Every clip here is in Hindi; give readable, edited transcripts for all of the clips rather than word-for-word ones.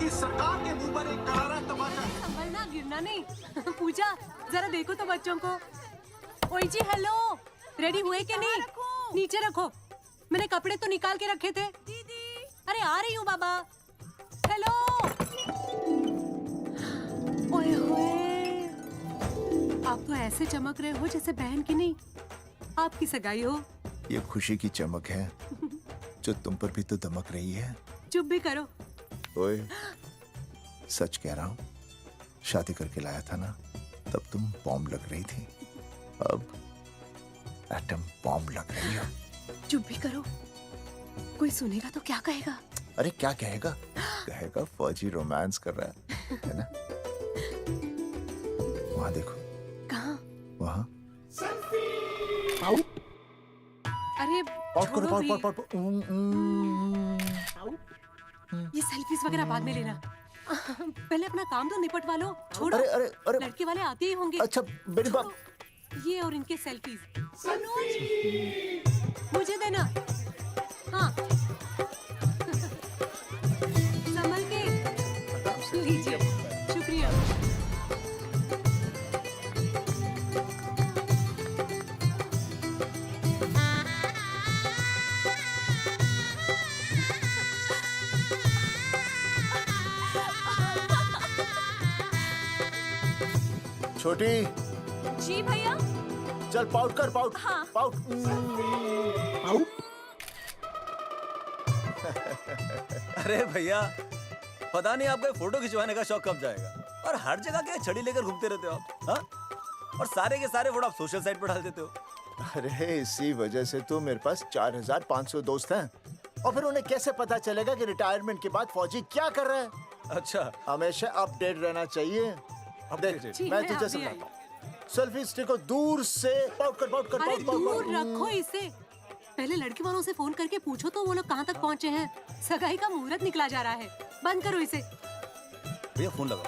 आपकी सरकार के मुंह पर एक करारा तमाचा। संभलना, गिरना नहीं। पूजा जरा देखो तो बच्चों को। ओए जी हेलो, रेडी हुए कि नहीं? नीचे रखो, मैंने कपड़े तो निकाल के रखे थे। दीदी अरे आ रही हूँ बाबा। हेलो। ओए होए, आप तो ऐसे चमक रहे हो जैसे बहन की नहीं आपकी सगाई हो। ये खुशी की चमक है जो तुम पर भी तो दमक रही है। चुप भी करो। ओए, सच कह रहा हूँ, शादी करके लाया था ना, तब तुम बॉम्ब लग रही थी, अब एटम बॉम्ब लग रही हो। चुप भी करो, कोई सुनेगा तो क्या कहेगा? अरे क्या कहेगा? कहेगा फौजी रोमांस कर रहा है ना? वहाँ देखो। कहाँ? वहाँ। अरे छोड़ो भी। ये सेल्फीज वगैरह बाद में लेना, पहले अपना काम तो निपटवा लो। छोड़ो। अरे लड़के वाले आते ही होंगे। अच्छा मेरी बात। ये और इनके सेल्फीज मुझे देना। हाँ संभल के लीजिए, शुक्रिया। छोटी। जी भैया। चल पाउट कर, पाउट। हाँ। पाउट। अरे भैया, पता नहीं आपको फोटो खिंचवाने का शौक कब जाएगा, और हर जगह क्या छड़ी लेकर घूमते रहते हो आप, हाँ? और सारे के सारे फोटो आप सोशल साइट पर डाल देते हो। अरे इसी वजह से तो मेरे पास 4500 दोस्त हैं, और फिर उन्हें कैसे पता चलेगा कि रिटायरमेंट के बाद फौजी क्या कर रहा है? अच्छा, हमेशा अपडेट रहना चाहिए। देख, मैं तुझे समझाता हूँ। सेल्फी स्टिक को दूर से पाउट कर, पाउट कर, अरे पाउट, पाउट, दूर पाउट। रखो इसे। पहले लड़की वालों से फोन करके पूछो तो वो लोग कहाँ तक पहुँचे हैं। सगाई का मुहूर्त निकला जा रहा है, बंद करो इसे। भैया फोन लगाओ।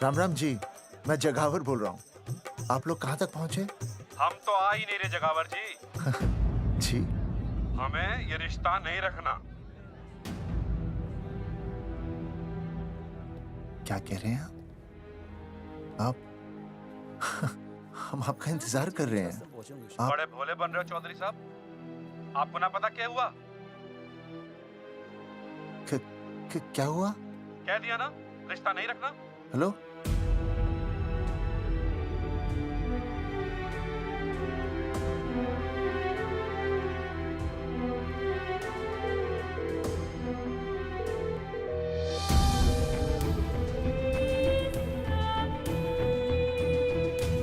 राम राम जी, मैं जगावर बोल रहा हूँ। आप लोग कहाँ तक पहुँचे? हम तो आ ही नहीं रहे जगावर जी। जी, हमें ये रिश्ता नहीं रखना। क्या कह रहे हैं आप? हम आपका इंतजार कर रहे हैं। आप बड़े भोले बन रहे हो चौधरी साहब। आपको ना पता क्या हुआ? क्या हुआ? कह दिया ना, रिश्ता नहीं रखना। हेलो,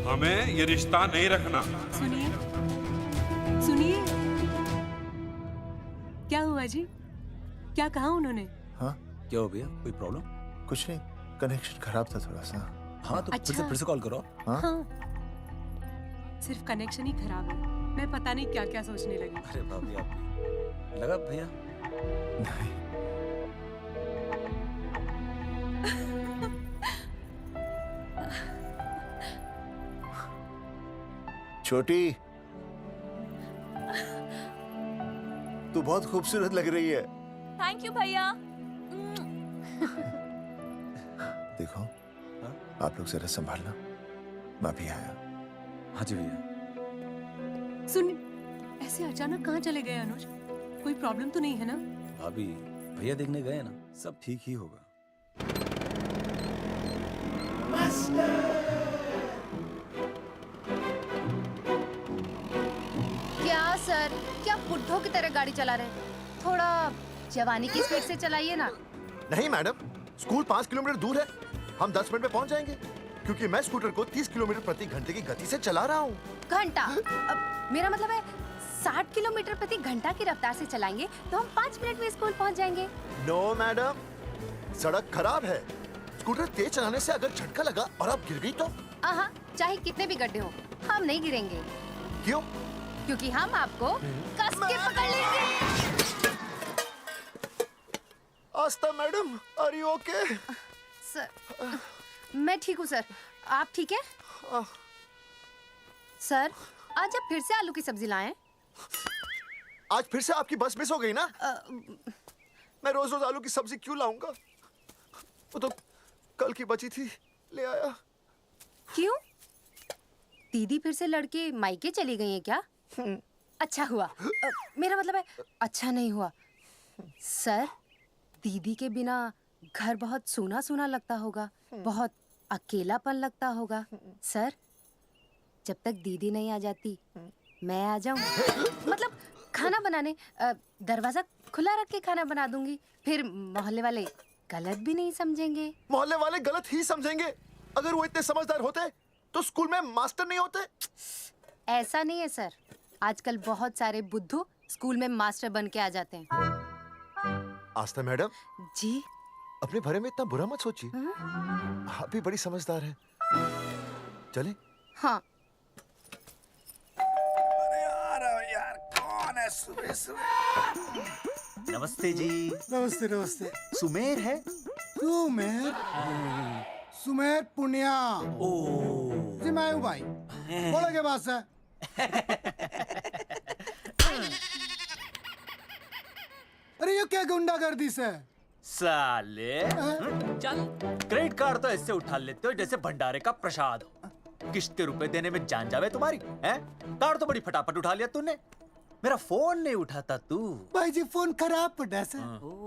हमें ये रिश्ता नहीं रखना। सुनिए सुनिए, क्या हुआ जी? क्या कहा उन्होंने? हाँ क्या हो भैया, कोई प्रॉब्लम? कुछ नहीं, कनेक्शन खराब था थोड़ा सा। हाँ तो अच्छा। फिर से कॉल करो। हाँ? हाँ, सिर्फ कनेक्शन ही खराब है। मैं पता नहीं क्या क्या सोचने लगी। अरे भाभी आप भी। लगा भैया? नहीं, छोटी, तू बहुत खूबसूरत लग रही है। थैंक यू भैया। देखो, आप लोग जरा संभालना, मैं भी आया। हाँ जी भैया। सुन, ऐसे अचानक कहाँ चले गए अनुज? कोई प्रॉब्लम तो नहीं है ना? भाभी, भैया देखने गए ना, सब ठीक ही होगा। क्या सर, क्या बुड्ढों की तरह गाड़ी चला रहे हैं? थोड़ा जवानी की स्पीड से चलाइए ना। नहीं मैडम, स्कूल 5 किलोमीटर दूर है, हम 10 मिनट में पहुंच जाएंगे, क्योंकि मैं स्कूटर को 30 किलोमीटर प्रति घंटे की गति से चला रहा हूँ। घंटा? मेरा मतलब है 60 किलोमीटर प्रति घंटा की रफ्तार से चलाएंगे तो हम 5 मिनट में स्कूल पहुंच जाएंगे। नो मैडम, सड़क खराब है, स्कूटर तेज चलाने से अगर झटका लगा और आप गिर गई तो? हाँ, चाहे कितने भी गड्ढे हो, हम नहीं गिरेंगे। क्यों? क्योंकि हम आपको कस के पकड़ लेंगे। Astha madam, are you okay? Sir, मैं ठीक हूँ सर, आप ठीक है? सर, आज आप फिर से आलू की सब्जी लाएं? आज फिर से आपकी बस मिस हो गई ना? मैं रोज रोज आलू की सब्जी क्यों लाऊंगा? वो तो कल की बची थी, ले आया। क्यों? दीदी फिर से लड़के मायके चली गई हैं क्या? अच्छा हुआ। मेरा मतलब है अच्छा नहीं हुआ। सर, दीदी के बिना घर बहुत सूना सूना लगता होगा, बहुत अकेलापन लगता होगा। सर, जब तक दीदी नहीं आ जाती मैं आ जाऊं। मतलब खाना बनाने दरवाजा खुला रख के खाना बना दूंगी, फिर मोहल्ले वाले गलत भी नहीं समझेंगे। मोहल्ले वाले गलत ही समझेंगे। अगर वो इतने समझदार होते तो स्कूल में मास्टर नहीं होते। ऐसा नहीं है सर, आजकल बहुत सारे बुद्धू स्कूल में मास्टर बन के आ जाते हैं। आस्था मैडम जी? अपने बारे में इतना बुरा मत सोचिए। आप भी बड़ी समझदार हैं। चले? हाँ। नमस्ते जी। नमस्ते नमस्ते। सुमेर है? सुमेर? सुमेर पुनिया। ओ जी मैं हूँ भाई। बोलो के पास है। अरे ये क्या गुंडागर्दी से? साले चल, क्रेडिट कार्ड तो ऐसे उठा लेते हो जैसे भंडारे का प्रसाद हो। किश्ते रुपए देने में जान जावे तुम्हारी हैं? कार्ड तो बड़ी फटाफट उठा लिया तूने। मेरा फोन नहीं उठाता तू। भाई जी फोन खराब पड़ा से।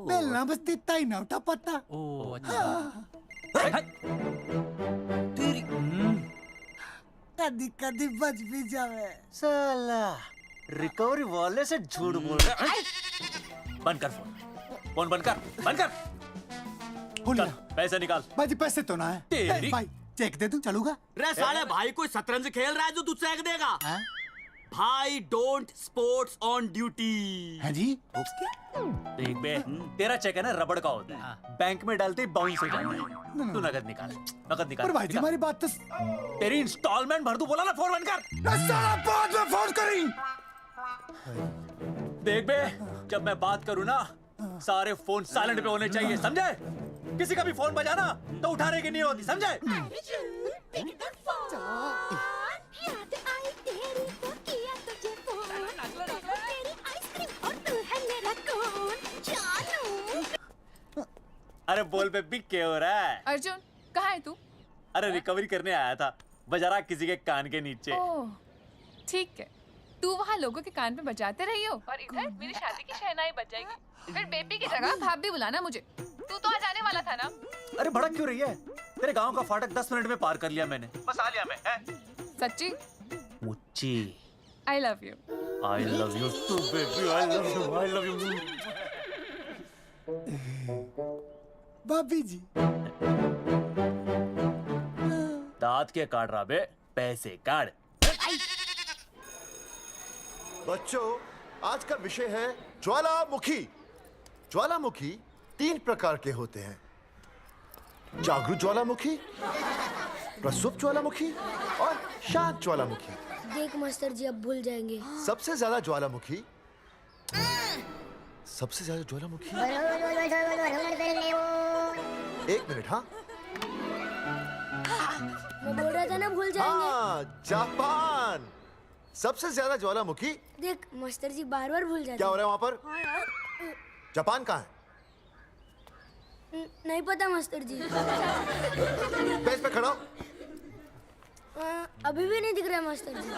बेलना बस दिता ही ना उठा पता। ओ अच्छा। तेरी कदी कदी बच भी जावे। साला रिकवरी वाले से झूठ बोल रहा है। बंद कर फोन। फोन बंद कर, बंद कर। हो लिया। चल, पैसे निकाल। भाई जी पैसे तो ना है। तेरी- भाई चेक दे दूं चलूगा? रे साले भाई कोई शतरंज खेल रहा है जो तुझसे चेक देगा? भाई डोंट स्पोर्ट्स ऑन ड्यूटी। है जी? देख बे, तेरा चेक है ना रबड़ का होता है, बैंक में डालते ही बाउंस हो जाता है। तू नकद निकाल, नकद निकाल। पर भाई जी हमारी बात तो तेरी इंस्टॉलमेंट भर दूं, बोला ना फोन बंद कर। साला बाद में फोन करी। देख बे, जब मैं बात करूं ना सारे फोन साइलेंट पे होने चाहिए, समझे? किसी का भी फोन बजाना तो उठाने की नहीं होती, समझे? अरे बोल बे, बिग क्या हो रहा है? अर्जुन कहाँ है तू? अरे रिकवरी करने आया था, बजा रहा किसी के कान के नीचे। ओह ठीक है, तू वहाँ लोगों के कान पे बजाते रही हो और इधर मेरी शादी की शहनाई बज जाएगी। फिर बेबी की जगह भाभी बुलाना मुझे। तू तो आ जाने वाला था ना? अरे भड़क क्यों रही है? तेरे गांव का फाटक 10 मिनट में पार कर लिया मैंने, बस आ लिया मैं। सच्ची? मुच्ची I love you. I love you too baby, I love you, I love you. भाभी जी दांत के काट रहा बे, पैसे काट। बच्चों, आज का विषय है ज्वालामुखी। ज्वालामुखी 3 प्रकार के होते हैं। जागरूक ज्वालामुखी, प्रसुप्त ज्वालामुखी और शांत ज्वालामुखी। देख मास्टर जी अब भूल जाएंगे। सबसे ज्यादा ज्वालामुखी एक मिनट। हाँ मैं बोल रहा था ना भूल जाएंगे। हाँ, जापान सबसे ज्यादा ज्वालामुखी। देख मास्टर जी बार बार भूल जाते क्या हो रहा है वहाँ पर? हाँ यार। जापान कहाँ है? नहीं पता मास्टर जी। बेंच पे खड़ा हो। अभी भी नहीं दिख रहा है मास्टर जी।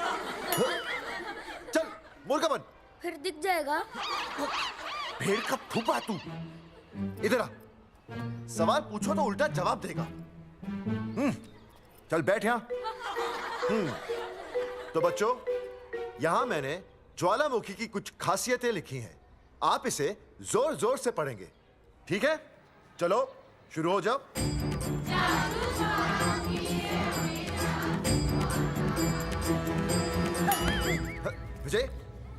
चल मुर्गा बन। फिर दिख जाएगा। भेड़ का फूफा तू। इधर आ। सवाल पूछो तो उल्टा जवाब देगा। चल बैठ यहाँ। तो बच्चों, यहाँ मैंने ज्वालामुखी की कुछ खासियतें लिखी हैं। आप इसे जोर जोर से पढ़ेंगे, ठीक है? चलो शुरू हो जाओ। विजय,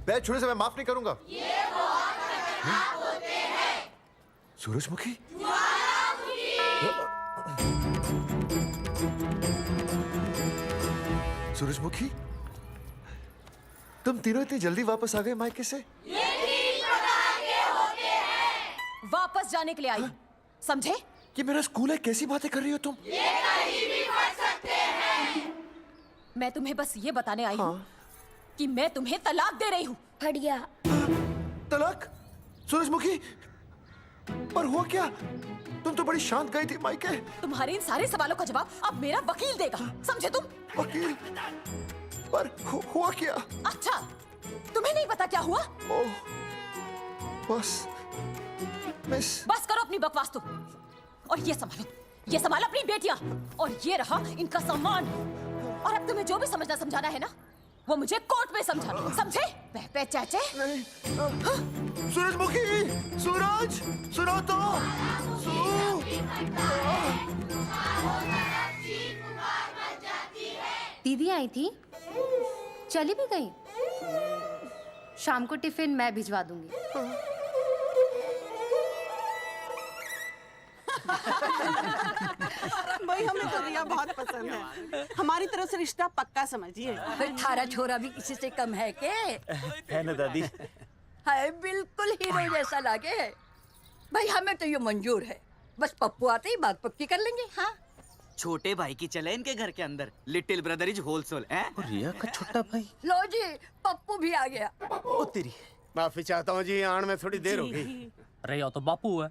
बैच छूने से मैं माफ नहीं करूंगा। ये बहुत खतरनाक होते हैं। सूरजमुखी? सूरजमुखी, तुम तीनों इतनी जल्दी वापस आ गए मायके से? वापस जाने के लिए आई, समझे? ये मेरा स्कूल है, कैसी बातें कर रही हो तुम? ये कहीं भी पढ़ सकते हैं। मैं तुम्हें बस ये बताने आई हूँ कि मैं तुम्हें तलाक दे रही हूँ। फट गया। तलाक? सूरजमुखी, पर हुआ क्या? तुम तो बड़ी शांत गई थी मायके। तुम्हारे इन सारे सवालों का जवाब अब मेरा वकील देगा, समझे तुम? वकील? पर हुआ क्या? अच्छा, तुम्हें नहीं पता क्या हुआ? ओह, बस मिस। बस करो अपनी बकवास तुम, और ये संभालो अपनी बेटियां, और ये रहा इनका सामान। और अब तुम्हें जो भी समझना समझाना है ना, वो मुझे कोर्ट में समझाना, समझे? पे चाचे। सूरजमुखी, सूरज, सुनो तो। दीदी आई थी, चली भी गई। शाम को टिफिन मैं भिजवा दूंगी। भाई हमें तो रिया बहुत पसंद है, हमारी तरफ से रिश्ता पक्का समझिए। फिर थारा छोरा भी किसी से कम है के? है ना दादी? है, बिल्कुल हीरो जैसा लागे। भाई हमें तो ये मंजूर है, बस पप्पू आते ही बात पक्की कर लेंगे। हाँ, छोटे भाई की चले इनके घर के अंदर, लिटिल ब्रदर इज होलसेल है। रिया का छोटा भाई। लो जी, पप्पू भी आ गया। ओ तेरी। माफी चाहता हूँ जी, आने में थोड़ी देर हो गई। अरे या तो बापू है।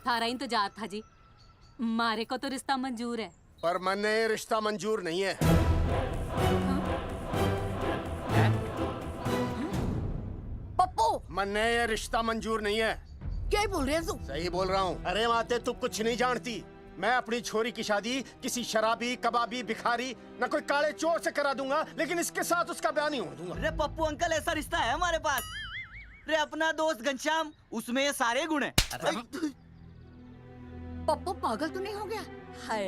थारा इंतजार था जी, मारे को तो रिश्ता मंजूर है। पर मैंने ये रिश्ता मंजूर नहीं है। पप्पू, मैंने ये रिश्ता मंजूर नहीं है। क्या बोल रहे हैं तू? सही बोल रहा हूँ। अरे माते, तू कुछ नहीं जानती। मैं अपनी छोरी की शादी किसी शराबी, कबाबी, भिखारी, न कोई काले चोर से करा दूंगा, लेकिन इसके साथ उसका ब्याह नहीं हो दूंगा। अरे पप्पू अंकल, ऐसा रिश्ता है हमारे पास। अरे अपना दोस्त घनश्याम, उसमें ये सारे गुण हैं। पप्पू पागल तो नहीं हो गया? हाय,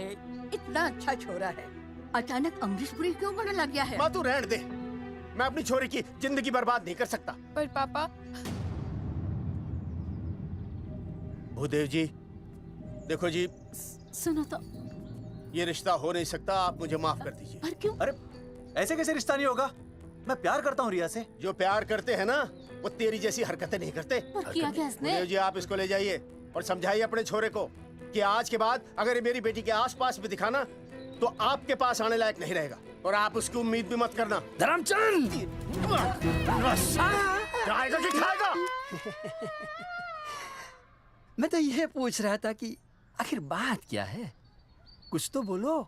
इतना अच्छा छोरा है, अचानक अमरीशपुरी क्यों बनने लग गया है? माँ तू रहने दे, मैं अपनी छोरी की जिंदगी बर्बाद नहीं कर सकता। पर पापा। भूदेव जी, देखो जी, सुनो तो। ये रिश्ता हो नहीं सकता, आप मुझे माफ कर दीजिए। पर क्यों? अरे ऐसे कैसे रिश्ता नहीं होगा? मैं प्यार करता हूँ रिया से। जो प्यार करते हैं ना, वो तेरी जैसी हरकतें नहीं करते। पर किया क्या इसने? भूदेव जी, आप इसको ले जाइए और समझाइए अपने छोरे को कि आज के बाद अगर ये मेरी बेटी के आसपास भी दिखाना, तो आपके पास आने लायक नहीं रहेगा, और आप उसकी उम्मीद भी मत करना। धर्मचंद, खाएगा कि खाएगा? मैं तो ये पूछ रहा था कि आखिर बात क्या है, कुछ तो बोलो।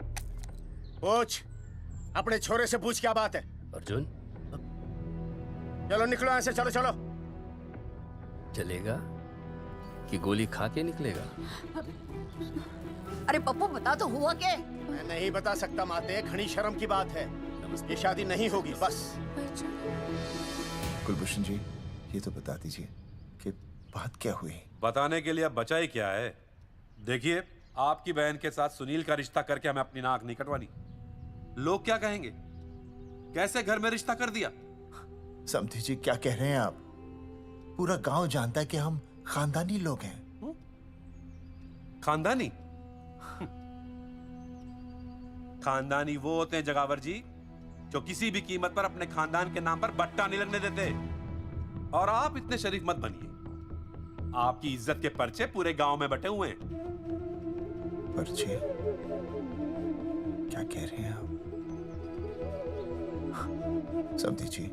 पूछ, अपने छोरे से पूछ क्या बात है। अर्जुन, चलो निकलो यहाँ से, चलो चलो। चलेगा कि गोली खा के निकलेगा? अरे पप्पू, बता तो हुआ क्या? मैं नहीं बता सकता माते, घनी शर्म की बात है। ये शादी नहीं होगी, बस। कुलभूषण जी, ये तो बता दीजिए कि बात क्या हुई? बताने के लिए अब बचा ही क्या है? देखिए, आपकी बहन के साथ सुनील का रिश्ता करके हमें अपनी नाक नहीं कटवानी। लोग क्या कहेंगे? कैसे घर में रिश्ता कर दिया? समधी जी, क्या कह रहे हैं आप? पूरा गांव जानता है कि हम खानदानी लोग हैं। खानदानी? खानदानी वो होते हैं जगावर जी, जो किसी भी कीमत पर अपने खानदान के नाम पर बट्टा नहीं लगने देते। और आप इतने शरीफ मत बनिए, आपकी इज्जत के पर्चे पूरे गांव में बटे हुए हैं। पर्चे? क्या कह रहे हैं आप? समधी जी,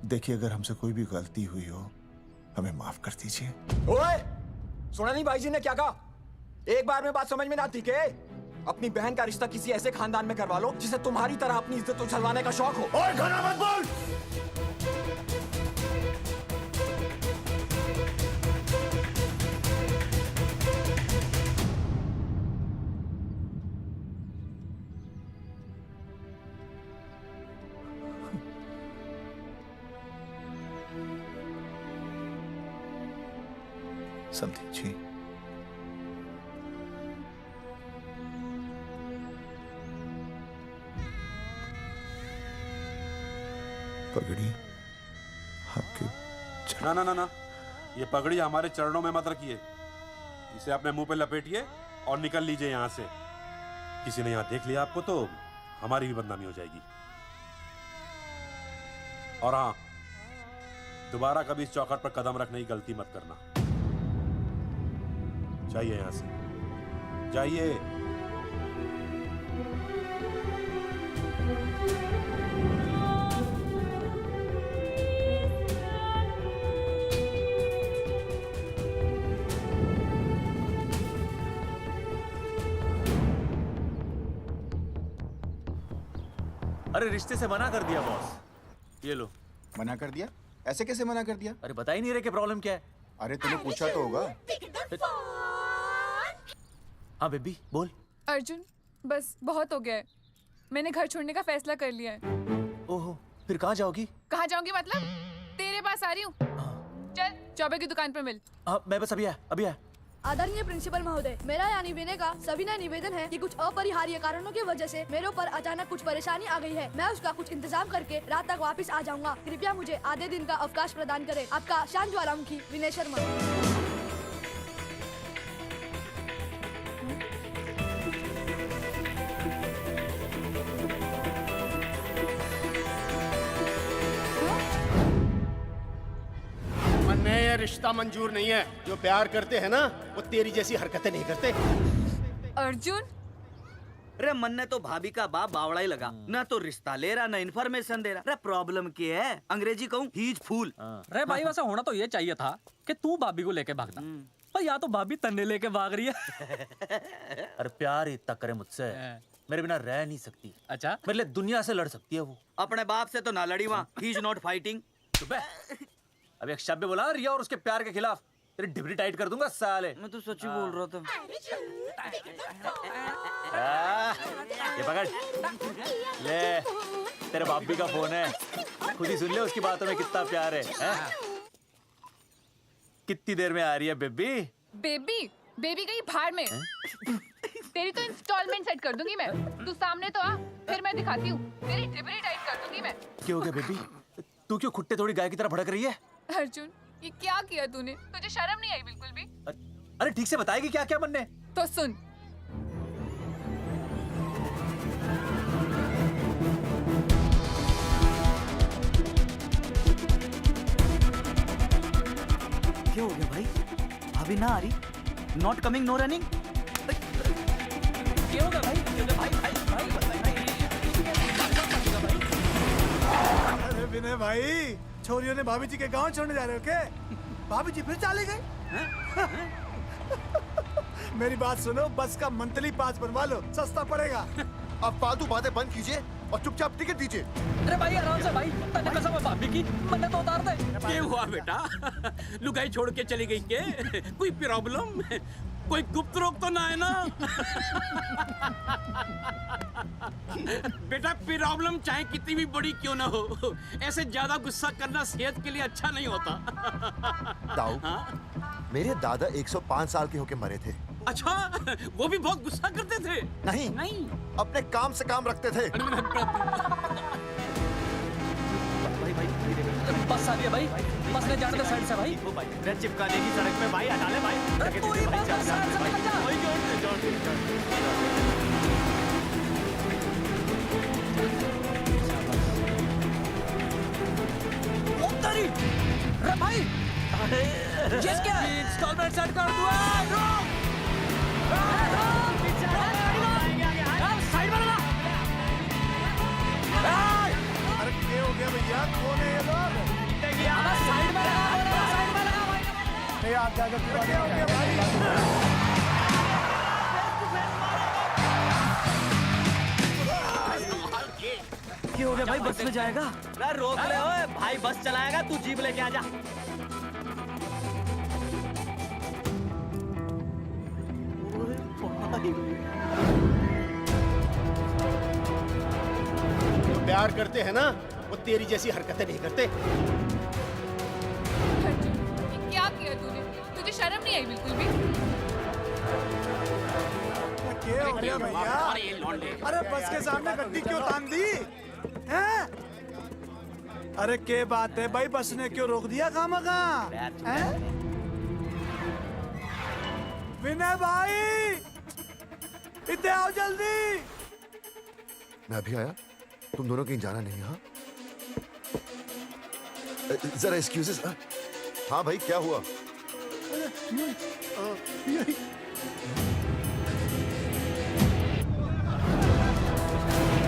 देखिए, अगर हमसे कोई भी गलती हुई हो, हमें माफ कर दीजिए। ओए, सुना नहीं भाई जी ने क्या कहा? एक बार में बात समझ में ना आती के? अपनी बहन का रिश्ता किसी ऐसे खानदान में करवा लो जिसे तुम्हारी तरह अपनी इज्जत उछलवाने का शौक हो। ओए, घना मत बोल। समधी जी, पगड़ी आपके ना ना ना ना, ये पगड़ी हमारे चरणों में मत रखिए। इसे अपने मुंह पे लपेटिए और निकल लीजिए यहाँ से। किसी ने यहाँ देख लिया आपको तो हमारी भी बदनामी हो जाएगी। और हाँ, दोबारा कभी इस चौखट पर कदम रखने की गलती मत करना। जाइए यहां से, जाइए। अरे रिश्ते से मना कर दिया बॉस। ये लो। मना कर दिया? ऐसे कैसे मना कर दिया? अरे बता ही नहीं रहे कि प्रॉब्लम क्या है। अरे तूने पूछा तो होगा। हाँ बेबी बोल। अर्जुन बस बहुत हो गया है, मैंने घर छोड़ने का फैसला कर लिया है। ओहो, फिर कहाँ जाओगी? कहाँ जाऊंगी मतलब? तेरे पास आ रही हूँ। चल चौबे की दुकान पर मिल। हाँ मैं बस अभी आया। आदरणीय प्रिंसिपल महोदय, मेरा यानी विनय का सविनय निवेदन है कि कुछ अपरिहार्य कारणों की वजह से मेरे ऊपर अचानक कुछ परेशानी आ गई है। मैं उसका कुछ इंतजाम करके रात तक वापस आ जाऊंगा। कृपया मुझे आधे दिन का अवकाश प्रदान करें। आपका शांत ज्वालामुखी विनय शर्मा। ये रिश्ता मंजूर नहीं है। जो प्यार करते हैं ना वो तेरी जैसी हरकतें नहीं करते। अर्जुन अरे मन ने तो भाभी का बाप बावड़ा ही लगा, ना तो रिश्ता ले रहा ना इन्फॉर्मेशन दे रहा। अरे प्रॉब्लम क्या है? अंग्रेजी कहूँ ही इज फूल। अरे भाई वैसा होना तो ये चाहिए था कि तू भाभी को लेके भागता, पर या तो भाभी तन्ने लेके भाग रही है। अरे प्यार इतना करे मुझसे, मेरे बिना रह नहीं सकती। अच्छा मेरे लिए दुनिया से लड़ सकती है वो। अपने बाप से तो ना लड़ी वहाँ, ही इज नॉट फाइटिंग। अब एक शब्द बोला रिया और उसके प्यार के खिलाफ, तेरी डिबरी टाइट कर दूंगा साले। मैं तो सच्ची बोल रहा था। ये पकड़ ले, तेरे बापी का फोन है, खुद ही सुन ले उसकी बातों में कितना प्यार है, कितनी देर में आ रही है बेबी? बेबी गई भाड़ में। तेरी तो इंस्टॉलमेंट सेट कर दूंगी मैं। तू सामने तो आ, फिर मैं दिखाती हूँ। तेरी डिबरी टाइट कर दूंगी मैं। क्या हो गया बेबी? तू क्यों खुट्टे थोड़ी गाय की तरह भड़क रही है? अर्जुन ये क्या किया तूने? तुझे शर्म नहीं आई बिल्कुल भी? अरे ठीक से बताएगी क्या क्या बनने? तो सुन, क्या हो गया भाई? भाभी ना आ रही? Not coming no running? क्या होगा भाई? अरे विनय भाई, छोरियों ने भाभी जी के गांव छोड़ने जा रहे हो क्या? भाभी जी फिर चले गए? मेरी बात सुनो, बस का मंथली पास बनवा लो, सस्ता पड़ेगा। अब फालतू बातें बंद कीजिए और चुपचाप टिकट दीजिए। अरे भाई आराम से भाई, तन्ने कसम है भाभी की, मन्ने तो उतार दे। क्या हुआ बेटा? लुगाई छोड़ के चली गई के? कोई प्रॉब्लम? कोई गुप्त रोग तो ना है ना? बेटा प्रॉब्लम चाहे कितनी भी बड़ी क्यों ना हो, ऐसे ज्यादा गुस्सा करना सेहत के लिए अच्छा नहीं होता। दाऊ, मेरे दादा 105 साल के होके मरे थे। अच्छा, वो भी बहुत गुस्सा करते थे? नहीं, अपने काम से काम रखते थे। बस आ रही है भाई, बस ने जाने दे साइड से भाई। रे चिपका देगी सड़क पे भाई, हटा ले भाई। तू ही बस साइड से निकल जा। उतरी रे भाई, ये क्या है? इंस्टॉलमेंट सेट कर दो। साइड में लगा। अरे क्या हो गया भैया? कौन है ये लोग? साइड में लगा, साइड में लगा भाई। नहीं आप जाकर क्या हो गया भाई? क्या हो गया भाई? बस में जाएगा? अरे रोक ले ओए भाई, बस चलाएगा, तू जीप लेके आ जा। जो प्यार करते हैं ना वो तेरी जैसी हरकतें नहीं करते। ये क्या किया तूने? तुझे शर्म नहीं आई बिल्कुल भी? क्या हो गया भैया? अरे बस के सामने गड्डी क्यों तान दी? हैं? अरे क्या बात है भाई, बस ने क्यों रोक दिया खामखा? विनय भाई, इतने आओ जल्दी। मैं अभी आया, तुम दोनों कहीं जाना नहीं। हाँ जरा एक्सक्यूजेस। हाँ भाई, क्या हुआ?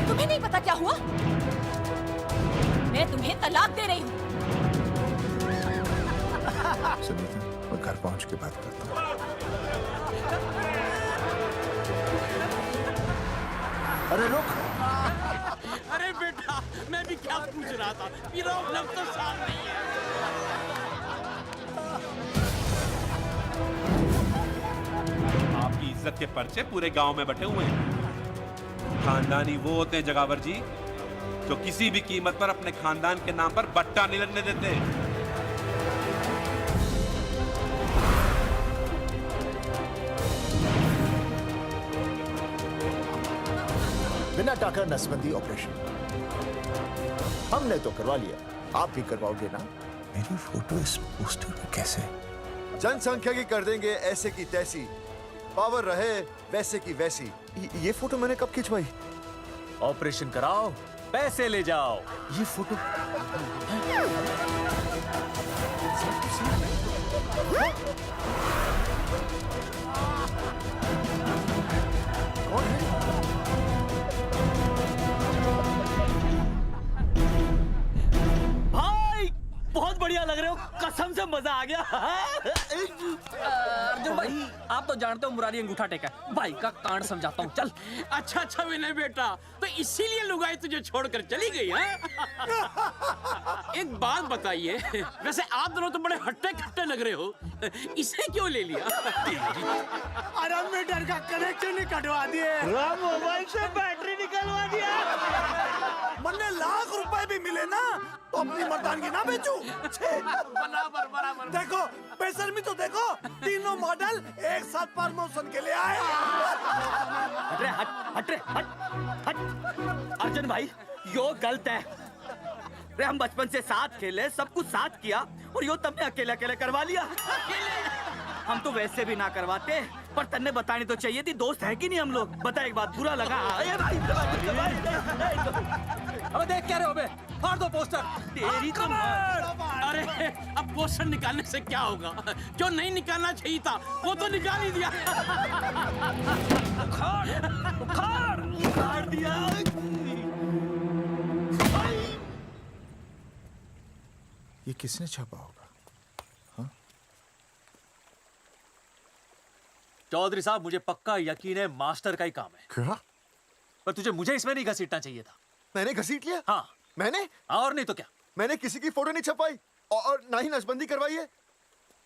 तुम्हें नहीं पता क्या हुआ? मैं तुम्हें तलाक दे रही हूँ। सुनीता, मैं घर पहुंच के बात करता हूँ। अरे रुक। अरे बेटा, मैं भी क्या पूछ रहा था, लब तो साफ नहीं है। आपकी इज्जत के पर्चे पूरे गांव में बटे हुए हैं। खानदानी वो होते हैं जगावर जी जो किसी भी कीमत पर अपने खानदान के नाम पर बट्टा नहीं लगने देते। बिना टाका नसबंदी ऑपरेशन हमने तो करवा लिया, आप भी करवाओगे ना? मेरी फोटो इस पोस्टर में कैसे? जनसंख्या की कर देंगे ऐसे की तैसी, पावर रहे वैसे की वैसी। ये फोटो मैंने कब खिंचवाई? ऑपरेशन कराओ, पैसे ले जाओ। ये फोटो भाई बहुत बढ़िया लग रहे हो, कसम से मजा आ गया। अर्जुन भाई, आप तो जानते हो मुरारी अंगूठा टेका है। भाई का कांड समझाता हूँ, चल। अच्छा विनय बेटा, तो इसीलिए लुगाई तुझे छोड़कर चली गई है? एक बात बताइए, वैसे आप दोनों तो बड़े हट्टे कट्टे लग रहे हो, इसे क्यों ले लिया? अरे मीटर का कनेक्शन ही कटवा दिए, मोबाइल से बैटरी निकलवा दिया। मन्ने लाख रुपए भी मिले ना तो अपनी मर्दानगी ना बेचूं। बराबर बराबर। देखो बेशर्मी तो देखो, तीनों मॉडल एक साथ प्रमोशन के लिए आए। हट रे, हट रे, हट। अर्जुन भाई, यो गलत है। रे हम बचपन से साथ खेले, सब कुछ साथ किया, और यो तुमने अकेले अकेले करवा लिया। हम तो वैसे भी ना करवाते, पर तन्ने बतानी तो चाहिए थी, दोस्त है कि नहीं हम लोग। बता एक बात, बुरा लगा? अबे देख क्या रहे हो बे? फाड़ दो पोस्टर। तेरी तो अरे अब पोस्टर निकालने से क्या होगा? जो नहीं निकालना चाहिए था वो तो निकाल ही दिया। उखाड़ दिया। ये किसने छापा होगा? चौधरी साहब, मुझे पक्का यकीन है मास्टर का ही काम है। क्या? पर तुझे मुझे इसमें नहीं घसीटना चाहिए था। मैंने घसीट लिया? हाँ। मैंने? और नहीं तो क्या? मैंने किसी की फोटो नहीं छपाई और ना ही नसबंदी करवाई है।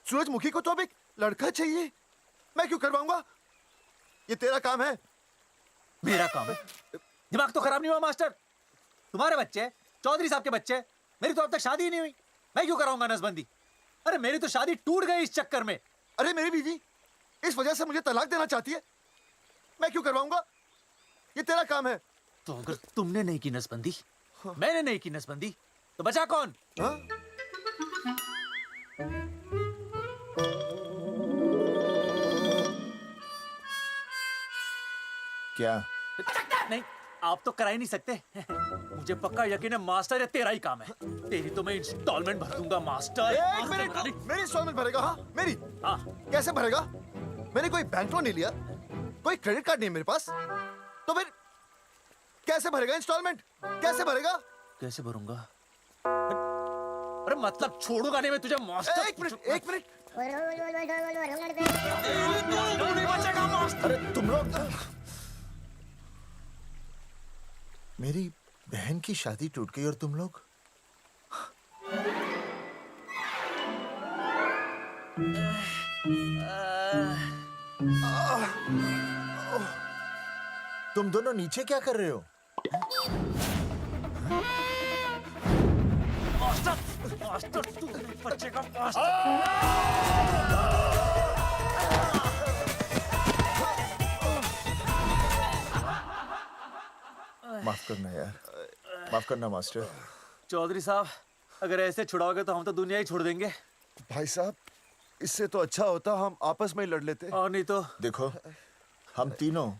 सूरजमुखी को तो अब एक लड़का चाहिए, मैं क्यों करवाऊंगा? ये तेरा काम है। मेरा काम है? दिमाग तो खराब नहीं हुआ मास्टर? तुम्हारे बच्चे, चौधरी साहब के बच्चे, मेरी तो अब तक शादी ही नहीं हुई, मैं क्यों कराऊंगा नसबंदी? अरे मेरी तो शादी टूट गई इस चक्कर में। अरे मेरी बीवी इस वजह से मुझे तलाक देना चाहती है, मैं क्यों करवाऊंगा? ये तेरा काम है। तो अगर तुमने नहीं की नसबंदी, मैंने नहीं की नसबंदी, तो बचा कौन? हाँ? क्या? नहीं, आप तो करा ही नहीं सकते। मुझे पक्का यकीन है मास्टर, ये तेरा ही काम है। तेरी तो मैं इंस्टॉलमेंट भर दूंगा मास्टर। एक मिनट, मेरी इंस्टॉलमेंट भरेगा? हाँ मेरी। हाँ। कैसे भरेगा? मैंने कोई बैंक लोन नहीं लिया, कोई क्रेडिट कार्ड नहीं मेरे पास, तो फिर कैसे भरेगा इंस्टॉलमेंट? कैसे भरेगा? कैसे भरूंगा? अरे मतलब छोड़ूंगा नहीं मैं तुझे मास्टर। एक मिनट, एक मिनट। नहीं बचेगा मास्टर। अरे तुम लोग, मेरी बहन की शादी टूट गई और तुम लोग तुम दोनों नीचे क्या कर रहे हो? मास्टर, मास्टर तू नहीं बचेगा मास्टर। माफ करना यार, माफ करना मास्टर। चौधरी साहब, अगर ऐसे छुड़ाओगे तो हम तो दुनिया ही छोड़ देंगे। भाई साहब, इससे तो अच्छा होता हम आपस में ही लड़ लेते। और नहीं तो। देखो, हम तीनों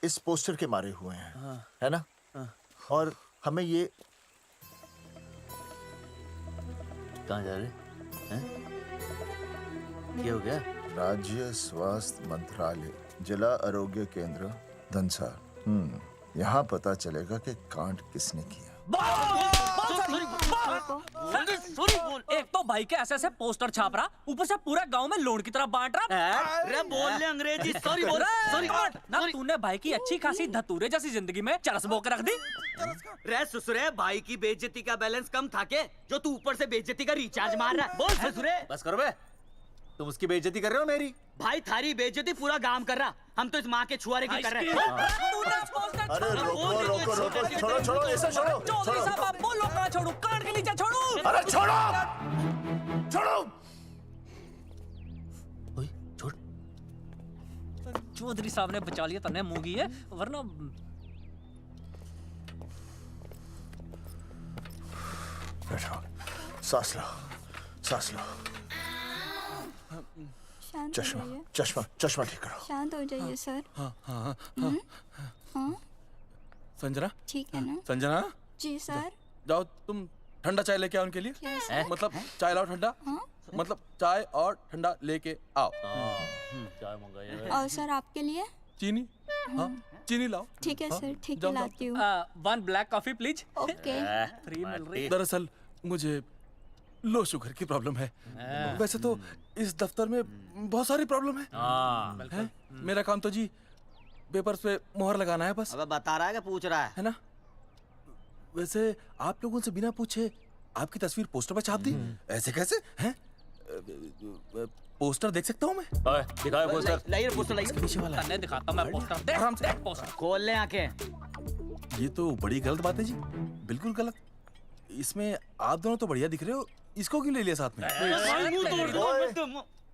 इस पोस्टर के मारे हुए हैं, है ना? और हमें ये कहाँ जा रहे हैं? क्या हो गया? राज्य स्वास्थ्य मंत्रालय, जिला आरोग्य केंद्र धनसार। यहाँ पता चलेगा कि कांड किसने किया। एक तो भाई के ऐसे पोस्टर छाप रहा, ऊपर से पूरा गांव में लोन की तरह बांट रहा। अरे बोल ले अंग्रेजी, सॉरी बोल, सॉरी ना तूने भाई की अच्छी खासी धतूरे जैसी जिंदगी में चरस बो के रख दी। रे ससुरे, भाई की बेइज्जती का बैलेंस कम था के जो तू ऊपर से बेइज्जती का रिचार्ज मार रहा है? बोल ससुरे। बस करो बे, तुम उसकी बेइज्जती कर रहे हो मेरी। भाई थारी बेइज्जती पूरा गांव कर रहा, हम तो इस माँ के छुआरे की कर रहे हैं। अरे रोको रोको रोको, छोड़ो छोड़ो, ऐसा छोड़ो चौधरी साहब आप बोलो, कहाँ छोड़ू? कान के नीचे छोड़ू? अरे छोड़ो छोड़ो। छोड़। चौधरी साहब ने बचा लिया, तन्ने मूंगी है, वरना बैठो, सांस लो, सांस लो। शांत चश्मा हो जाइए। चश्मा चश्मा ठीक करो। शांत हो जाइए सर। हाँ हाँ हाँ संजना, ठीक है ना? संजना जी सर। जाओ तुम ठंडा चाय लेके आओ उनके लिए। क्या सर? मतलब चाय लाओ ठंडा। मतलब चाय और ठंडा लेके आओ। चाय मंगाइए। और सर आपके लिए? चीनी, हाँ चीनी लाओ। ठीक है हाँ, सर, ठीक जाओ, है जाओ। लाती हूँ। 1 black coffee please. Okay. Free मिल रही। दरअसल मुझे लो शुगर की प्रॉब्लम है। वैसे तो इस दफ्तर में बहुत सारी प्रॉब्लम है। मेरा काम तो जी पेपर्स पे मोहर लगाना है बस। अबे बता रहा है कि पूछ रहा है ना? वैसे आप लोगों से बिना पूछे आपकी तस्वीर पोस्टर पर छाप दी, ऐसे कैसे हैं? पोस्टर देख सकता हूँ मैं? दिखाओ पोस्टर। लाइए पोस्टर लाइए। पीछे वाला तन्ने दिखाता मैं पोस्टर। देख आराम से। पोस्टर खोल ले आंखें। ये तो बड़ी गलत बात है जी, बिल्कुल गलत। इसमें आप दोनों तो बढ़िया दिख रहे हो, इसको क्यों ले लिया साथ में?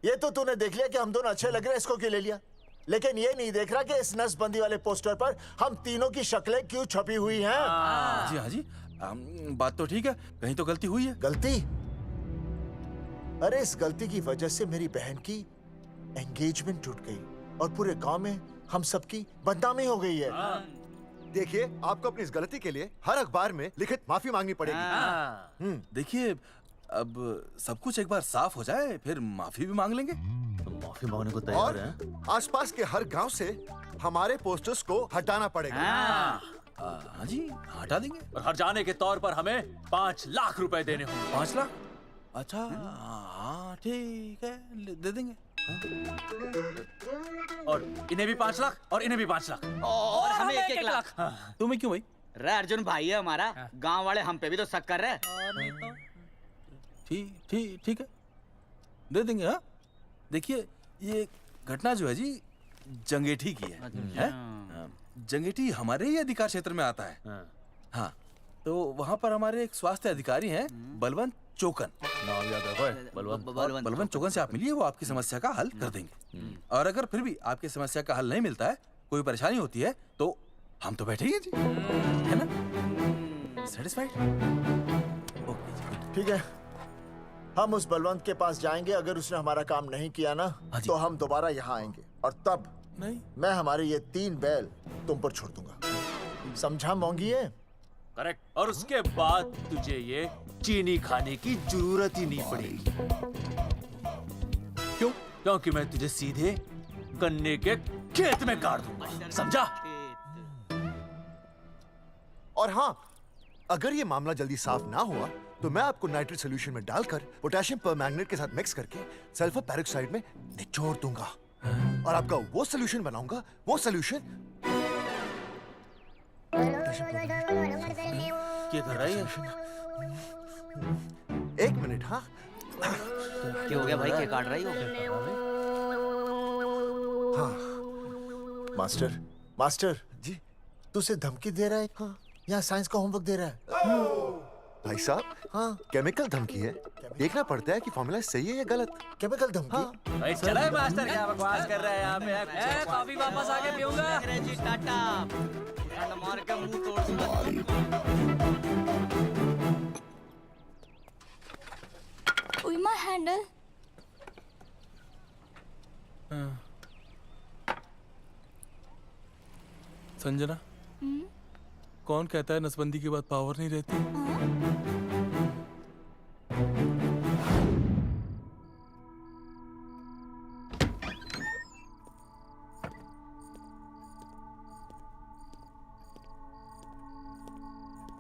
ये तो तूने देख लिया कि हम दोनों अच्छे लग रहे हैं, इसको क्यों ले लिया? लेकिन ये नहीं देख रहा कि इस नसबंदी वाले पोस्टर पर हम तीनों की शक्लें क्यों छपी हुई हैं। जी हाँ जी, बात तो ठीक है, कहीं तो गलती हुई है। गलती? अरे इस गलती की वजह से मेरी बहन की एंगेजमेंट टूट गई और पूरे गांव में हम सबकी बदनामी हो गई है। देखिए, आपको अपनी इस गलती के लिए हर अखबार में लिखित माफी मांगनी पड़ेगी। देखिए, अब सब कुछ एक बार साफ हो जाए फिर माफी भी मांग लेंगे। तो माफी मांगने को और तैयार हैं? आसपास के हर गांव से हमारे पोस्टर्स को हटाना पड़ेगा। हाँ जी, हटा देंगे। और हर जाने के तौर पर हमें 5 लाख रुपए देने होंगे। 5 लाख? अच्छा हाँ ठीक है, दे देंगे। और इन्हें भी 5 लाख और इन्हें भी 5 लाख और हमें 1-1 लाख। तुम्हें क्यों भाई? रे अर्जुन भाई है हमारा, गांव वाले हम पे भी तो शक कर रहे हैं। ठीक है, दे देंगे। हाँ देखिए, ये घटना जो है जी जंगेठी की है? जंगेठी हमारे ही अधिकार क्षेत्र में आता है। हाँ, तो वहाँ पर हमारे एक स्वास्थ्य अधिकारी हैं, बलवंत चौकन। नाम याद है? बलवंत चौकन से आप मिलिए, वो आपकी समस्या का हल कर देंगे। और अगर फिर भी आपकी समस्या का हल नहीं मिलता है, कोई परेशानी होती है, तो हम तो बैठे ही हैं जी, है ना? सेटिस्फाइड? ठीक है, हम उस बलवंत के पास जाएंगे। अगर उसने हमारा काम नहीं किया ना, तो हम दोबारा यहाँ आएंगे और तब नहीं, मैं हमारे ये 3 बैल तुम पर छोड़ दूंगा। समझा मोंगी है? करेक्ट। और उसके बाद तुझे ये चीनी खाने की जरूरत ही नहीं पड़ेगी। क्यों? क्योंकि मैं तुझे सीधे गन्ने के खेत में गाड़ दूंगा, समझा? और हाँ, अगर ये मामला जल्दी साफ ना हुआ तो मैं आपको नाइट्रेट सोल्यूशन में डालकर पोटेशियम परमैंगनेट के साथ मिक्स करके सल्फर पेरोक्साइड में निचोड़ दूंगा और आपका वो सोल्यूशन बनाऊंगा, वो सोल्यूशन। क्या कर रहा है? 1 मिनट। हाँ क्या हो गया भाई, क्या काट रही हो? हाँ मास्टर, मास्टर जी, तू उसे धमकी दे रहा है? हाँ, यहाँ साइंस का होमवर्क दे रहा है। भाई साहब, हाँ केमिकल धमकी है, देखना पड़ता है कि फॉर्मूला सही है या गलत। केमिकल धमकी? हाँ। भाई चला है मास्टर, क्या बकवास कर रहा है यहाँ पे? कॉफी वापस आके पीऊंगा। अंग्रेजी टाटा, ठंड मार के मुंह तोड़ दूंगा। उई माय हैंडल। संजना, कौन कहता है नसबंदी के बाद पावर नहीं रहती?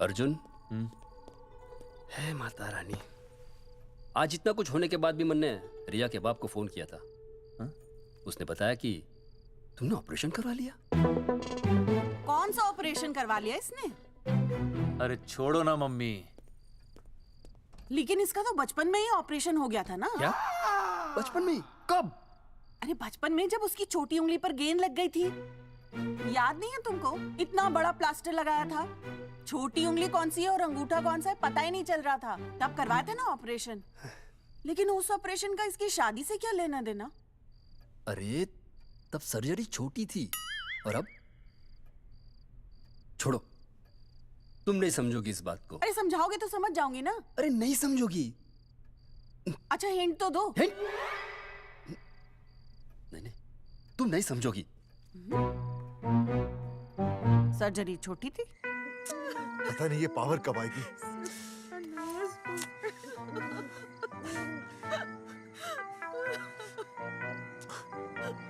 अर्जुन, है माता रानी, आज इतना कुछ होने के बाद भी मैंने रिया के बाप को फोन किया था। उसने बताया कि तुमने ऑपरेशन करवा लिया। कौन सा ऑपरेशन करवा लिया इसने? अरे छोड़ो ना मम्मी। लेकिन इसका तो बचपन में ही ऑपरेशन हो गया था ना? क्या? बचपन में? कब? अरे बचपन में, जब उसकी छोटी उंगली पर गेंद लग गई थी। याद नहीं है तुमको? इतना बड़ा प्लास्टर लगाया था। छोटी उंगली कौन सी है और अंगूठा कौन सा है पता ही नहीं चल रहा था। तब करवाए थे ना ऑपरेशन। लेकिन उस ऑपरेशन का इसकी शादी से क्या लेना देना? अरे तब सर्जरी छोटी थी और अब छोड़ो, तुम नहीं समझोगी इस बात को। अरे समझाओगे तो समझ जाऊंगी ना। अरे नहीं समझोगी। अच्छा हिंट तो दो। नहीं नहीं, तुम नहीं समझोगी। सर्जरी छोटी थी। पता नहीं ये पावर कब आएगी।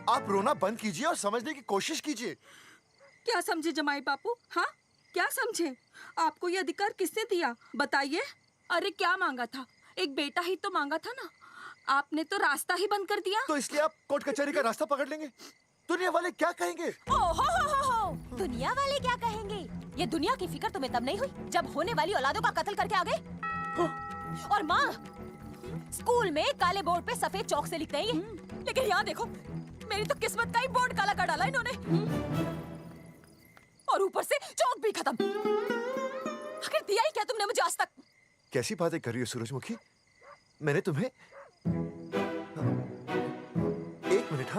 आप रोना बंद कीजिए और समझने की कोशिश कीजिए। क्या समझे जमाई बापू? हाँ क्या समझे? आपको ये अधिकार किसने दिया बताइए? अरे क्या मांगा था? एक बेटा ही तो मांगा था ना। आपने तो रास्ता ही बंद कर दिया। तो इसलिए आप कोर्ट कचहरी का रास्ता पकड़ लेंगे। दुनिया वाले क्या कहेंगे? हो। दुनिया वाले क्या कहेंगे? ये दुनिया की फिक्र तुम्हें तब नहीं हुई जब होने वाली औलादों का कत्ल करके आ गए। और माँ, स्कूल में काले बोर्ड पे सफेद चौक से लिख रही है, लेकिन यहाँ देखो, मेरी तो किस्मत का ही बोर्ड काला कर डाला इन्होंने। और ऊपर से चौक भी खत्म। आखिर दिया ही क्या तुमने मुझे आज तक? कैसी बातें कर रही हो सूरजमुखी? मैंने तुम्हें एक मिनट।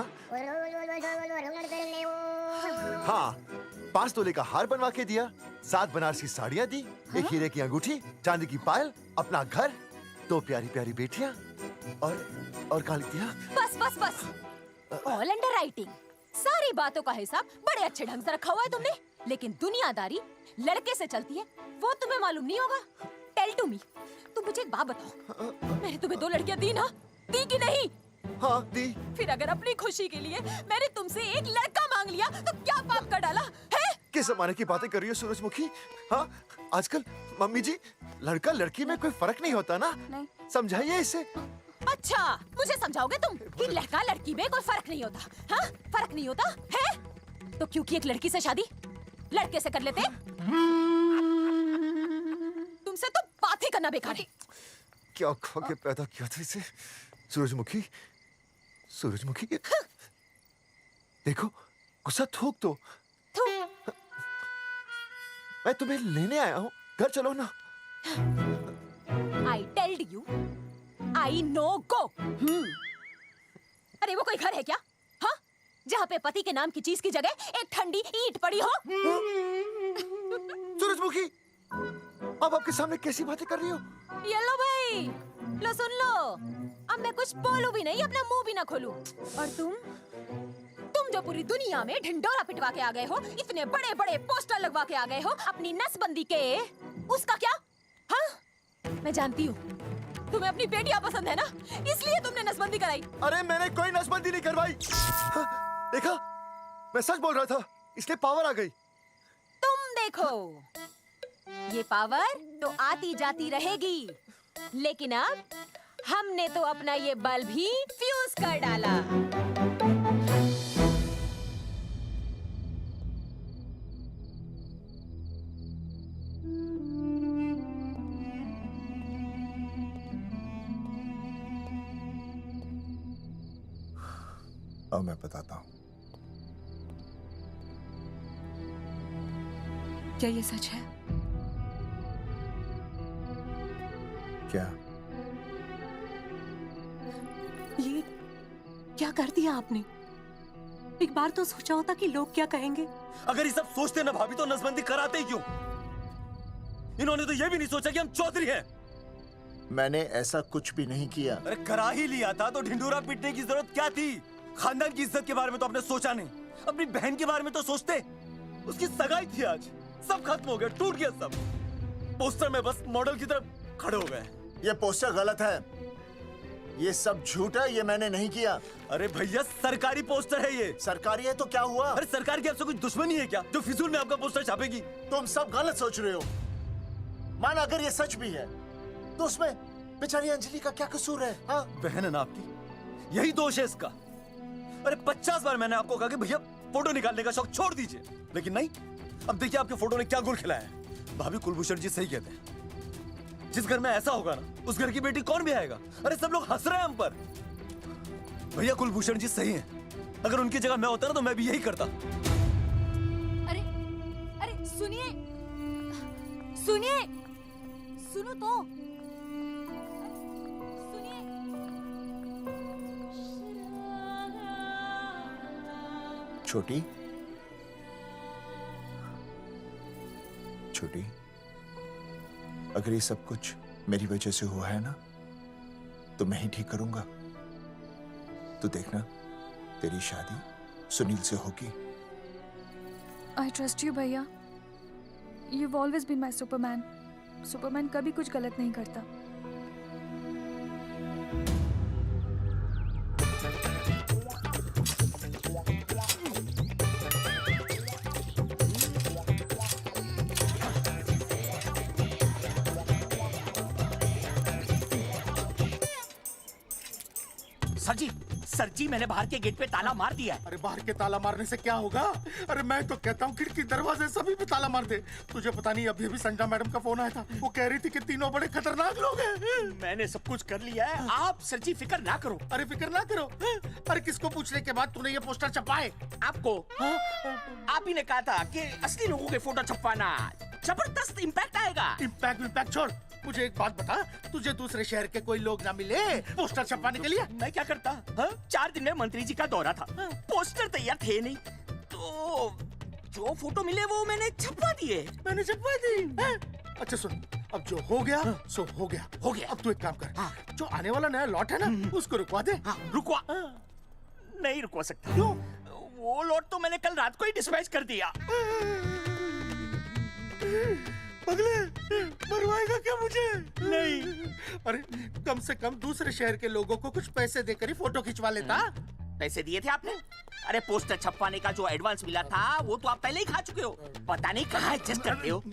हाँ 5 तोले का हार बनवा के दिया, 7 बनारसी साड़ियाँ दी, एक हीरे की अंगूठी, चांदी की पायल, अपना घर, 2 प्यारी प्यारी बेटियाँ और कहा लिख दिया? बस ऑल अंडर राइटिंग। सारी बातों का हिसाब बड़े अच्छे ढंग से रखा हुआ है तुमने, लेकिन दुनियादारी लड़के से चलती है वो तुम्हें मालूम नहीं होगा। टेल टू मी, तुम मुझे एक बात बताओ, मैंने तुम्हें 2 लड़कियां दी ना? दी कि नहीं? हाँ दी। फिर अगर अपनी खुशी के लिए मैंने तुमसे एक लड़का मांग लिया तो क्या पाप कर डाला है? किस जमाने की बातें कर रही हो सूरजमुखी? हाँ आजकल मम्मी जी, लड़का लड़की में कोई फर्क नहीं होता ना। नहीं। समझाइए इसे। अच्छा मुझे समझाओगे तुम कि लड़का लड़की में कोई फर्क नहीं होता? हाँ फर्क नहीं होता है तो क्योंकि एक लड़की से शादी लड़के से कर लेते? तुमसे तो बात ही करना बेकार है। क्या खा के पैदा किया था इसे? सूरजमुखी, सूरजमुखी देखो, गुस्सा थूक दो। मैं तुम्हें लेने आया हूँ, घर चलो ना। I told you, I know go। अरे वो कोई घर है क्या? हाँ, जहाँ पे पति के नाम की चीज की जगह एक ठंडी ईंट पड़ी हो। सूरजमुखी, अब आपके सामने कैसी बातें कर रही हो? ये लो भाई, लो सुन लो। अब मैं कुछ बोलूं भी नहीं, अपना मुंह भी ना खोलूं। और तुम जो पूरी दुनिया में ढिंडोरा पिटवा के आ गए हो, इतने बड़े बड़े पोस्टर लगवा के आ गए हो अपनी नसबंदी के, उसका क्या? हाँ, मैं जानती हूँ तुम्हें अपनी बेटियां पसंद है ना, इसलिए तुमने नसबंदी कराई। अरे मैंने कोई नसबंदी नहीं करवाई। देखा, मैं सच बोल रहा था, इसलिए पावर आ गई। तुम देखो, ये पावर तो आती जाती रहेगी, लेकिन अब हमने तो अपना ये बल्ब ही फ्यूज कर डाला। अब मैं बताता हूँ। क्या ये सच है? क्या? ये क्या कर दिया आपने? एक बार तो सोचा होता कि लोग क्या कहेंगे। अगर ये सब सोचते ना भाभी तो नसबंदी कराते ही क्यों? इन्होंने तो ये भी नहीं सोचा कि हम चौधरी हैं। मैंने ऐसा कुछ भी नहीं किया। अरे करा ही लिया था तो ढिंडोरा पीटने की जरूरत क्या थी? खानदान की इज्जत के बारे में तो आपने सोचा नहीं, अपनी बहन के बारे में तो सोचते। उसकी सगाई थी आज, सब खत्म हो गया, टूट गया सब। पोस्टर में बस मॉडल की तरफ खड़े हो गए। ये पोस्टर गलत है, ये सब झूठ है, ये मैंने नहीं किया। अरे भैया सरकारी पोस्टर है ये। सरकारी है तो क्या हुआ? अरे सरकार की आपसे कोई दुश्मनी है क्या जो फिजूल में आपका पोस्टर छापेगी? तुम सब गलत सोच रहे हो। माना अगर ये सच भी है तो उसमें बेचारी अंजलि का क्या कसूर है? हाँ? बहन है ना आपकी, यही दोष है इसका। अरे 50 बार मैंने आपको कहा कि भैया फोटो निकालने का शौक छोड़ दीजिए, लेकिन नहीं। अब देखिए आपके फोटो ने क्या गुल खिलाया है। भाभी कुलभूषण जी सही कहते हैं, जिस घर में ऐसा होगा ना उस घर की बेटी कौन भी आएगा। अरे सब लोग हंस रहे हैं हम पर। भैया कुलभूषण जी सही हैं, अगर उनकी जगह मैं होता ना तो मैं भी यही करता। अरे अरे सुनिए सुनिए, सुनो तो। छोटी छोटी, अगर ये सब कुछ मेरी वजह से हुआ है ना तो मैं ही ठीक करूंगा। तो देखना तेरी शादी सुनील से होगी। आई ट्रस्ट यू भैया। You've always been my Superman. Superman कभी कुछ गलत नहीं करता। सर जी मैंने बाहर के गेट पे ताला मार दिया है। अरे बाहर के ताला मारने से क्या होगा? अरे मैं तो कहता हूँ खिड़की दरवाजे सभी पे ताला मार दे। तुझे पता नहीं अभी अभी संजना मैडम का फोन आया था, वो कह रही थी कि तीनों बड़े खतरनाक लोग हैं। मैंने सब कुछ कर लिया है, आप सर जी फिक्र ना करो। अरे फिक्र ना करो। अरे किसको पूछने के बाद तूने ये पोस्टर छपाए? आपको आप ही ने कहा था कि असली लोगों के फोटो छपवाना जबरदस्त इम्पैक्ट आएगा। इम्पैक्ट छोड़, मुझे एक बात बता, तुझे दूसरे शहर के कोई लोग ना मिले पोस्टर छपवाने के लिए? मैं क्या करता? 4 दिन में मंत्री जी का दौरा था, पोस्टर तैयार थे नहीं, तो जो फोटो मिले वो मैंने छपवा दिए। मैंने छपवा दी? अच्छा सुन, अब जो हो गया सो हो गया। हो गया। अब तू एक काम कर, जो आने वाला नया लॉट है ना उसको रुकवा दे। रुकवा? नहीं रुकवा सकता। क्यों? वो लॉट तो मैंने कल रात को ही डिस्पैच कर दिया। पगले, मरवाएगा क्या मुझे? नहीं। अरे कम से कम दूसरे शहर के लोगों को कुछ पैसे देकर ही फोटो खिंचवा लेता। पैसे दिए थे आपने? अरे पोस्टर छपवाने का जो एडवांस मिला था वो तो आप पहले ही खा चुके हो, पता नहीं कहाँ एडजस्ट करते हो।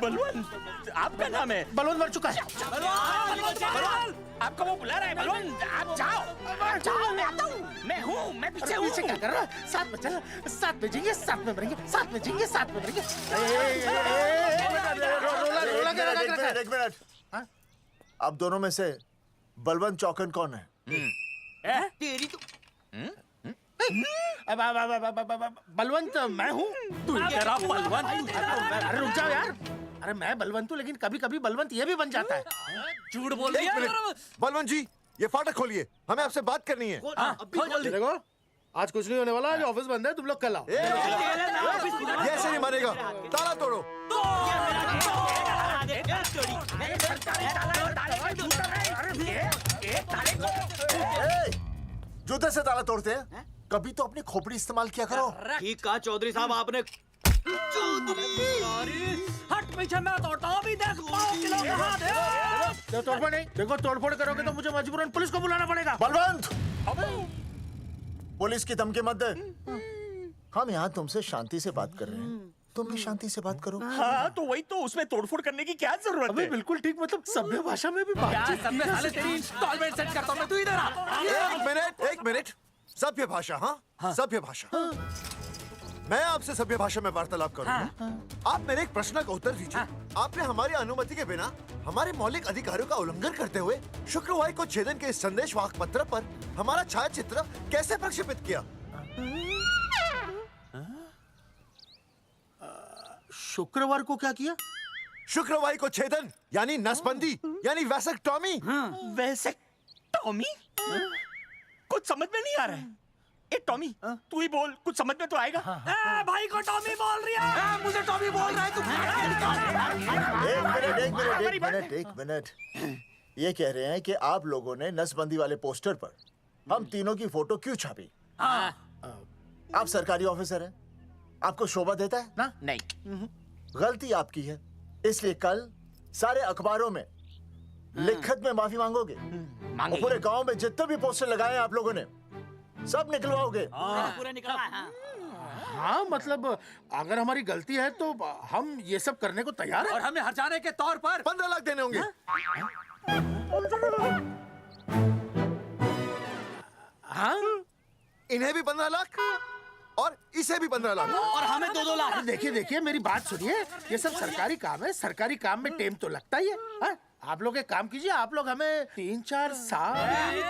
बलवंत आपका नाम है? बलवंत मर चुका है। आपका वो बुला रहा है बलवंत, आप जाओ जाओ, मैं आता हूँ। मैं हूँ, मैं पीछे हूँ। पीछे क्या कर रहा है? साथ में चल, साथ में जिएंगे, साथ में मरेंगे, साथ में जिएंगे, साथ में मरेंगे। एक मिनट, अब दोनों में से बलवंत चौकन कौन है? तेरी तो बलवंत मैं हूँ। तू तेरा बलवंत? अरे रुक जाओ यार। अरे मैं बलवंत हूँ, लेकिन कभी कभी बलवंत ये भी बन जाता है। झूठ बोल रही है। बलवंत जी ये फाटक खोलिए, हमें आपसे बात करनी है। देखो आज कुछ नहीं होने वाला, आज ऑफिस बंद है, तुम लोग कल आओ। ये ऐसे नहीं मानेगा, ताला तोड़ो। जूते से ताला तोड़ते हैं? कभी तो अपनी खोपड़ी इस्तेमाल किया करो। ठीक कहा चौधरी साहब आपने। हट पीछे, मैं तोड़ता हूँ अभी। देख पाँव किलो का हाथ है। तोड़फोड़ नहीं, देखो तोड़फोड़ करोगे तो मुझे मजबूरन पुलिस को बुलाना पड़ेगा। बलवंत, पुलिस की धमकी मत दे। हम यहाँ तुमसे शांति से बात कर रहे हैं, तुम भी शांति से बात करो। हाँ तो वही तो, उसमें तोड़फोड़ करने की क्या जरूरत है? बिल्कुल ठीक, मतलब सभ्य भाषा में भी बातचीत। तेरी इंस्टॉलमेंट सेट करता हूँ मैं, तू इधर आ। एक मिनट, सभ्य भाषा। हाँ सभ्य भाषा। मैं आपसे सभ्य भाषा में वार्तालाप करूंगा। आप मेरे एक प्रश्न का उत्तर दीजिए। आपने हमारी अनुमति के बिना हमारे मौलिक अधिकारों का उल्लंघन करते हुए शुक्रवार को छेदन के संदेश वाहक पत्र पर हमारा छायाचित्र कैसे प्रक्षेपित किया? शुक्रवार को क्या किया? शुक्रवार को छेदन यानी नसबंदी यानी वैसेक्टॉमी। वैसेक्टॉमी? कुछ समझ में नहीं आ रहा है। ए टॉमी, तू ही बोल, कुछ समझ में तो आएगा। भाई को टॉमी बोल रही है। मुझे टॉमी बोल रहा है तू। एक मिनट। ये कह रहे हैं कि आप लोगों ने नसबंदी वाले पोस्टर पर हम तीनों की फोटो क्यों छापी? आप सरकारी ऑफिसर हैं, आपको शोभा देता है ना? नहीं। गलती आपकी है, इसलिए कल सारे अखबारों में लिखत में माफी मांगोगे। और पूरे गांव में जितने भी पोस्टर लगाए हैं आप लोगों ने सब निकलवाओगे। पूरा निकला। हाँ मतलब अगर हमारी गलती है तो हम ये सब करने को तैयार हैं। और हमें हर्जाने के तौर पर 15 लाख देने होंगे। हाँ इन्हें भी 15 लाख और इसे भी 15 लाख और हमें 2-2 लाख। देखिए देखिए मेरी बात सुनिए, ये सब सरकारी काम है, सरकारी काम में टाइम तो लगता ही है। हाँ? आप लोग एक काम कीजिए, आप लोग हमें 3-4 साल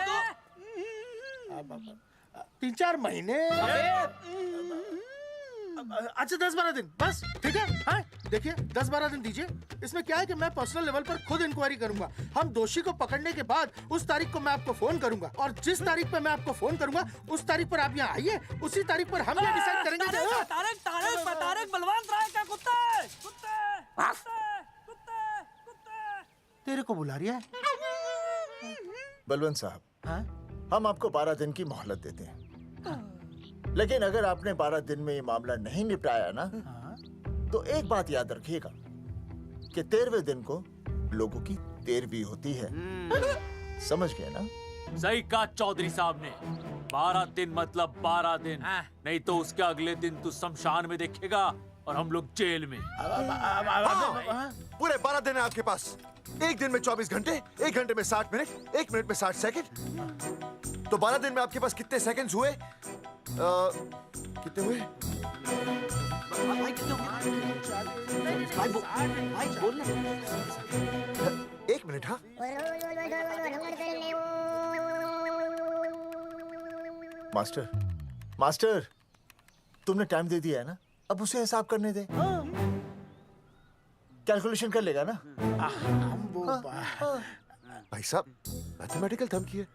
3-4 महीने अच्छा 10-12 दिन बस, ठीक है। हाँ देखिए 10-12 दिन दीजिए। इसमें क्या है कि मैं पर्सनल लेवल पर खुद इंक्वायरी करूंगा। हम दोषी को पकड़ने के बाद उस तारीख को मैं आपको फोन करूंगा और जिस तारीख पर मैं आपको फोन करूंगा उस तारीख पर आप यहाँ आइए। उसी तारीख पर हम ये डिसाइड करेंगे तारक बलवंत राय का कुत्ता है। तेरे को बुला रही है। बलवंत साहब, हम आपको 12 दिन की मोहलत देते हैं, लेकिन अगर आपने 12 दिन में ये मामला नहीं निपटाया ना, तो एक बात याद रखिएगा कि 13वें दिन को लोगों की 13वीं होती है। समझ गए ना? सही कहा चौधरी साहब ने। 12 दिन मतलब 12 दिन, नहीं तो उसके अगले दिन तू शमशान में देखेगा और हम लोग जेल में। पूरे 12 दिन है आपके पास। एक दिन में 24 घंटे, 1 घंटे में 60 मिनट, 1 मिनट में 60 सेकंड। तो 12 दिन में आपके पास कितने सेकंड्स हुए? कितने हुए? एक मिनट। हाँ मास्टर तुमने टाइम दे दिया है ना, अब उसे हिसाब करने दे। कैलकुलेशन कर लेगा ना। भाई साहब मैथमेटिकल धमकी है,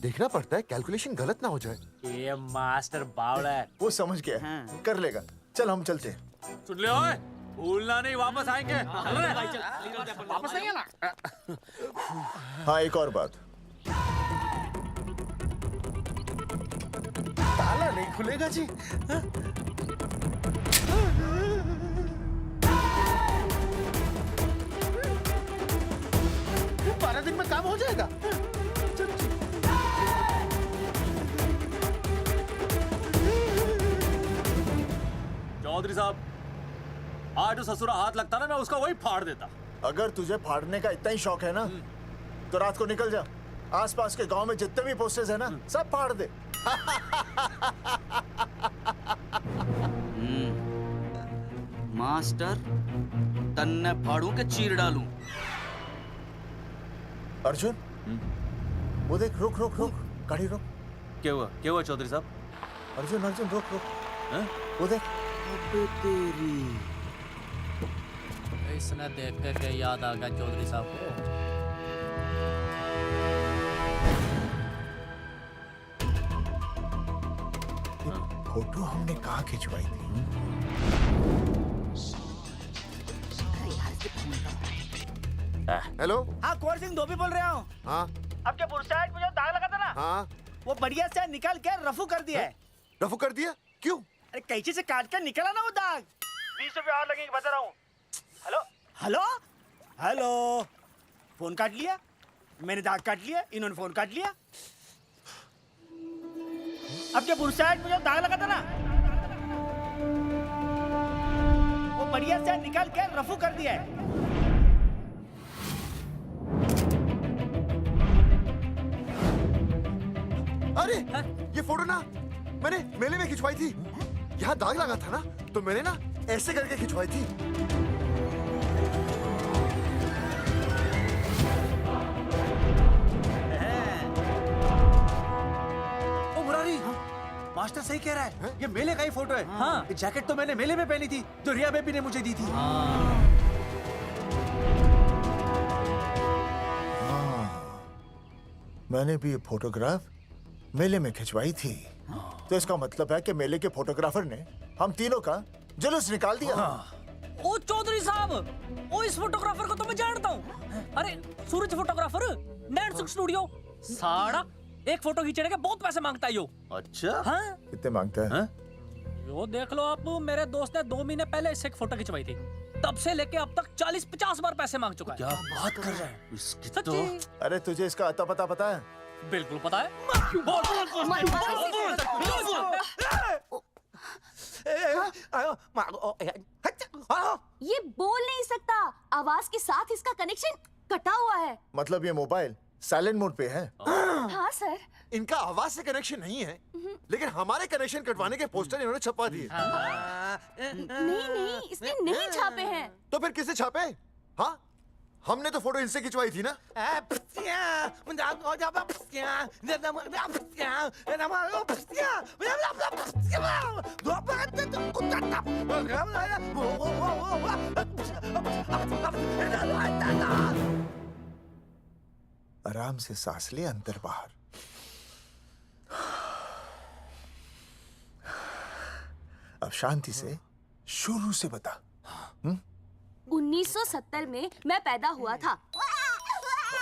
देखना पड़ता है कैलकुलेशन गलत ना हो जाए। ये मास्टर बावड़ा है। वो समझ गया, कर लेगा। चल हम चलते हैं। सुन ले ओए, भूलना नहीं, वापस आएंगे। चल रहे वापस आइए ना। हाँ एक और बात, ताला नहीं खुलेगा जी। 12 दिन में काम हो जाएगा। चौधरी साहब, आज जो ससुरा हाथ लगता ना, मैं उसका वही फाड़ देता। अगर तुझे फाड़ने का इतना ही शौक है ना, तो रात को निकल जा, आसपास के गांव में जितने भी पोस्टर्स है ना, सब फाड़ दे। मास्टर, तन्ने फाड़ू के चीर डालूं। अर्जुन, वो देख, रुक रुक रुक, गाड़ी रुक। क्या हुआ चौधरी साहब? अर्जुन रुक रुक, वो देख। तेरी इसने देख के याद आ गया चौधरी साहब को। फोटो हमने कहाँ खिंचवाई थी? हेलो। हाँ कुंवर सिंह धोबी बोल रहा हूँ। हाँ आपके बुरसाइड में जो दाग लगा था ना, हाँ वो बढ़िया से निकाल के रफू कर दिया है। रफू कर दिया? क्यों? अरे कैंची से काट कर निकला ना वो दाग। 20 रुपए और लगेंगे, बता रहा हूँ। हेलो हेलो हेलो, फोन काट लिया, मैंने दाग काट लिया, इन्होंने फोन काट लिया। आपके बुरसाइड में जो दाग लगा था ना, वो बढ़िया से निकाल के रफू कर दिया है। अरे ये फोटो ना मैंने मेले में खिंचवाई थी। यहाँ दाग लगा था ना, तो मैंने ना ऐसे करके खिंचवाई थी। ओ मुरारी, मास्टर सही कह रहा है, ये मेले का ही फोटो है। हाँ, ये जैकेट तो मैंने मेले में पहनी थी, जो रिया बेबी ने मुझे दी थी। मैंने भी ये फोटोग्राफ मेले में खिंचवाई थी। तो इसका मतलब है कि मेले के फोटोग्राफर ने हम तीनों का जुलूस निकाल दिया। ओ चौधरी साहब, ओ इस फोटोग्राफर को तो मैं जानता हूँ। अरे सूरज फोटोग्राफर, नैनसुख स्टूडियो। साड़ा एक फोटो खींचने के बहुत पैसे मांगता है यो। अच्छा? हाँ? कितने मांगता है? यो देख लो आप, मेरे दोस्त ने 2 महीने पहले इससे एक फोटो खिंचवाई थी, तब से लेके अब तक 40-50 बार पैसे मांग चुका है। क्या बात कर रहा है? सच्ची? अरे तुझे इसका अता पता पता है? बिल्कुल पता है। ये बोल नहीं सकता, आवाज के साथ इसका कनेक्शन कटा हुआ है। मतलब ये मोबाइल साइलेंट मोड पे है? हाँ सर। इनका आवाज से कनेक्शन नहीं है, लेकिन हमारे कनेक्शन कटवाने के पोस्टर इन्होंने छपवा दिए। नहीं, इसने नहीं छापे हैं। तो फिर किसे छापे? हाँ, हमने तो फोटो इनसे खिंचवाई थी ना। आराम से सांस ले, अंदर बाहर। अब शांति से शुरू से बता। 1970 में मैं पैदा हुआ था।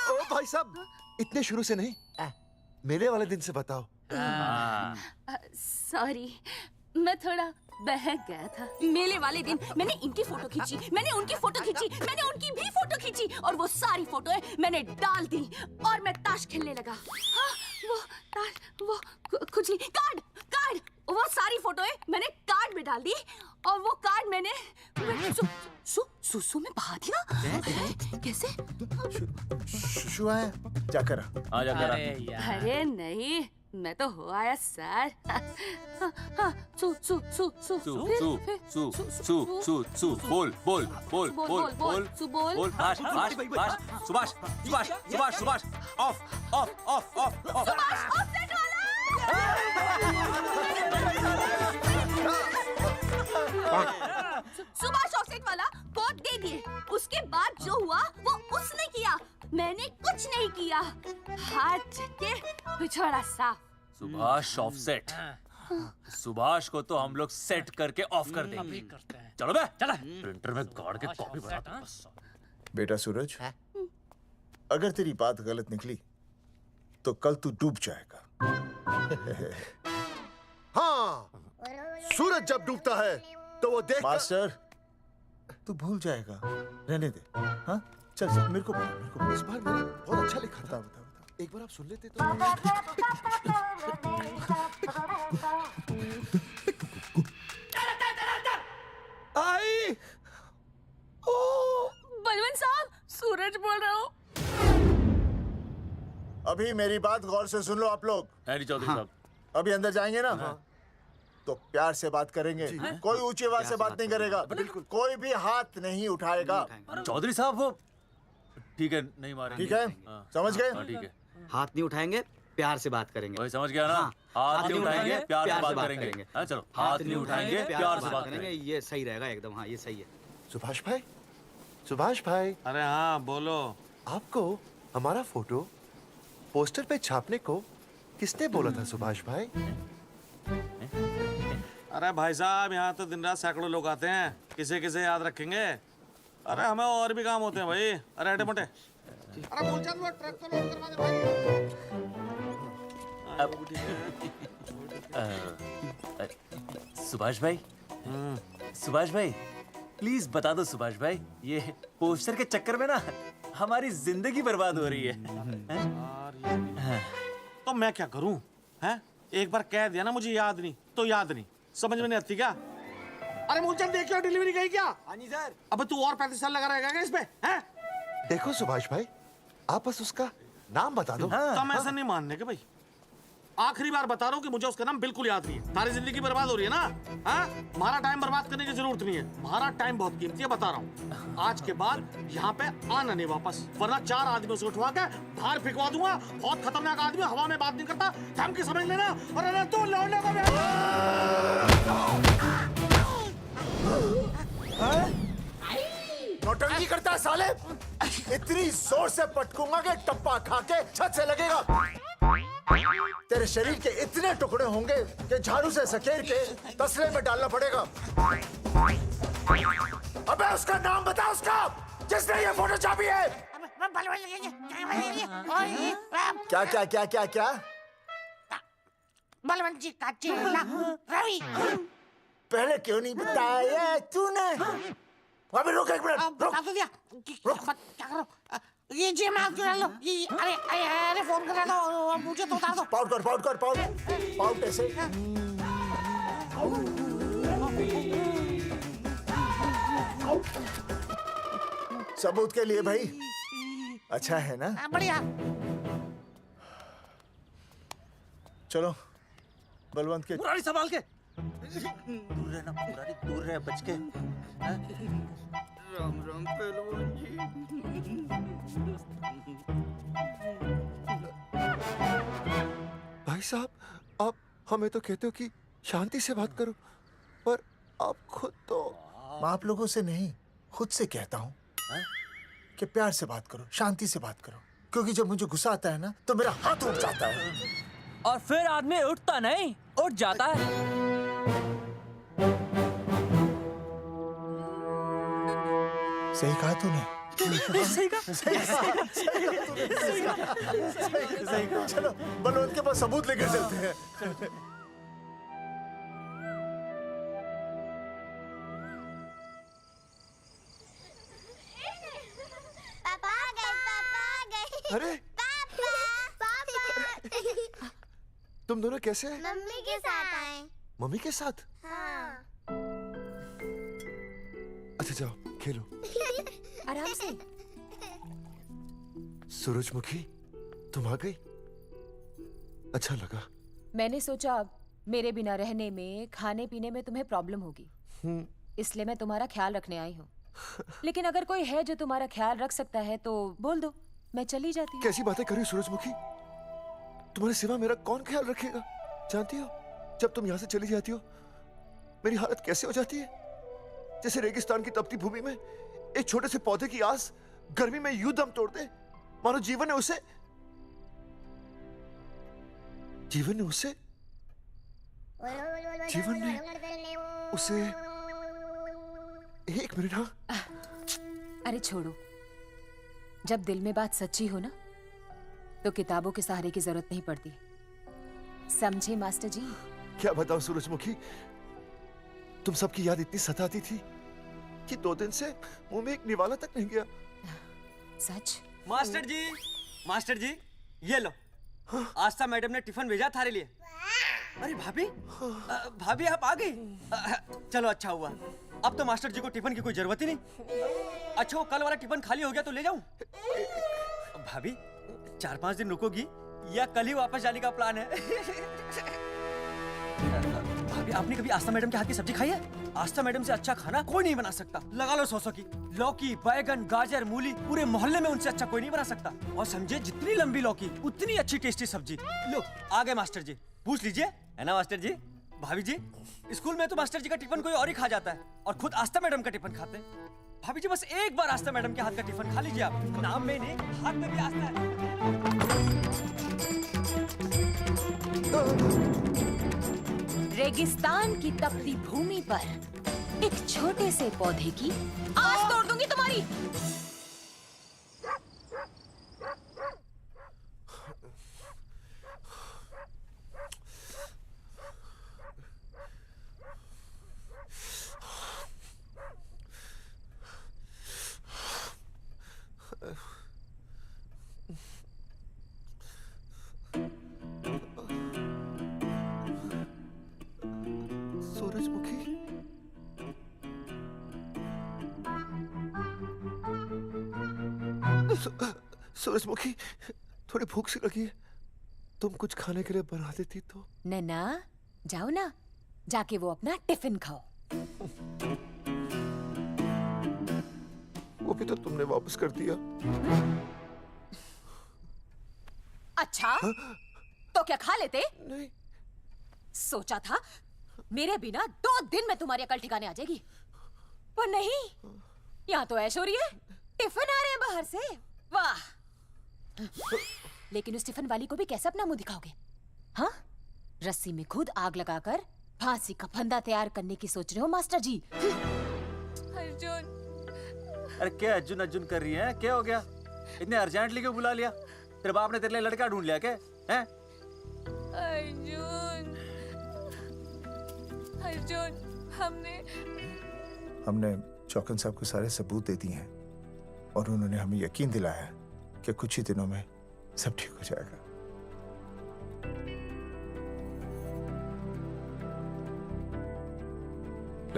ओ भाई साहब, इतने शुरू से नहीं, मेरे वाले दिन से बताओ। सॉरी, मैं थोड़ा बहक गया था। मेले वाले दिन मैंने इनकी फोटो खींची, मैंने उनकी फोटो खींची, मैंने उनकी भी फोटो खींची और वो सारी फोटोएं मैंने डाल दी और मैं ताश खेलने लगा। हाँ, वो खुजली कार्ड वो सारी फोटोएं मैंने कार्ड में डाल दी और वो कार्ड मैंने सुसु में बहा दिया। कैसे? शुशु है, जाकर आ जाकर। अरे नहीं, मैं तो हो आया सर। सु बोल सुभाष ऑफ सुभाष ऑफसेट वाला कोड दे दिए। उसके बाद जो हुआ वो उसने किया, मैंने कुछ नहीं किया। हाथ के पिछड़ा साफ। सुभाष ऑफसेट। सुभाष को तो हम लोग सेट करके ऑफ कर देंगे। चलो बे, चला प्रिंटर में गाड़ के कॉपी बनाते हैं। बेटा सूरज, अगर तेरी बात गलत निकली तो कल तू डूब जाएगा। हाँ, सूरज जब डूबता है तो वो देख। मास्टर, तू भूल जाएगा, रहने दे। हाँ, चल मेरे को इस बार मैंने बहुत अच्छा लिखा था। बता एक बार आप सुन लेते तो। आई बलवंत साहब, सूरज बोल रहा हूँ। अभी मेरी बात गौर से सुन लो आप लोग। चौधरी साहब, अभी अंदर जाएंगे ना, तो प्यार से बात करेंगे। कोई ऊंची आवाज से बात नहीं करेगा, कोई भी हाथ नहीं उठाएगा। चौधरी साहब वो ठीक है, नहीं मारेंगे। ठीक है, समझ गए? ठीक है, हाथ नहीं उठाएंगे, प्यार से बात करेंगे। वही समझ गया ना? हाथ नहीं उठाएंगे, प्यार से बात करेंगे। हाँ चलो, हाथ नहीं उठाएंगे, प्यार से बात करेंगे। ये सही रहेगा एकदम। हाँ, ये सही है। सुभाष भाई। अरे हाँ, बोलो। आपको हमारा फोटो पोस्टर पे छापने को किसने बोला था सुभाष भाई? अरे भाई साहब, यहाँ तो दिन रात सैकड़ों लोग आते हैं, किसे किसे याद रखेंगे। अरे हमें और भी काम होते हैं भाई। अरे हटे मोटे। अरे बोल चल, वो ट्रक तो लोड करवा दे भाई। सुभाष भाई प्लीज बता दो सुभाष भाई, ये पोस्टर के चक्कर में ना हमारी जिंदगी बर्बाद हो रही है। तो मैं क्या करूं? हैं? एक बार कह दिया ना मुझे याद नहीं तो याद नहीं, समझ में नहीं आती क्या? अरे मूलचंद, देखियो डिलीवरी गई क्या? हाँ जी सर। अब तू और 35 साल लगा रहेगा क्या इस पे? हैं? देखो सुभाष भाई, आप बस उसका नाम बता दो। तो हम ऐसा नहीं मानने के भाई। आखिरी बार बता रहा हूँ कि मुझे उसका नाम बिल्कुल याद नहीं है। तारी जिंदगी बर्बाद हो रही है ना? हाँ? हमारा टाइम बर्बाद करने की जरूरत नहीं है। हमारा टाइम बहुत कीमती है, बता रहा हूँ। आज के बाद यहाँ पे आना नहीं वापस, वरना 4 आदमियों से उठवा के बाहर फेंकवा दूंगा। बहुत खतरनाक आदमी, हवा में बात नहीं करता, धमकी समझ लेना। और अरे तू लौंडे को नौटंकी करता है साले। इतनी जोर से पटकूंगा कि टप्पा खा के छत से लगेगा। तेरे शरीर के इतने टुकड़े होंगे कि झाड़ू से सकेर के तसले में डालना पड़ेगा। अबे उसका नाम बता, उसका जिसने ये फोटो छापी है। क्या क्या क्या क्या क्या? बलवंत जी का चेला रवि। पहले क्यों नहीं बताया तूने? अबे रुक एक मिनट, रुक। क्या करो? ये जी माफ करा लो। ये अरे फोन करा दो, मुझे तो उतार दो। पाउट कर पाउट ऐसे। सबूत के लिए भाई अच्छा है ना? बढ़िया। चलो बलवंत के मुरारी संभाल के। दूर रहना मुरारी, दूर रह बच के। राम राम पहलवान जी। भाई साहब, आप हमें तो कहते हो कि शांति से बात करो, पर आप खुद तो। आप लोगों से नहीं, खुद से कहता हूँ कि प्यार से बात करो, शांति से बात करो, क्योंकि जब मुझे गुस्सा आता है ना तो मेरा हाथ उठ जाता है। और फिर आदमी उठता नहीं, उठ जाता है। सही कहा तूने। सही कहा। सही कहा। चलो बलवंत के पास सबूत लेकर चलते हैं। पापा आ गए, पापा आ गए। अरे पापा, पापा। तुम दोनों कैसे हैं? मम्मी के साथ आए। मम्मी के साथ? हाँ। अच्छा जाओ खेलो। आराम से। सूरजमुखी, तुम आ गई? अच्छा लगा। मैंने सोचा मेरे बिना रहने में, खाने पीने में तुम्हें प्रॉब्लम होगी, इसलिए मैं तुम्हारा ख्याल रखने आई हूँ। लेकिन अगर कोई है जो तुम्हारा ख्याल रख सकता है तो बोल दो, मैं चली जाती हूँ। कैसी बातें कर रही हो सूरजमुखी? तुम्हारे सिवा मेरा कौन ख्याल रखेगा? जानती हो जब तुम यहाँ से चली जाती हो मेरी हालत कैसे हो जाती है? जैसे रेगिस्तान की तपती भूमि में एक छोटे से पौधे की आस गर्मी में यूं दम तोड़ दे, मानो जीवन ने उसे एक मिनट। हाँ अरे छोड़ो, जब दिल में बात सच्ची हो ना तो किताबों के सहारे की जरूरत नहीं पड़ती, समझे मास्टर जी? क्या बताऊं सूरजमुखी, तुम सबकी याद इतनी सताती थी कि 2 दिन से मुंह में एक निवाला तक नहीं गया। सच? मास्टर जी ये लो। आस्था मैडम ने टिफिन भेजा थारे लिए। अरे भाभी, भाभी आप आ गई? चलो अच्छा हुआ, अब तो मास्टर जी को टिफिन की कोई जरूरत ही नहीं। अच्छा वो कल वाला टिफिन खाली हो गया तो ले जाऊं? भाभी 4-5 दिन रुकोगी या कल ही वापस जाने का प्लान है? भाभी आपने कभी आस्था मैडम के हाथ की सब्जी खाई है? आस्था मैडम से अच्छा खाना कोई नहीं बना सकता। लगा लो 100 की। लौकी, बैगन, गाजर, मूली, पूरे मोहल्ले में उनसे अच्छा कोई नहीं बना सकता। और समझे जितनी लंबी लौकी उतनी अच्छी टेस्टी सब्जी। लो आ गए मास्टर जी, पूछ लीजिए, है ना मास्टर जी? भाभी जी स्कूल में तो मास्टर जी का टिफिन कोई और ही खा जाता है और खुद आस्था मैडम का टिफिन खाते हैं। भाभी जी बस एक बार आस्था मैडम के हाथ का टिफिन खा लीजिए आप। नाम में नहीं, हाथ में भी आस्था है। रेगिस्तान की तपती भूमि पर एक छोटे से पौधे की आस तोड़ दूंगी तुम्हारी। सूरजमुखी, सूरजमुखी थोड़ी भूख सी लगी है, तुम कुछ खाने के लिए बना देती तो। नैना जाओ ना, जाके वो अपना टिफिन खाओ। वो भी तो तुमने वापस कर दिया। अच्छा तो क्या खा लेते? नहीं। सोचा था मेरे बिना 2 दिन में तुम्हारी अकल ठिकाने आ जाएगी, पर नहीं, यहाँ तो ऐश हो रही है। टिफिन आ रहे हैं बाहर से, वाह। लेकिन उस टिफिन वाली को भी कैसे अपना मुंह दिखाओगे? हाँ, रस्सी में खुद आग लगाकर फांसी का फंदा तैयार करने की सोच रहे हो मास्टर जी? अर्जुन। अरे क्या अर्जुन अर्जुन कर रही है? क्या हो गया? इतने अर्जेंटली क्यों बुला लिया? तेरे बाप ने तेरे लिए लड़का ढूंढ लिया क्या? हैं? अर्जुन, अर्जुन, हमने चौकन साहब को सारे सबूत दे दिए हैं और उन्होंने हमें यकीन दिलाया कि कुछ ही दिनों में सब ठीक हो जाएगा।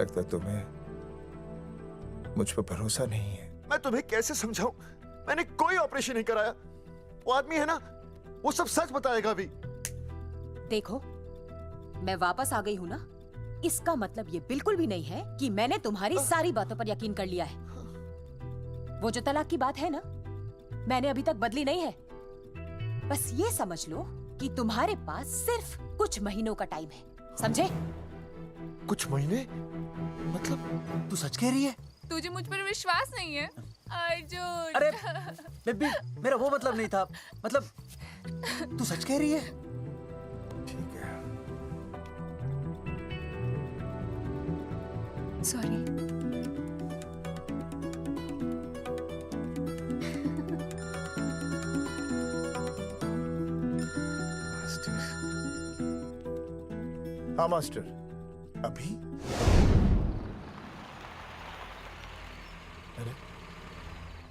लगता तुम्हें मुझ पर भरोसा नहीं है। मैं तुम्हें कैसे समझाऊं? मैंने कोई ऑपरेशन नहीं कराया। वो आदमी है ना, वो सब सच बताएगा अभी। देखो, मैं वापस आ गई हूँ ना, इसका मतलब ये बिल्कुल भी नहीं है कि मैंने तुम्हारी सारी बातों पर यकीन कर लिया है। वो जो तलाक की बात है ना, मैंने अभी तक बदली नहीं है। बस ये समझ लो कि तुम्हारे पास सिर्फ कुछ महीनों का टाइम है, समझे? कुछ महीने? मतलब तू सच कह रही है? तुझे मुझ पर विश्वास नहीं है अर्जुन? अरे बेबी, मेरा वो मतलब नहीं था। मतलब तू सच कह रही है? ठीक है। सॉरी। हाँ मास्टर, अभी? अरे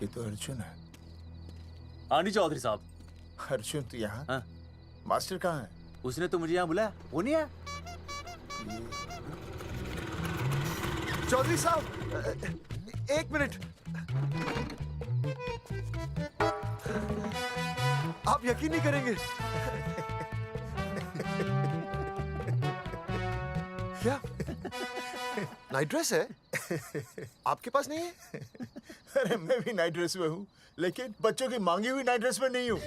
ये तो अर्जुन है। हाँ जी चौधरी साहब। अर्जुन तो यहाँ? हाँ। मास्टर कहाँ है? उसने तो मुझे यहाँ बुलाया, वो नहीं आया। चौधरी साहब, एक मिनट। आप यकीन नहीं करेंगे। क्या नाइट ड्रेस है? आपके पास नहीं है? अरे मैं भी नाइट ड्रेस में हूँ, लेकिन बच्चों की मांगी हुई नाइट ड्रेस में नहीं हूँ।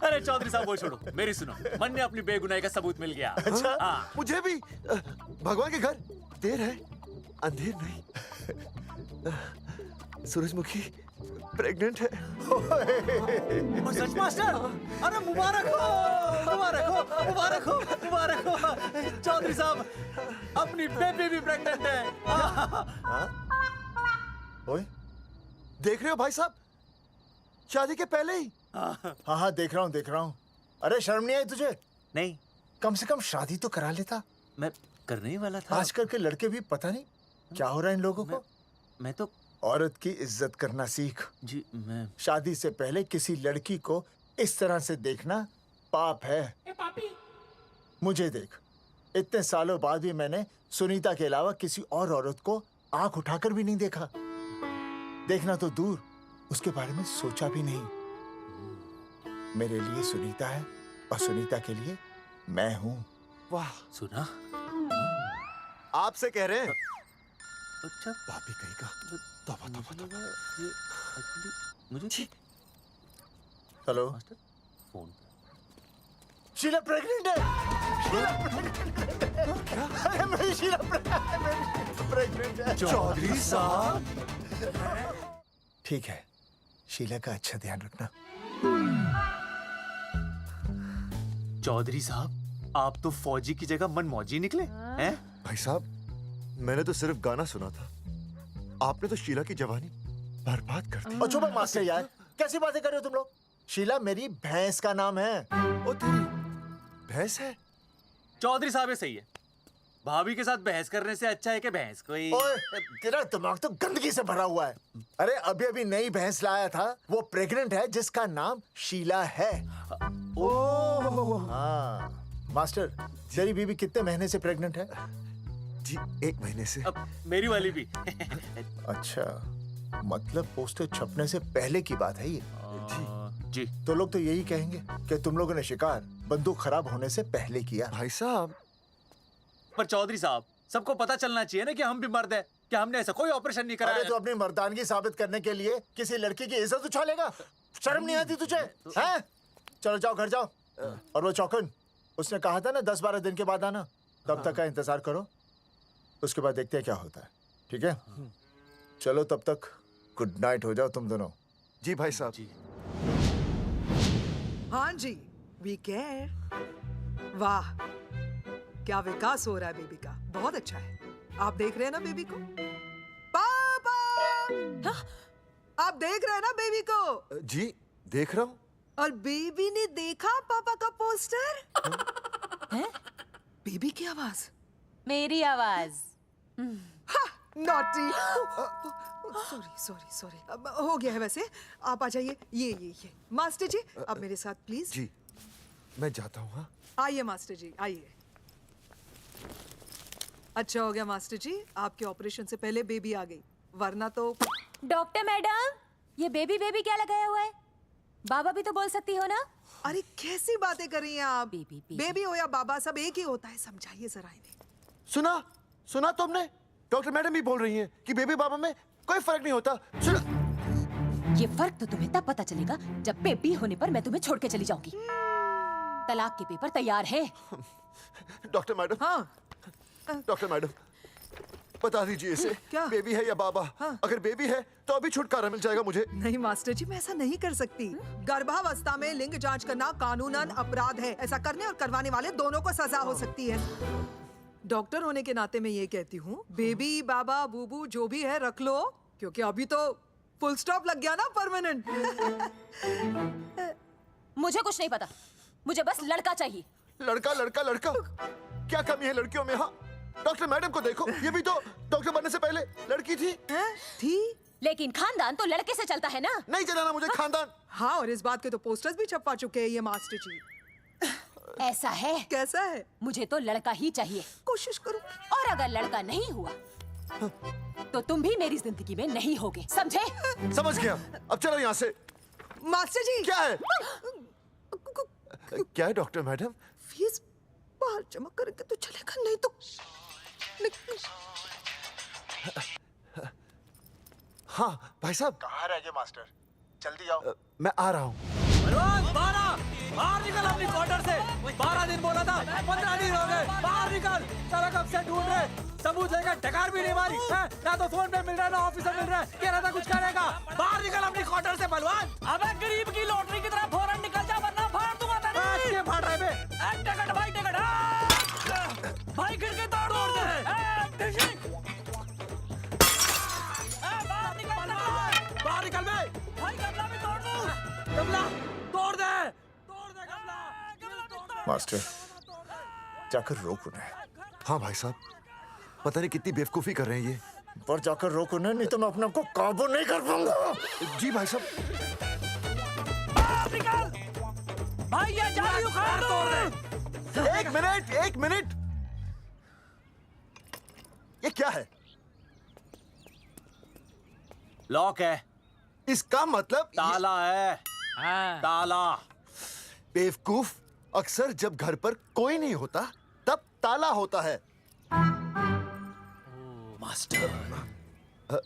अरे चौधरी साहब वो छोड़ो, मेरी सुनो। मन ने अपनी बेगुनाही का सबूत मिल गया। अच्छा? हाँ। मुझे भी। भगवान के घर देर है, अंधेर नहीं। सूरजमुखी प्रेग्नेंट है। सच मास्टर? अरे मुबारक हो, मुबारक हो, मुबारक हो, मुबारक हो। चौधरी साहब, अपनी बेबी भी प्रेग्नेंट है। ओए, देख रहे हो भाई साहब, शादी के पहले ही। हाँ हाँ देख रहा हूँ, देख रहा हूँ। अरे शर्म नहीं आई तुझे? नहीं। कम से कम शादी तो करा लेता। मैं करने ही वाला था। आजकल के लड़के भी पता नहीं क्या हो रहा है इन लोगों को। मैं तो औरत की इज्जत करना सीख। जी मैं शादी से पहले किसी लड़की को इस तरह से देखना पाप है। मुझे देख, इतने सालों बाद भी मैंने सुनीता के अलावा किसी और औरत को आंख उठाकर भी नहीं देखा। देखना तो दूर, उसके बारे में सोचा भी नहीं। मेरे लिए सुनीता है और सुनीता के लिए मैं हूँ। वाह, सुना? आपसे कह रहे हैं। अच्छा, भाभी कहीं का। तौबा तौबा तौबा। मुझे हेलो, फोन शीला प्रेग्नेंट है। शीला प्रेग्नेंट है। क्या? अरे मेरी शीला प्रेग्नेंट है। चौधरी साहब। ठीक है, शीला का अच्छा ध्यान रखना। चौधरी साहब, आप तो फौजी की जगह मनमौजी निकले हैं? भाई साहब, मैंने तो सिर्फ गाना सुना था। आपने तो शीला की जवानी बर्बाद कर दी। और चुप मास्टर यार, कैसी बातें कर रहे हो तुम लोग? शीला मेरी भैंस का नाम है। ओ तेरी भैंस है? चौधरी साहब ये सही है। भाभी के साथ बहस करने से अच्छा है कि भैंस कोई। ओए, तेरा दिमाग तो गंदगी से भरा हुआ है। अरे अभी अभी नई भैंस लाया था, वो प्रेग्नेंट है, जिसका नाम शीला है। ओह हाँ मास्टर, तेरी बीवी कितने महीने से प्रेग्नेंट है? जी 1 महीने से। अब मेरी वाली भी। अच्छा, मतलब पोस्टर छपने से पहले की बात है ये। जी तो लोग तो यही कहेंगे कि तुम लोगों ने शिकार बंदूक खराब होने से पहले किया। भाई साहब, पर चौधरी साहब, सबको पता चलना चाहिए ना कि हम भी मर्द हैं, कि हमने ऐसा कोई ऑपरेशन नहीं कराया। अरे तो अपनी मर्दानगी साबित करने के लिए किसी लड़की की इज्जत उछालेगा? शर्म नहीं आती तुझे? हैं? चलो जाओ, घर जाओ। और वो चौकन, उसने कहा था ना 10-12 दिन के बाद आना, तब तक का इंतजार करो, उसके बाद देखते हैं क्या होता है। ठीक है? चलो तब तक गुड नाइट हो जाओ तुम दोनों। जी भाई साहब। जी हाँ जी, वी केयर। वाह, क्या विकास हो रहा है बेबी का, बहुत अच्छा है। आप देख रहे हैं ना बेबी को? पापा! आप देख रहे हैं ना बेबी को? जी देख रहा हूँ। और बेबी ने देखा पापा का पोस्टर? हैं? बेबी की आवाज? मेरी आवाज। नॉटी। सॉरी सॉरी सॉरी, हो गया है वैसे। आप आ जाइए। ये मास्टर जी, आप मेरे साथ प्लीज। जी मैं जाता हूँ। हाँ आइए मास्टर जी, आइए। अच्छा हो गया मास्टर जी, आपके ऑपरेशन से पहले बेबी आ गई। वरना तो। डॉक्टर मैडम, ये बेबी बेबी क्या लगाया हुआ है? बाबा भी तो बोल सकती हो ना? अरे कैसी बातें कर रही हैं आप? बेबी हो या बाबा सब एक ही होता है, समझाइए जरा इन्हें। सुना तुमने? डॉक्टर मैडम भी बोल रही हैं कि बेबी बाबा में कोई फर्क नहीं होता। सुना? ये फर्क तो तुम्हें तब पता चलेगा जब बेबी होने पर मैं तुम्हें छोड़ के चली जाऊंगी। तलाक के पेपर तैयार है। Doctor madam. हाँ। डॉक्टर मैडम, बता दीजिए इसे, क्या बेबी है या बाबा? हाँ। अगर बेबी है तो अभी छुटकारा मिल जाएगा मुझे। नहीं मास्टर जी, मैं ऐसा नहीं कर सकती। गर्भावस्था में लिंग जांच करना कानूनन अपराध है। ऐसा करने और करवाने वाले दोनों को सजा हो सकती है। डॉक्टर होने के नाते मैं ये कहती हूँ, बेबी बाबा बूबू जो भी है रख लो, क्योंकि अभी तो फुल स्टॉप लग गया ना परमानेंट। मुझे कुछ नहीं पता, मुझे बस लड़का चाहिए। लड़का लड़का लड़का, क्या कमी है लड़कियों में? हाँ, डॉक्टर मैडम को देखो, ये भी तो डॉक्टर बनने से पहले लड़की थी। थी? लेकिन खानदान तो लड़के से चलता है ना। नहीं चलाना मुझे खानदान। हाँ, और इस बात के तो पोस्टर्स भी छपवा चुके हैं ये मास्टर जी। ऐसा है? कैसा है? मुझे तो लड़का ही चाहिए। कोशिश करो। और अगर लड़का नहीं हुआ तो तुम भी मेरी जिंदगी में नहीं होगे, समझे? समझ गया। अब चलो यहाँ से। मास्टर जी। क्या है? क्या है डॉक्टर मैडम? फीस बाहर जमा करेंगे तो चलेगा, नहीं तो हाँ भाई साहब। कहाँ रह गए मास्टर? जल्दी आओ। मैं आ रहा हूँ। बाहर निकल अपनी क्वार्टर से। 12 दिन बोला था, 15 दिन हो गए। बाहर निकल। सारा कब से ढूंढ रहे, सबूत लेकर ढकार भी नहीं मारी है? ना तो फोन पे मिल रहा है, ना ऑफिसर मिल रहा है। कह रहा था कुछ करेगा। बाहर निकल अपनी क्वार्टर से बलवान। अबे गरीब की लॉटरी की तरह फौरन निकल जा, वरना फाड़ दूंगा तेरी। क्या फाड़ रहे बे? टिकट भाई, टिकट। भाई खिड़की तोड़ दे। बाहर निकल बे। भाई गमला भी तोड़ दूं। गमला तोड़ दे। मास्टर, जाकर रोक उन्हें। हाँ भाई साहब, पता नहीं कितनी बेवकूफी कर रहे हैं ये। पर जाकर रोक उन्हें, नहीं तो मैं अपने आप को काबू नहीं कर पाऊंगा। जी भाई साहब। निकल भाई, ये जाली उखाड़ दो। एक मिनट। ये क्या है? लॉक है। इसका मतलब ताला है। ताला। बेवकूफ, अक्सर जब घर पर कोई नहीं होता तब ताला होता है। मास्टर।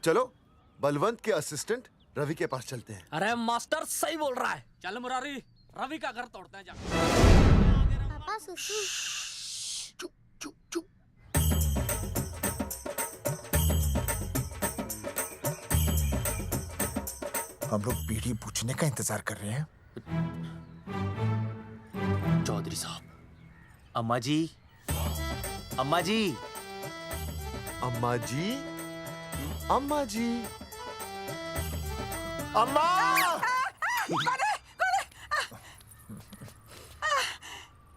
चलो बलवंत के असिस्टेंट रवि के पास चलते हैं। अरे मास्टर सही बोल रहा है। चल मुरारी, रवि का घर तोड़ते हैं जा। पापा सुसु। हम लोग बीड़ी पूछने का इंतजार कर रहे हैं। चौधरी साहब। अम्मा जी, अम्मा जी, अम्मा जी, अम्मा जी, अम्मा।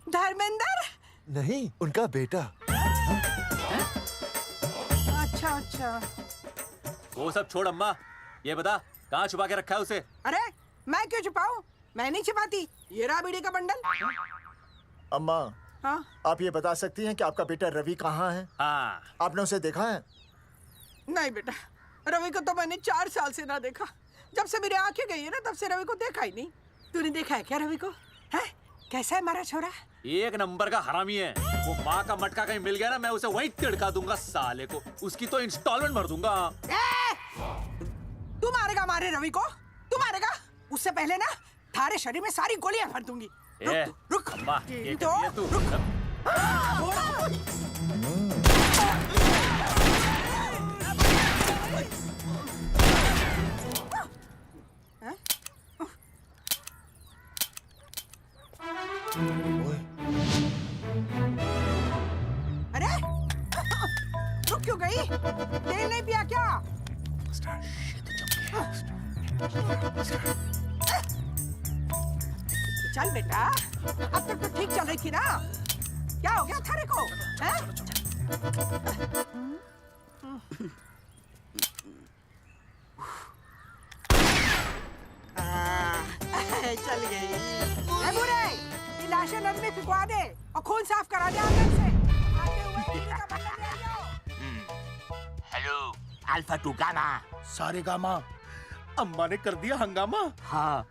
धर्मेंद्र? नहीं, उनका बेटा। अच्छा। वो सब छोड़ अम्मा, ये बता कहाँ छुपा के रखा है उसे? अरे मैं क्यों छुपाऊं? मैं नहीं छिपाती। ये रहा बीड़ी का बंडल। अम्मा, हाँ? आप ये बता सकती हैं कि आपका बेटा रवि कहाँ है? हाँ। आपने उसे देखा है? नहीं बेटा, रवि को तो मैंने 4 साल से ना देखा। जब से मेरी आंखें गई है ना, तब से रवि को देखा ही नहीं। तूने देखा है क्या रवि को? है? कैसा है हमारा छोरा? एक नंबर का हरामी है। वो माँ का मटका कहीं मिल गया ना, मैं उसे वहीं तिड़का दूंगा साले को। उसकी तो इंस्टॉलमेंट भर दूंगा। तू मारेगा हमारे रवि को? तू मारेगा? उससे पहले ना थारे शरीर में सारी गोलियां भर दूंगी। रुक। अम्मा, ये कर दिया तू। अरे रुक क्यों गई? तेल नहीं पिया क्या? चल बेटा, अब तक तो ठीक चल रही थी ना। क्या हो गया थारे को? चल गई। ए बुरे, ये लाशें नदी में फिकवा दे और खून साफ करा दे अंदर से। आते हुए हेलो, अल्फा टू गामा। सारे गामा। अम्मा ने कर दिया हंगामा। हाँ,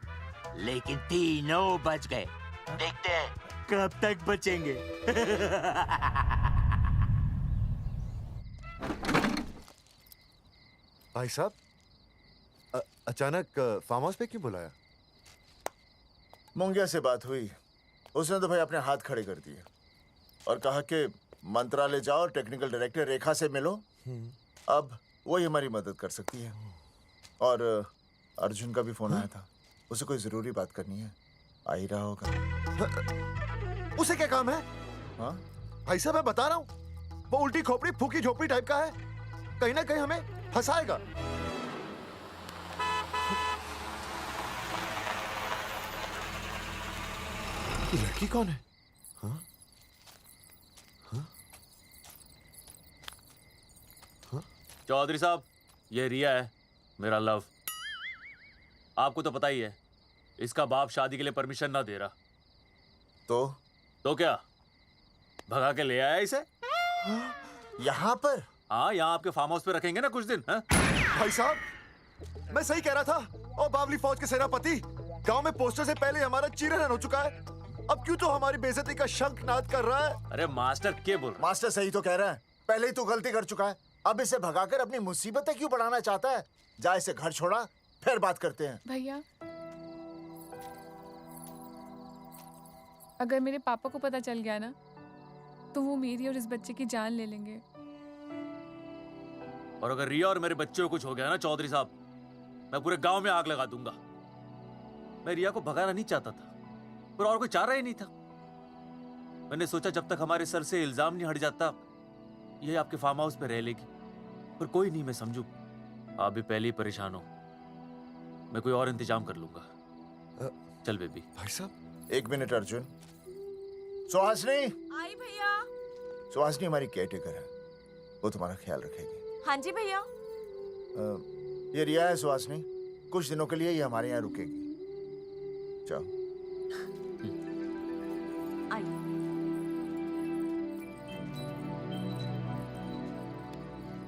लेकिन तीनों बच गए। देखते हैं कब तक बचेंगे। भाई साहब, अचानक फार्म हाउस पे क्यों बुलाया? मुंगिया से बात हुई, उसने तो भाई अपने हाथ खड़े कर दिए और कहा कि मंत्रालय जाओ, टेक्निकल डायरेक्टर रेखा से मिलो, अब वही हमारी मदद कर सकती है। और अर्जुन का भी फोन आया था, उसे कोई जरूरी बात करनी है, आ ही रहा होगा। उसे क्या काम है? हाँ भाई साहब, मैं बता रहा हूँ, वो उल्टी खोपड़ी फूकी झोपड़ी टाइप का है, कहीं ना कहीं हमें फंसाएगा। ये लड़की कौन है? हाँ? हाँ? हाँ? चौधरी साहब, ये रिया है, मेरा लव। आपको तो पता ही है, इसका बाप शादी के लिए परमिशन ना दे रहा। तो क्या भगा के ले आया इसे? यहाँ पर? हाँ, यहाँ आपके फार्म हाउस पे रखेंगे ना कुछ दिन। हाँ? भाई साहब, मैं सही कह रहा था। और बावली फौज के सेनापति, गांव में पोस्टर से पहले हमारा चीरहरण हो चुका है, अब क्यों तो हमारी बेइज्जती का शंखनाद कर रहा है? अरे मास्टर क्या बोल रहा? मास्टर सही तो कह रहा है, पहले ही तो गलती कर चुका है, अब इसे भगाकर अपनी मुसीबतें क्यों बढ़ाना चाहता है? जा इसे घर छोड़ा, फिर बात करते हैं। भैया, अगर मेरे पापा को पता चल गया ना, तो वो मेरी और इस बच्चे की जान ले लेंगे। और अगर रिया और मेरे बच्चे को कुछ हो गया ना चौधरी साहब, मैं पूरे गांव में आग लगा दूंगा। मैं रिया को भगाना नहीं चाहता था, पर और कोई चारा ही नहीं था। मैंने सोचा जब तक हमारे सर से इल्जाम नहीं हट जाता, ये आपके फार्म हाउस पे रह लेगी। पर कोई नहीं, मैं समझू आप भी पहले ही परेशान हो, मैं कोई और इंतजाम कर लूंगा। चल बेबी। भाई साहब, 1 मिनट अर्जुन। सुहासनी। आई भैया। सुहासनी हमारी केयरटेकर है, वो तुम्हारा ख्याल रखेगी। हाँ जी भैया। ये रिया है सुहासनी, कुछ दिनों के लिए ये हमारे यहाँ रुकेगी। जाओ।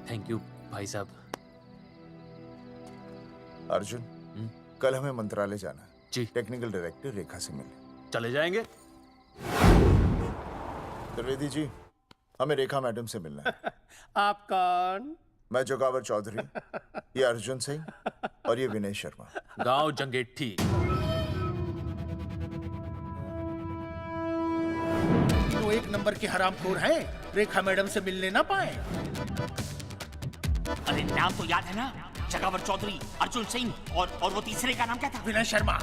थैंक यू भाई साहब। अर्जुन, कल हमें मंत्रालय जाना है जी। टेक्निकल डायरेक्टर रेखा से मिलने चले जाएंगे। त्रिवेदी जी, हमें रेखा मैडम से मिलना है। आप कौन? मैं जोगावर चौधरी, ये अर्जुन सिंह और ये विनय शर्मा। गांव जंगेठी। वो 1 नंबर के हरामखोर हैं, रेखा मैडम से मिलने ना पाए। अरे नाम तो याद है ना, जगावर चौधरी, अर्जुन सिंह और वो तीसरे का नाम क्या था? विनय शर्मा।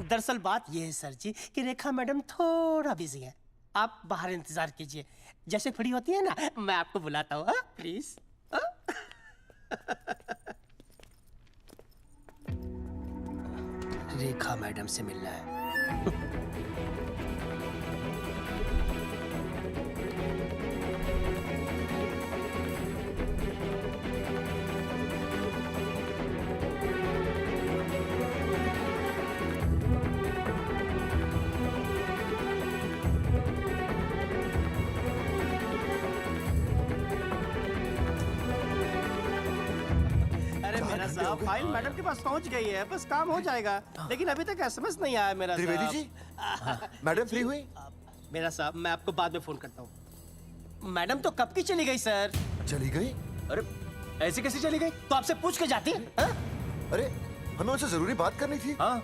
दरअसल बात ये है सर जी कि रेखा मैडम थोड़ा बिजी है, आप बाहर इंतजार कीजिए, जैसे फ्री होती है ना मैं आपको बुलाता हूँ, प्लीज। रेखा मैडम से मिलना है। मेरा साहब, फाइल मैडम के पास पहुंच गई है, बस काम हो जाएगा, लेकिन अभी तक एसएमएस नहीं आया मेरा साहब। त्रिवेदी जी, मैडम फ्री हुई? मेरा साहब, मैं आपको बाद में फोन करता हूँ। मैडम तो कब की चली गई सर। चली गई? अरे ऐसे कैसे चली गई? तो आपसे पूछ के जाती। अरे हमें उनसे जरूरी बात करनी थी। हाँ,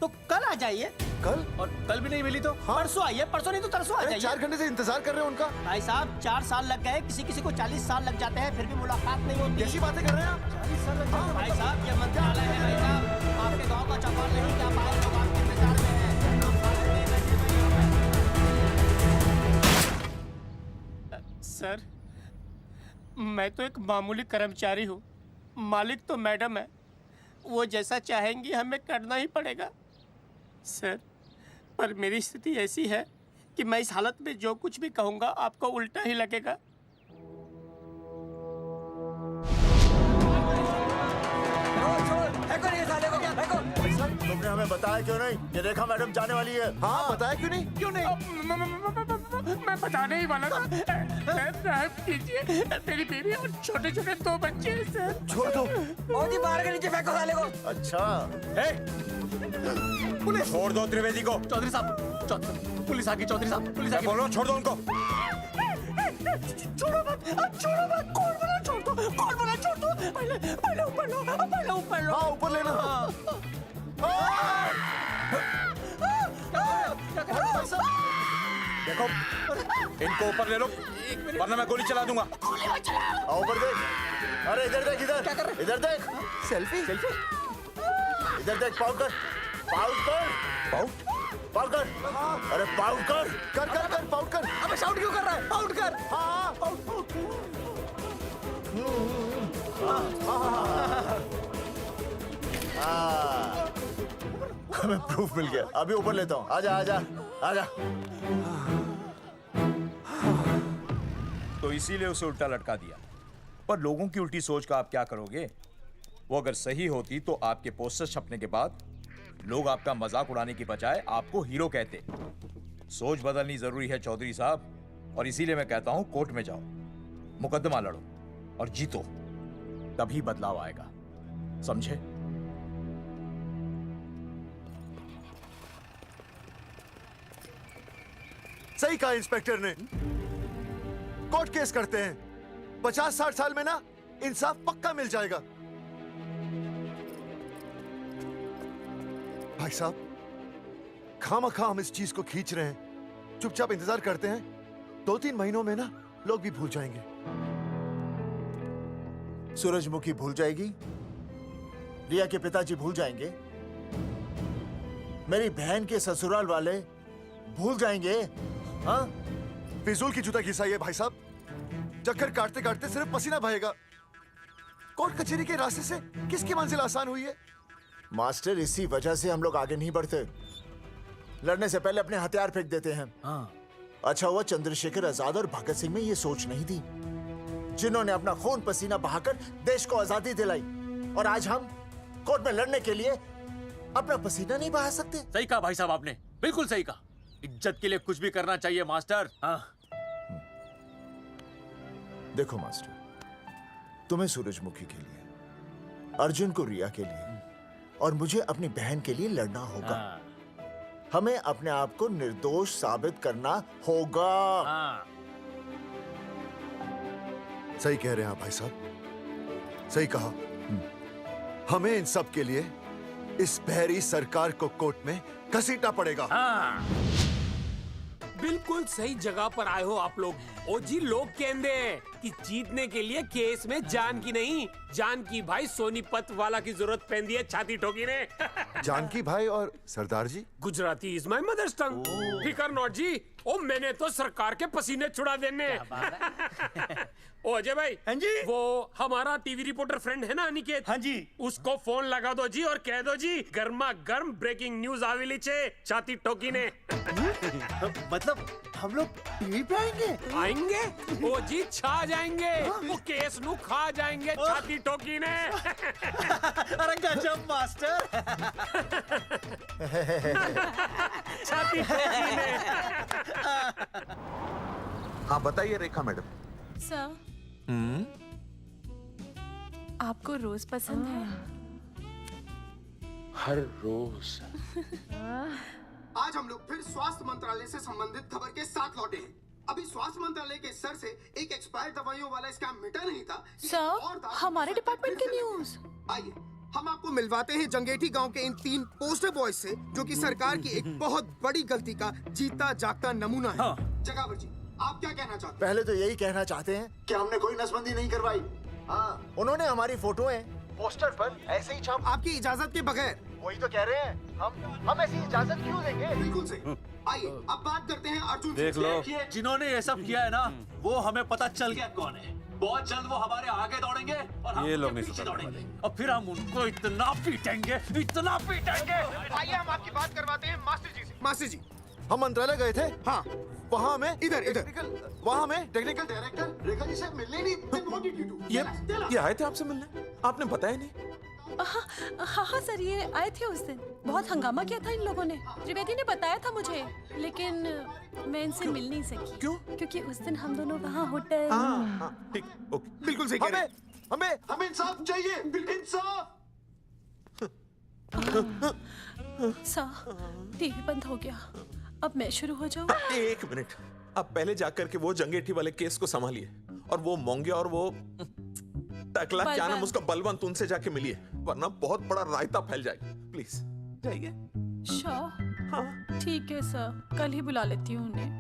तो कल आ जाइए। कल? और कल भी नहीं मिली तो? हाँ? परसों आइए, परसों नहीं तो तरसों आ जाइए। 4 घंटे से इंतजार कर रहे हैं उनका। भाई साहब, 4 साल लग गए, किसी को 40 साल लग जाते हैं, फिर भी मुलाकात नहीं होती। कैसी बातें कर रहे हैं आप? 40 साल लग जाते हैं। भाई साहब, ये मंत्रालय है भाई साहब, आपके गाँव का चौपाल नहीं क्या पाए लोग आपके इंतजार में हैं। सर, मैं तो एक मामूली कर्मचारी हूँ, मालिक तो मैडम है, वो जैसा चाहेंगी हमें करना ही पड़ेगा। सर, पर मेरी स्थिति ऐसी है कि मैं इस हालत में जो कुछ भी कहूँगा आपको उल्टा ही लगेगा। फेंको नहीं साले को, फेंको। तुमने हमें बताया क्यों नहीं कि रेखा मैडम जाने वाली है? हाँ, बताया क्यों नहीं? क्यों नहीं? मैं बताने ही वाला था। रहम कीजिए, मेरी बीवी और छोटे छोटे 2 बच्चे हैं सर। छोड़ दो। और जी बाहर के नीचे फेंको साले को। अच्छा। पुलिस छोड़ दो त्रिवेदी को। चौधरी साहब, पुलिस आ गई। चौधरी साहब, पुलिस आ गई। बोलो छोड़ दो उनको। छोड़ो मत, कौन बोला छोड़ दो? पहले ऊपर लो। हाँ, ऊपर लेना। देखो इनको ऊपर ले लो वरना मैं गोली चला दूंगा। आओ ऊपर देख। अरे इधर देख, इधर देख। सेल्फी। इधर देख, पाउट कर। अरे पाउट कर। पाउट कर। अबे शाउट क्यों कर रहा है? पाउट कर। हाँ, पाउट। हमें प्रूफ मिल गया। अभी ऊपर लेता हूँ। आजा। तो इसीलिए उसे उल्टा लटका दिया। पर लोगों की उल्टी सोच का आप क्या करोगे? वो अगर सही होती तो आपके पोस्टर छपने के बाद लोग आपका मजाक उड़ाने की बजाय आपको हीरो कहते। सोच बदलनी जरूरी है चौधरी साहब, और इसीलिए मैं कहता हूं कोर्ट में जाओ, मुकदमा लड़ो और जीतो, तभी बदलाव आएगा। समझे? सही कहा इंस्पेक्टर ने। कोर्ट केस करते हैं, 50-60 साल में ना इंसाफ पक्का मिल जाएगा। भाई साहब, खामखा हम इस चीज को खींच रहे हैं। चुपचाप इंतजार करते हैं, 2-3 महीनों में ना लोग भी भूल जाएंगे। सूरजमुखी भूल जाएगी, रिया के पिताजी भूल जाएंगे, मेरी बहन के ससुराल वाले भूल जाएंगे। हाँ, फिजूल की जूता घिसाई है भाई साहब। चक्कर काटते काटते सिर्फ पसीना बहेगा। कोर्ट कचहरी के रास्ते से किसकी मंजिल आसान हुई है? मास्टर, इसी वजह से हम लोग आगे नहीं बढ़ते। लड़ने से पहले अपने हथियार फेंक देते हैं। अच्छा हुआ चंद्रशेखर आजाद और भगत सिंह में ये सोच नहीं थी, जिन्होंने अपना खून पसीना बहाकर देश को आजादी दिलाई। और आज हम कोर्ट में लड़ने के लिए अपना पसीना नहीं बहा सकते। सही कहा भाई साहब आपने, बिल्कुल सही कहा। इज्जत के लिए कुछ भी करना चाहिए मास्टर। देखो मास्टर, तुम्हें सूरजमुखी के लिए, अर्जुन को रिया के लिए और मुझे अपनी बहन के लिए लड़ना होगा। हमें अपने आप को निर्दोष साबित करना होगा। सही कह रहे हैं आप भाई साहब, सही कहा। हमें इन सब के लिए इस बहरी सरकार को कोर्ट में घसीटना पड़ेगा। बिल्कुल सही जगह पर आए हो आप लोग। ओ जी, लोग कहते हैं कि जीतने के लिए केस में जान की नहीं, जान की भाई सोनीपत वाला की जरूरत पैंदी है छाती ठोकी ने। जानकी भाई और सरदार जी, गुजराती इज माय मदर्स टंग। फिकर नॉट जी। ओ मैंने तो सरकार के पसीने छुड़ा देने। ओ अजय भाई, हाँ जी, वो हमारा टीवी रिपोर्टर फ्रेंड है ना अनिकेत, हाँ जी, उसको फोन लगा दो जी और कह दो जी गर्मा गर्म ब्रेकिंग न्यूज आवेली छे छाती ठोकी ने। मतलब हम लोग टीवी पे आएंगे? ओ जी छा जाएंगे, वो केस नु खा जाएंगे छाती ठोकी ने। अरे गजब मास्टर। छाती ठोकी ने। हाँ बताइए रेखा मैडम। सर, आपको रोज पसंद है? हर रोज। आज हम लोग फिर स्वास्थ्य मंत्रालय से संबंधित खबर के साथ लौटे हैं। अभी स्वास्थ्य मंत्रालय के सर से एक एक्सपायर्ड दवाइयों वाला स्कैम मिटा नहीं था। सर, हमारे डिपार्टमेंट की न्यूज। आइए हम आपको मिलवाते हैं जंगेठी गांव के इन 3 पोस्टर बॉयज से, जो कि सरकार की एक बहुत बड़ी गलती का जीता जागता नमूना है। जगावर जी, आप क्या कहना चाहते हैं? पहले तो यही कहना चाहते हैं कि हमने कोई नसबंदी नहीं करवाई। हाँ, उन्होंने हमारी फोटोएं पोस्टर पर ऐसे ही छाप, आपकी इजाजत के बगैर। वही तो कह रहे हैं, हम ऐसी इजाजत क्यों देंगे? बिल्कुल सही। आइए अब बात करते हैं अर्जुन से। देख लो, जिन्होंने ये सब किया है ना, वो हमें पता चल गया कौन है। बहुत जल्द वो हमारे आगे दौड़ेंगे और हम ये लोग उनके नहीं पीछे सुधर दौड़ेंगे और फिर हम उनको इतना पीटेंगे। आइए हम आपकी बात करवाते हैं मास्टर जी से। मास्टर जी, हम मंत्रालय गए थे। हाँ, वहाँ हमें इधर वहाँ हमें टेक्निकल डायरेक्टर रेखा जी से मिलने नहीं। ये आए थे आपसे मिलने, आपने बताया नहीं। हाँ सर, ये आए थे उस दिन। बहुत हंगामा किया था इन लोगों ने। त्रिवेदी ने बताया था मुझे, लेकिन मैं इनसे मिल नहीं सकी। क्यों? क्योंकि उस दिन हम दोनों वहाँ होटल। ठीक, ओके। बिल्कुल सही कह रहे हैं। हमें इंसाफ चाहिए, इंसाफ। सर, टीवी बंद हो गया। अब मैं शुरू हो जाऊँ? 1 मिनट, आप पहले जाकर के वो जंगेठी वाले केस को संभालिए और वो मोंगिया और वो टकला क्या नाम उसका बलवंत, उनसे जाके मिलिए, वरना बहुत बड़ा रायता फैल जाएगा। प्लीज जाइए। हाँ ठीक है सर, कल ही बुला लेती हूँ उन्हें।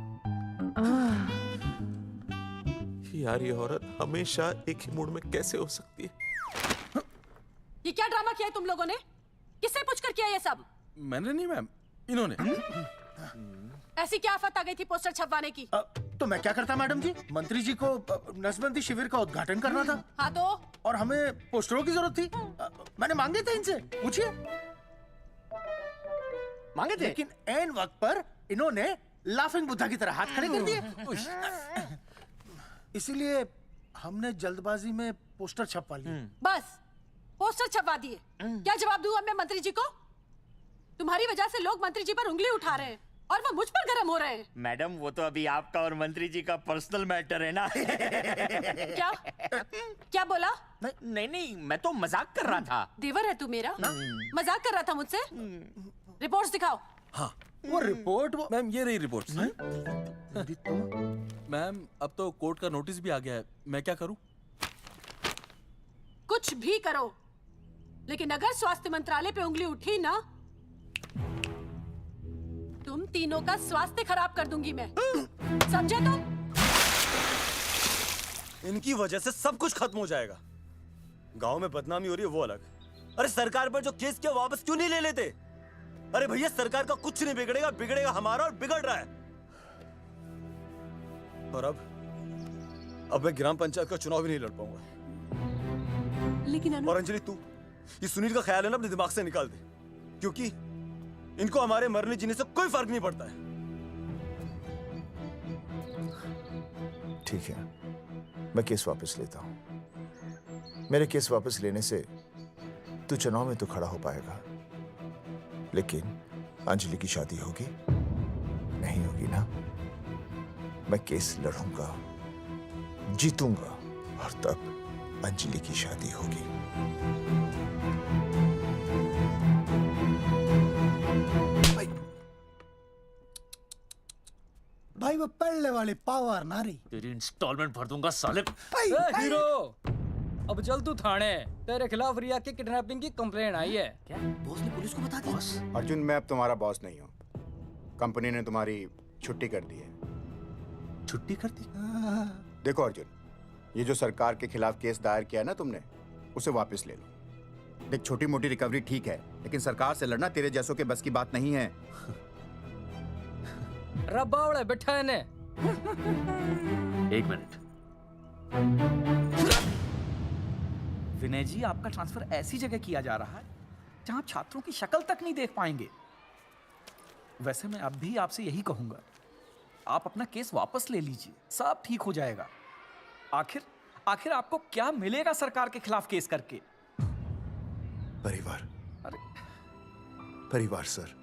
यार ये औरत हमेशा एक ही मूड में कैसे हो सकती है? ये क्या ड्रामा किया है तुम लोगों ने? किससे पूछकर किया ये सब? मैंने नहीं मैम, इन्होंने। ऐसी क्या आफत आ गई थी पोस्टर छपवाने की? तो मैं क्या करता मैडम जी? मंत्री जी को नसबंदी शिविर का उद्घाटन करना था। हाँ तो? और हमें पोस्टरों की जरूरत थी। मैंने मांगे थे इनसे, पूछिए। मांगे थे, लेकिन ऐन वक्त पर इन्होंने लाफिंग बुद्धा की तरह हाथ खड़े कर दिए। इसीलिए हमने जल्दबाजी में पोस्टर छपवा लिए। बस पोस्टर छपवा दिए। क्या जवाब दूं अब मैं मंत्री जी को? तुम्हारी वजह से लोग मंत्री जी पर उंगली उठा रहे हैं और वो मुझ पर गर्म हो रहे हैं। मैडम वो तो अभी आपका और मंत्री जी का पर्सनल मैटर है ना। क्या? क्या बोला? नहीं, मैं तो मजाक कर रहा था। देवर है तू मेरा? मजाक कर रहा था मुझसे? रिपोर्ट्स दिखाओ। हाँ वो रिपोर्ट मैम, ये रही रिपोर्ट्स। मैम अब तो कोर्ट का नोटिस भी आ गया है, मैं क्या करूं? कुछ भी करो, लेकिन अगर स्वास्थ्य मंत्रालय पे उंगली उठी ना, तुम तीनों का स्वास्थ्य खराब कर दूंगी मैं। समझे तुम? इनकी वजह से सब कुछ खत्म हो जाएगा। गांव में बदनामी हो रही है वो अलग, अरे सरकार पर जो केस किया वापस क्यों नहीं ले लेते? अरे भैया सरकार का कुछ नहीं बिगड़ेगा, बिगड़ेगा हमारा, और बिगड़ रहा है। और अब मैं ग्राम पंचायत का चुनाव भी नहीं लड़ पाऊंगा। लेकिन और अंजलि तू ये सुनील का ख्याल है ना अपने दिमाग से निकाल दे, क्योंकि इनको हमारे मरने जीने से कोई फर्क नहीं पड़ता है। ठीक है, मैं केस वापस लेता हूं। मेरे केस वापस लेने से तू चुनाव में तो खड़ा हो पाएगा, लेकिन अंजलि की शादी होगी नहीं होगी ना? मैं केस लड़ूंगा, जीतूंगा, और तब अंजलि की शादी होगी। भाई वो पहले वाली पावर ना रही। तेरी इंस्टॉलमेंट भर दूंगा साले। हीरो, अब चल तू थाने। तेरे खिलाफ रिया की किडनैपिंग की कंप्लेंट आई है। क्या बॉस ने पुलिस को बता दिया? अर्जुन, मैं अब तुम्हारा बॉस नहीं हूँ। कंपनी ने तुम्हारी छुट्टी कर दी है। छुट्टी कर दी? देखो अर्जुन, ये जो सरकार के खिलाफ केस दायर किया है ना तुमने, उसे वापस ले लो। देख, छोटी मोटी रिकवरी ठीक है, लेकिन सरकार से लड़ना तेरे जैसों के बस की बात नहीं है। रबावड़े बैठा है ने। 1 मिनट। विनय जी, आपका ट्रांसफर ऐसी जगह किया जा रहा है जहां आप छात्रों की शक्ल तक नहीं देख पाएंगे। वैसे मैं अब भी आपसे यही कहूंगा, आप अपना केस वापस ले लीजिए, सब ठीक हो जाएगा। आखिर आपको क्या मिलेगा सरकार के खिलाफ केस करके? परिवार। अरे परिवार सर,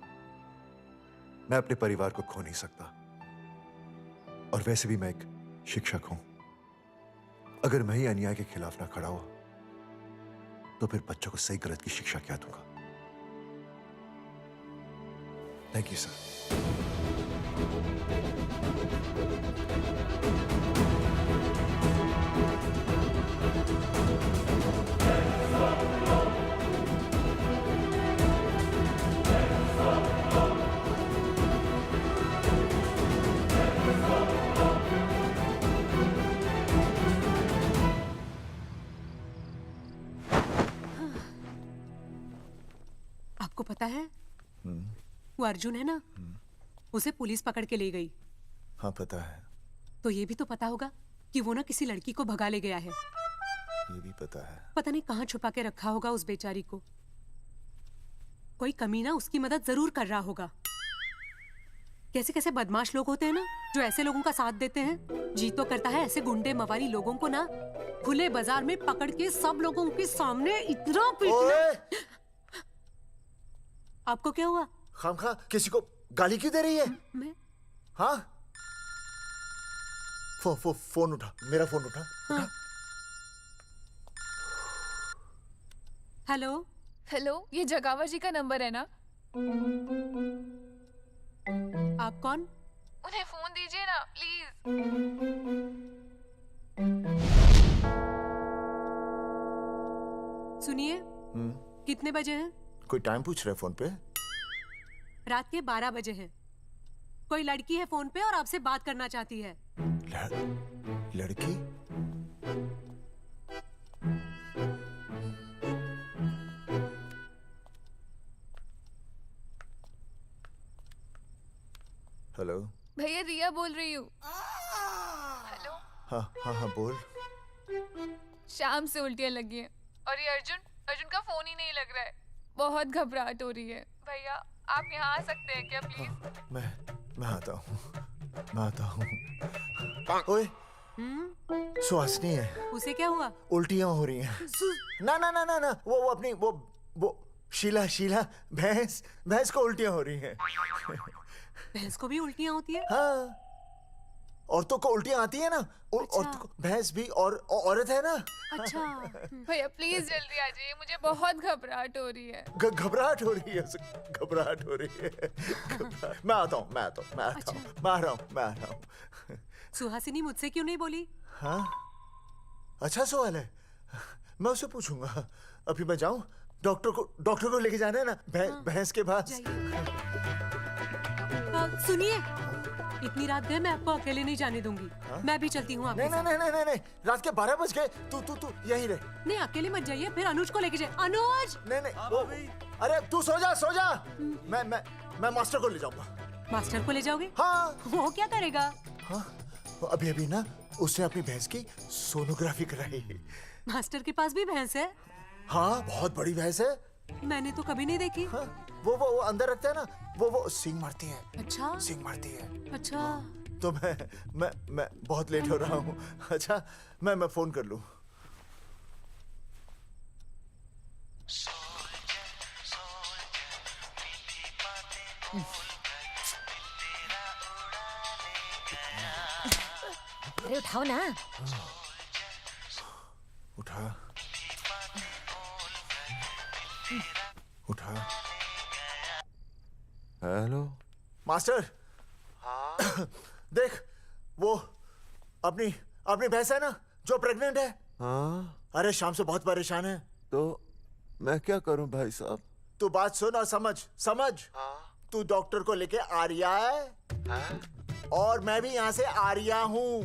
मैं अपने परिवार को खो नहीं सकता, और वैसे भी मैं एक शिक्षक हूं। अगर मैं ही अन्याय के खिलाफ ना खड़ा हुआ तो फिर बच्चों को सही गलत की शिक्षा क्या दूंगा? Thank you sir. आपको पता है वो अर्जुन है ना, उसे पुलिस पकड़ के ले गई। हाँ पता है। तो ये भी तो पता होगा कि वो ना किसी लड़की को भगा ले गया है। ये भी पता है। पता नहीं कहाँ छुपा के रखा होगा उस बेचारी को। कोई कमीना उसकी मदद जरूर कर रहा होगा। कैसे कैसे बदमाश लोग होते हैं ना, जो ऐसे लोगों का साथ देते हैं। जी तो करता है ऐसे गुंडे मवाली लोगों को ना खुले बाजार में पकड़ के सब लोगों के सामने इतना पीटना। आपको क्या हुआ? खामखा किसी को गाली क्यों दे रही है? मैं? हाँ? फोन उठा, मेरा फोन उठा। हाँ। हेलो हेलो, ये जगावर जी का नंबर है ना? आप कौन? उन्हें फोन दीजिए ना प्लीज। सुनिए, कितने बजे हैं? कोई टाइम पूछ रहे फोन पे? रात के 12 बजे हैं। कोई लड़की है फोन पे और आपसे बात करना चाहती है। लड़की? हेलो भैया, रिया बोल रही हूँ। हेलो। हाँ हाँ हाँ बोल। शाम से उल्टियाँ लगी हैं और ये अर्जुन का फोन ही नहीं लग रहा है। बहुत घबराहट हो रही है। भैया आप यहाँ आ सकते हैं क्या प्लीज? मैं आता हूँ। ओए, सुहासिनी है। उसे क्या हुआ? उल्टियाँ हो रही हैं। ना वो अपनी वो शीला भैंस को उल्टियाँ हो रही हैं। भैंस को भी उल्टियाँ होती है? हाँ, औरतों को उल्टियाँ आती है ना। अच्छा। औरतों को, भैंस भी और औरत है ना। अच्छा। भैया प्लीज जल्दी आ जाइए, मुझे बहुत घबराहट हो रही है। घबराहट हो रही है। मैं आता हूँ। मैं आ रहा हूँ। सुहासिनी मुझसे क्यों नहीं बोली? हाँ, अच्छा सवाल है, मैं उसे पूछूंगा। अभी मैं जाऊँ? डॉक्टर को लेके जाना है ना भैंस के पास। सुनिए, इतनी रात गए मैं आपको अकेले नहीं जाने दूंगी। मैं भी चलती हूँ आपके साथ। नहीं, रात के 12 बज गए। तू यहीं रह। नहीं, अकेले मत जाइए, फिर अनुज को लेके जाइए। अनुज! नहीं, अरे तू सो जा। मैं मास्टर को ले जाऊंगा। मास्टर को ले जाओगे? हाँ। वो क्या करेगा? हाँ, अभी ना उसने अपनी भैंस की सोनोग्राफी कराई। मास्टर के पास भी भैंस है? हाँ, बहुत बड़ी भैंस है। मैंने तो कभी नहीं देखी। हाँ, वो अंदर रखते हैं ना, वो सींग मारती है। अच्छा। सींग मारती है। अच्छा। तो मैं बहुत लेट हो रहा हूँ। अच्छा, मैं फोन कर लूँ। अरे उठाओ ना। उठा। Hello master. हाँ? देख, वो अपनी भैंस है ना जो प्रेग्नेंट है। हाँ? अरे शाम से बहुत परेशान है। तो मैं क्या करूं भाई साहब? तू बात सुन और समझ। हाँ? तू डॉक्टर को लेके आ रिया है। हाँ? और मैं भी यहाँ से आ रिया हूँ।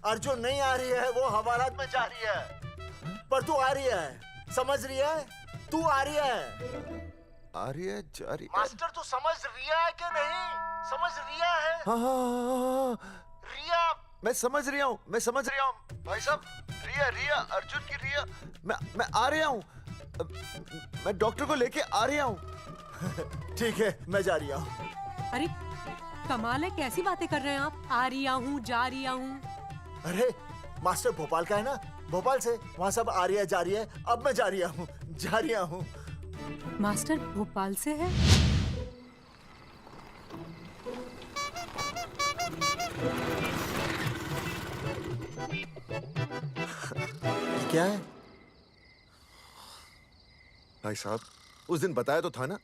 अर्जुन नहीं आ रही है, वो हवालात में जा रही है। पर तू आ रही है, समझ रही है? तू आ रही है। आ रही है, जा रही है। मास्टर तू समझ रिया है कि नहीं? समझ रिया है? हाँ। रिया। मैं समझ रहा हूँ भाई साहब। रिया अर्जुन की रिया। मैं आ रहा हूँ। मैं डॉक्टर को लेके आ रहा हूँ। ठीक है, मैं जा रही हूँ। अरे कमाल है, कैसी बातें कर रहे हैं आप? आ रिया हूँ, जा रिया हूँ। अरे मास्टर भोपाल का है ना, भोपाल से वहाँ सब आ रही है, जा रही है। अब मैं जा रही हूँ। मास्टर भोपाल से है? क्या है भाई साहब? उस दिन बताया तो था ना,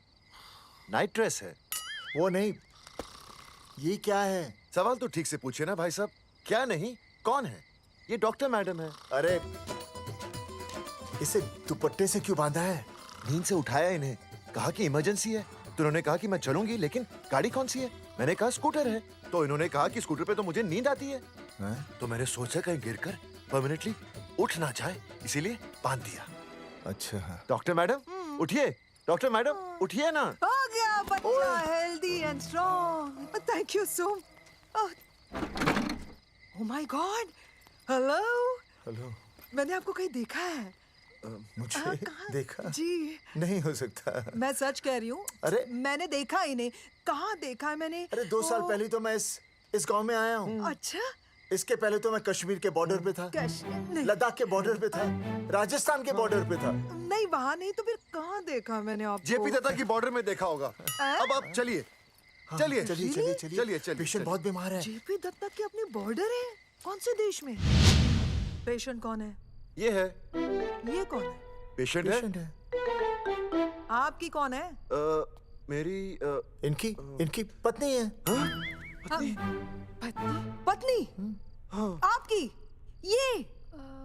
नाइट ड्रेस है। वो नहीं, ये क्या है? सवाल तो ठीक से पूछे ना भाई साहब। क्या नहीं, कौन है? ये डॉक्टर मैडम है। अरे इसे दुपट्टे से क्यों बांधा है? नींद से उठाया इन्हें, कहा कि इमरजेंसी है। तो उन्होंने कहा कि मैं चलूंगी, लेकिन गाड़ी कौन सी है? मैंने कहा स्कूटर है। तो इन्होंने कहा कि स्कूटर पे तो मुझे नींद आती है। तो मैंने सोचा कहीं गिरकर परमानेंटली उठ ना जाए, इसीलिए बांध दिया। अच्छा। डॉक्टर मैडम उठिए, डॉक्टर मैडम उठिए ना। हो गया बच्चा healthy and strong. Thank you so. Oh my God, hello. मैंने आपको कहीं देखा है। मुझे देखा? जी नहीं हो सकता। मैं सच कह रही हूँ। अरे मैंने देखा इन्हें कहाँ देखा है मैंने? अरे 2 साल पहले तो मैं इस गांव में आया हूँ। अच्छा, इसके पहले तो मैं कश्मीर के बॉर्डर पे था, लद्दाख के बॉर्डर पे था, राजस्थान के बॉर्डर पे था। नहीं वहाँ नहीं तो फिर कहाँ देखा मैंने आपको? जेपी दत्ता की बॉर्डर में देखा होगा। अब आप चलिए चलिए चलिए चलिए चलिए चलिए। पेशेंट बहुत बीमार है। जेपी दत्ता की अपनी बॉर्डर है? कौन से देश में? पेशेंट कौन है? ये है। ये कौन है? पेशेंट है। आपकी कौन है? मेरी इनकी पत्नी है। पत्नी? पत्नी? आपकी? ये?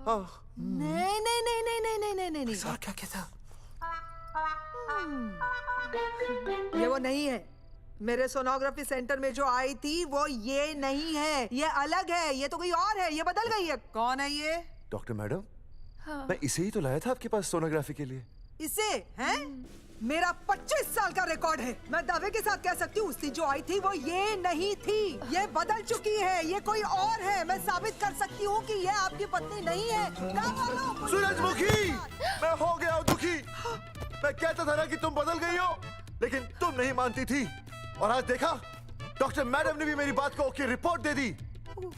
नहीं नहीं नहीं नहीं नहीं नहीं नहीं नहीं। सर क्या था? ये वो नहीं है। मेरे सोनोग्राफी सेंटर में जो आई थी वो ये नहीं है, ये अलग है, ये तो कोई और है, ये बदल गई है। कौन है ये? डॉक्टर मैडम, मैं इसे ही तो लाया था आपके पास सोनोग्राफी के लिए। इसे? हैं? मेरा 25 साल का रिकॉर्ड है। मैं दावे के साथ कह सकती हूँ उसकी जो आई थी वो ये नहीं थी, ये बदल चुकी है, ये कोई और है। मैं साबित कर सकती हूँ कि ये आपकी पत्नी नहीं है। सूरजमुखी, मैं हो गया हूँ दुखी। मैं कहता था ना कि तुम बदल गई हो, लेकिन तुम नहीं मानती थी। और आज देखा, डॉक्टर मैडम ने भी मेरी बात को ओके रिपोर्ट दे दी।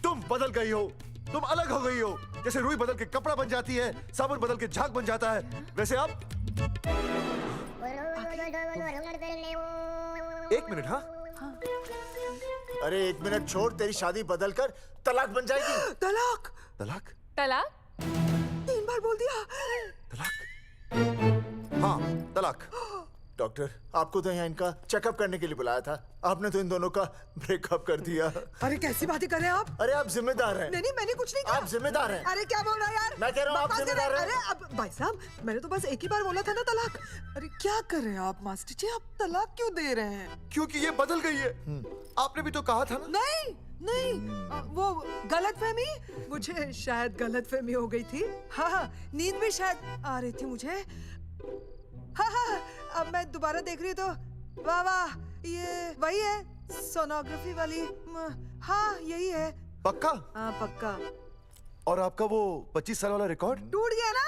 तुम बदल गई हो, तुम अलग हो गई हो। जैसे रुई बदल के कपड़ा बन जाती है, साबुन बदल के झाग बन जाता है, वैसे अब 1 मिनट। हाँ अरे 1 मिनट छोड़, तेरी शादी बदलकर तलाक बन जाएगी। तलाक? तलाक? तलाक? 3 बार बोल दिया। हाँ, तलाक। डॉक्टर, आपको तो यहाँ इनका चेकअप करने के लिए बुलाया था, आपने तो इन दोनों का ब्रेकअप कर दिया। अरे कैसी बातें कर रहे हैं आप? अरे आप जिम्मेदार हैं। नहीं मैंने कुछ नहीं कहा। आप जिम्मेदार हैं। अरे क्या बोल रहा है यार? मैं कह रहा हूँ आप जिम्मेदार हैं। अरे अब भाई साहब, मैंने तो बस एक ही बार बोला था ना तलाक। अरे क्या कर रहे हैं आप मास्टर जी? आप तलाक क्यों दे रहे हैं? क्योंकि ये बदल गई है। आपने भी तो कहा था ना। नहीं, वो गलतफहमी, मुझे शायद गलतफहमी हो गई थी। हाँ, नींद भी शायद आ रही थी मुझे। हाँ, अब मैं दोबारा देख रही तो वाह वाह, ये वही है सोनोग्राफी वाली। हाँ यही है। पक्का? हाँ पक्का। और आपका वो 25 साल वाला रिकॉर्ड टूट गया ना?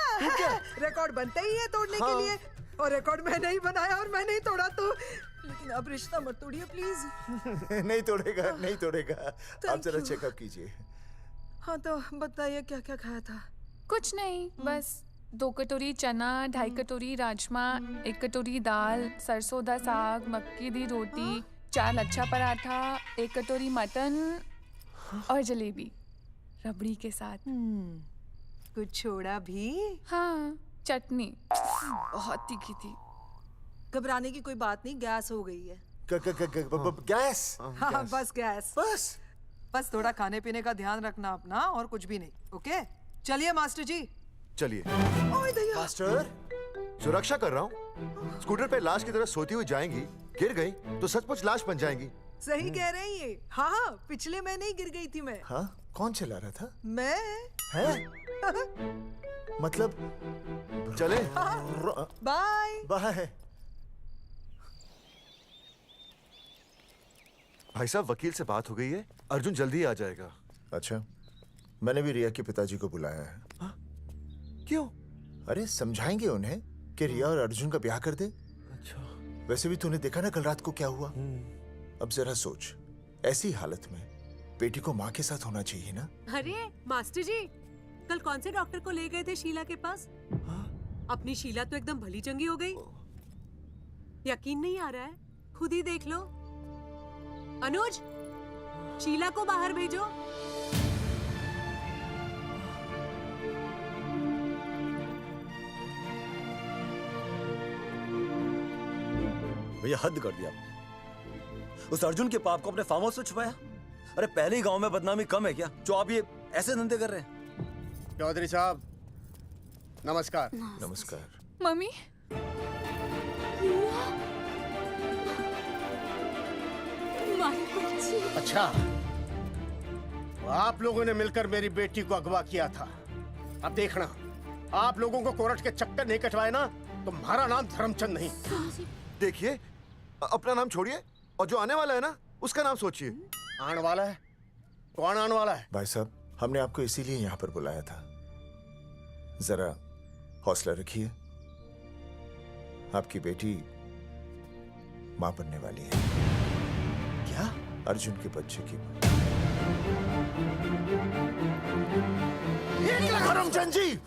रिकॉर्ड बनता ही है तोड़ने के लिए, और रिकॉर्ड मैंने ही बनाया और मैंने ही तोड़ा। तो लेकिन अब रिश्ता मत तोड़िए प्लीज। नहीं तोड़ेगा, नहीं तोड़ेगा। आप जरा चेकअप कीजिए। हाँ तो बताइए क्या क्या खाया था? कुछ नहीं, बस 2 कटोरी चना, 2.5 कटोरी राजमा, 1 कटोरी दाल, सरसों दा साग, मक्की दी रोटी, 4 लच्छा पराठा, 1 कटोरी मटन और जलेबी रबड़ी के साथ। कुछ छोड़ा भी? हाँ, चटनी बहुत तीखी थी। घबराने की कोई बात नहीं, गैस हो गई है। गैस? हाँ बस गैस। बस थोड़ा खाने पीने का ध्यान रखना अपना, और कुछ भी नहीं। ओके चलिए मास्टर जी। चलिए। मास्टर, सुरक्षा कर रहा हूँ। स्कूटर पे लाश की तरह सोती हुई जाएंगी, गिर गई तो सचमुच लाश बन जाएंगी। सही कह रही है। हाँ, पिछले महीने ही गिर गई थी मैं। हाँ, कौन चला रहा था? मैं। है? मतलब चले? Bye bye. भाई साहब, वकील से बात हो गई है, अर्जुन जल्दी ही आ जाएगा। अच्छा, मैंने भी रिया के पिताजी को बुलाया है। क्यों? अरे समझाएंगे उन्हें कि रिया और अर्जुन का ब्याह कर दे। अच्छा। वैसे भी तूने देखा ना कल रात को क्या हुआ। अब जरा सोच, ऐसी हालत में बेटी को माँ के साथ होना चाहिए ना। अरे मास्टर जी, कल कौन से डॉक्टर को ले गए थे शीला के पास? अपनी शीला तो एकदम भली चंगी हो गई। यकीन नहीं आ रहा है? खुद ही देख लो। अनुज, शीला को बाहर भेजो। भैया हद कर दिया आपने। उस अर्जुन के पाप को अपने फार्म हाउस में छुपाया। अरे पहले ही गांव में बदनामी कम है क्या, जो आप ये ऐसे धंधे कर रहे हैं? चौधरी साहब नमस्कार। नमस्कार। मम्मी, अच्छा, तो आप लोगों ने मिलकर मेरी बेटी को अगवा किया था। अब देखना, आप लोगों को कोर्ट के चक्कर नहीं कटवाए ना, तो हमारा नाम धर्मचंद नहीं। देखिए, अपना नाम छोड़िए और जो आने वाला है ना, उसका नाम सोचिए। आने वाला है? कौन आने वाला है? भाई साहब, हमने आपको इसीलिए यहाँ पर बुलाया था। जरा हौसला रखिए, आपकी बेटी मां बनने वाली है। क्या? अर्जुन के बच्चे की। करमचंद जी,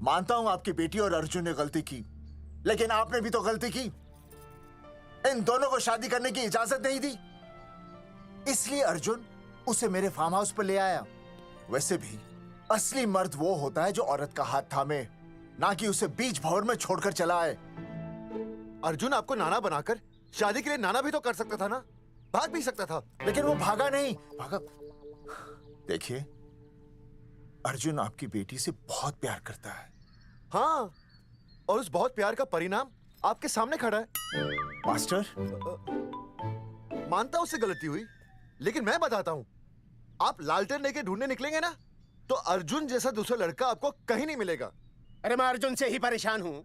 मानता हूं आपकी बेटी और अर्जुन ने गलती की, लेकिन आपने भी तो गलती की। इन दोनों को शादी करने की इजाजत नहीं दी, इसलिए अर्जुन उसे मेरे फार्म हाउस पर ले आया। वैसे भी असली मर्द वो होता है जो औरत का हाथ थामे, ना कि उसे बीच भंवर में छोड़कर चला आए। अर्जुन आपको नाना बनाकर शादी के लिए नाना भी तो कर सकता था ना, भाग भी सकता था। लेकिन वो भागा नहीं। भागा। देखिए, अर्जुन आपकी बेटी से बहुत प्यार करता है। हाँ, और उस बहुत प्यार का परिणाम आपके सामने खड़ा है। मास्टर, मानता हूं उससे गलती हुई, लेकिन मैं बताता हूं, आप लालटेन लेके ढूंढने निकलेंगे ना, तो अर्जुन जैसा दूसरा लड़का आपको कहीं नहीं मिलेगा। अरे मैं अर्जुन से ही परेशान हूँ,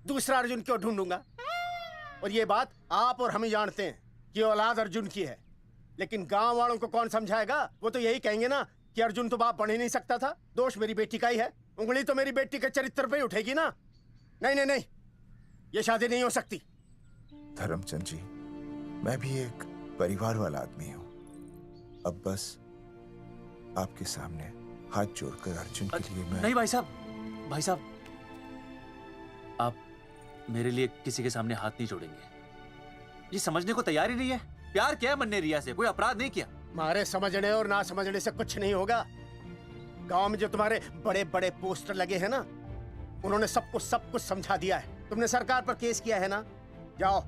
दूसरा अर्जुन क्यों ढूंढूंगा? और ये बात आप और हम ही जानते हैं कि औलाद अर्जुन की है, लेकिन गांव वालों को कौन समझाएगा? वो तो यही कहेंगे ना कि अर्जुन तो बाप बन ही नहीं सकता था, दोष मेरी बेटी का ही है। उंगली तो मेरी बेटी के चरित्र पे ही उठेगी ना। नहीं नहीं नहीं, ये शादी नहीं हो सकती। धर्मचंद जी, मैं भी एक परिवार वाला आदमी हूँ। अब बस आपके सामने हाथ जोड़कर अर्जुन के लिए मैं... नहीं भाई साहब, भाई साहब, आप मेरे लिए किसी के सामने हाथ नहीं जोड़ेंगे। ये समझने को तैयार ही नहीं है। प्यार किया है मन ने रिया से, कोई अपराध नहीं किया। मारे समझने और ना समझने से कुछ नहीं होगा। गांव में जो तुम्हारे बड़े बड़े पोस्टर लगे हैं ना, उन्होंने सब कुछ समझा दिया है। तुमने सरकार पर केस किया है ना, जाओ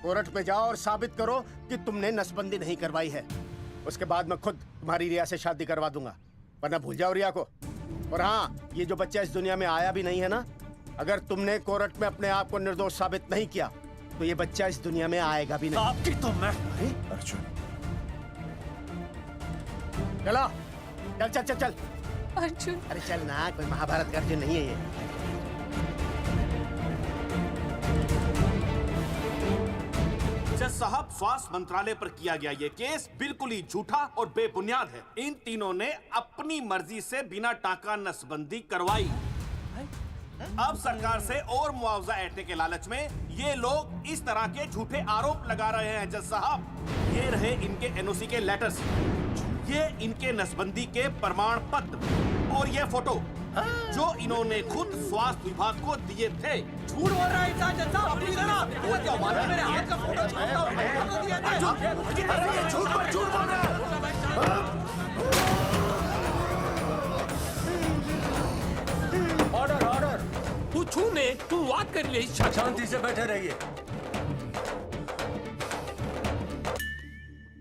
कोर्ट पे जाओ और साबित करो कि तुमने नसबंदी नहीं करवाई है। उसके बाद मैं खुद तुम्हारी रिया से शादी करवा दूंगा, वरना भूल जाओ रिया को। और हाँ, ये जो बच्चा इस दुनिया में आया भी नहीं है ना, अगर तुमने कोर्ट में अपने आप को निर्दोष साबित नहीं किया तो ये बच्चा इस दुनिया में आएगा भी नहीं। आपकी तो मैं... अर्जुन, चलो चल चल चल चल। अर्जुन, अरे चल ना, कोई महाभारत का अर्जुन नहीं है ये। जज साहब, स्वास्थ्य मंत्रालय पर किया गया ये केस बिल्कुल ही झूठा और बेबुनियाद है। इन तीनों ने अपनी मर्जी से बिना टाका नसबंदी करवाई। अब सरकार से और मुआवजा ऐंठने के लालच में ये लोग इस तरह के झूठे आरोप लगा रहे हैं। जज साहब, ये रहे इनके एनओसी के लेटर्स, ये इनके नसबंदी के प्रमाण पत्र और ये फोटो जो इन्होंने खुद स्वास्थ्य विभाग को दिए थे। झूठ बोल रहा है इंसान। जज साहब, अपनी तरह वो क्या माना, मेरे हाथ का फोटो झूठ बोल रहा है। ऑर्डर ऑर्डर, तू छूने तू बात कर ले। शांति से बैठे रहिए।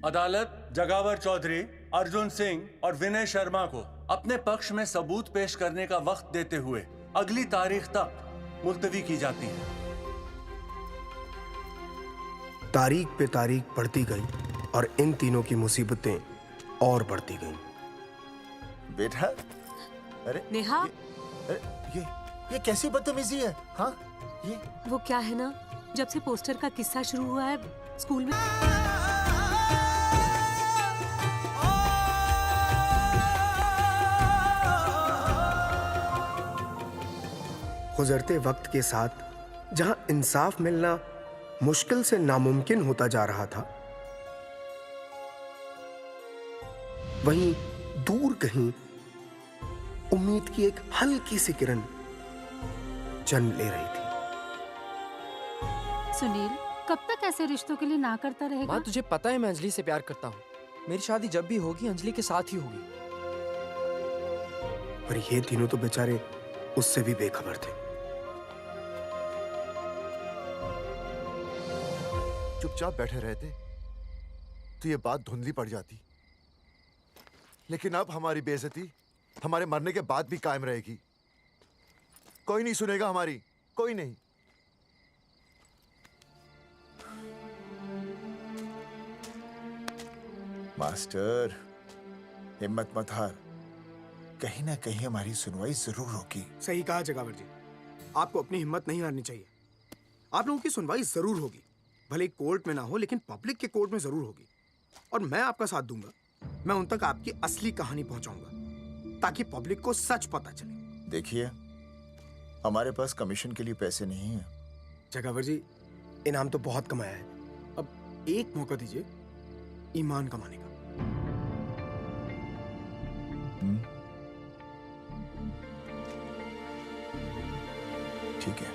अदालत जगावर चौधरी, अर्जुन सिंह और विनय शर्मा को अपने पक्ष में सबूत पेश करने का वक्त देते हुए अगली तारीख तक मुलतवी की जाती है। तारीख पे तारीख बढ़ती गई और इन तीनों की मुसीबतें और बढ़ती गईं। बेटा, अरे नेहा, ये कैसी बदतमीजी है? हाँ, ये वो क्या है ना, जब से पोस्टर का किस्सा शुरू हुआ है स्कूल में, गुजरते वक्त के साथ जहां इंसाफ मिलना मुश्किल से नामुमकिन होता जा रहा था, वहीं दूर कहीं उम्मीद की एक हल्की सी किरण जन्म ले रही थी। सुनील, कब तक ऐसे रिश्तों के लिए ना करता रहेगा? माँ, तुझे पता है मैं अंजलि से प्यार करता हूँ। मेरी शादी जब भी होगी अंजलि के साथ ही होगी। पर ये तीनों तो बेचारे उससे भी बेखबर थे। चुपचाप बैठे रहते तो ये बात धुंधली पड़ जाती, लेकिन अब हमारी बेइज्जती हमारे मरने के बाद भी कायम रहेगी। कोई नहीं सुनेगा हमारी, कोई नहीं। मास्टर, हिम्मत मत हार, कहीं ना कहीं हमारी सुनवाई जरूर होगी। सही कहा जगावर जी, आपको अपनी हिम्मत नहीं हारनी चाहिए। आप लोगों की सुनवाई जरूर होगी, भले कोर्ट में ना हो लेकिन पब्लिक के कोर्ट में जरूर होगी। और मैं आपका साथ दूंगा, मैं उन तक आपकी असली कहानी पहुंचाऊंगा ताकि पब्लिक को सच पता चले। देखिए, हमारे पास कमीशन के लिए पैसे नहीं है। जगावर जी, इनाम तो बहुत कमाया है, अब एक मौका दीजिए ईमान कमाने का। ठीक है,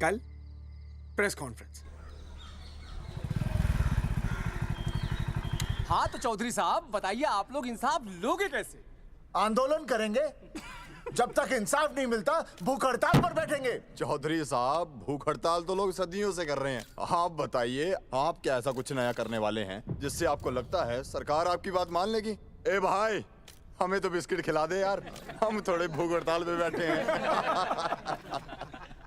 कल प्रेस कॉन्फ्रेंस। हाँ तो चौधरी साहब बताइए, आप लोग इंसाफ लोगे कैसे? आंदोलन करेंगे, जब तक इंसाफ नहीं मिलता भूख हड़ताल पर बैठेंगे। चौधरी साहब, भूख हड़ताल तो लोग सदियों से कर रहे हैं। आप बताइए, आप क्या ऐसा कुछ नया करने वाले हैं जिससे आपको लगता है सरकार आपकी बात मान लेगी? ए भाई, हमें तो बिस्किट खिला दे यार, हम थोड़े भूख हड़ताल पे बैठे हैं।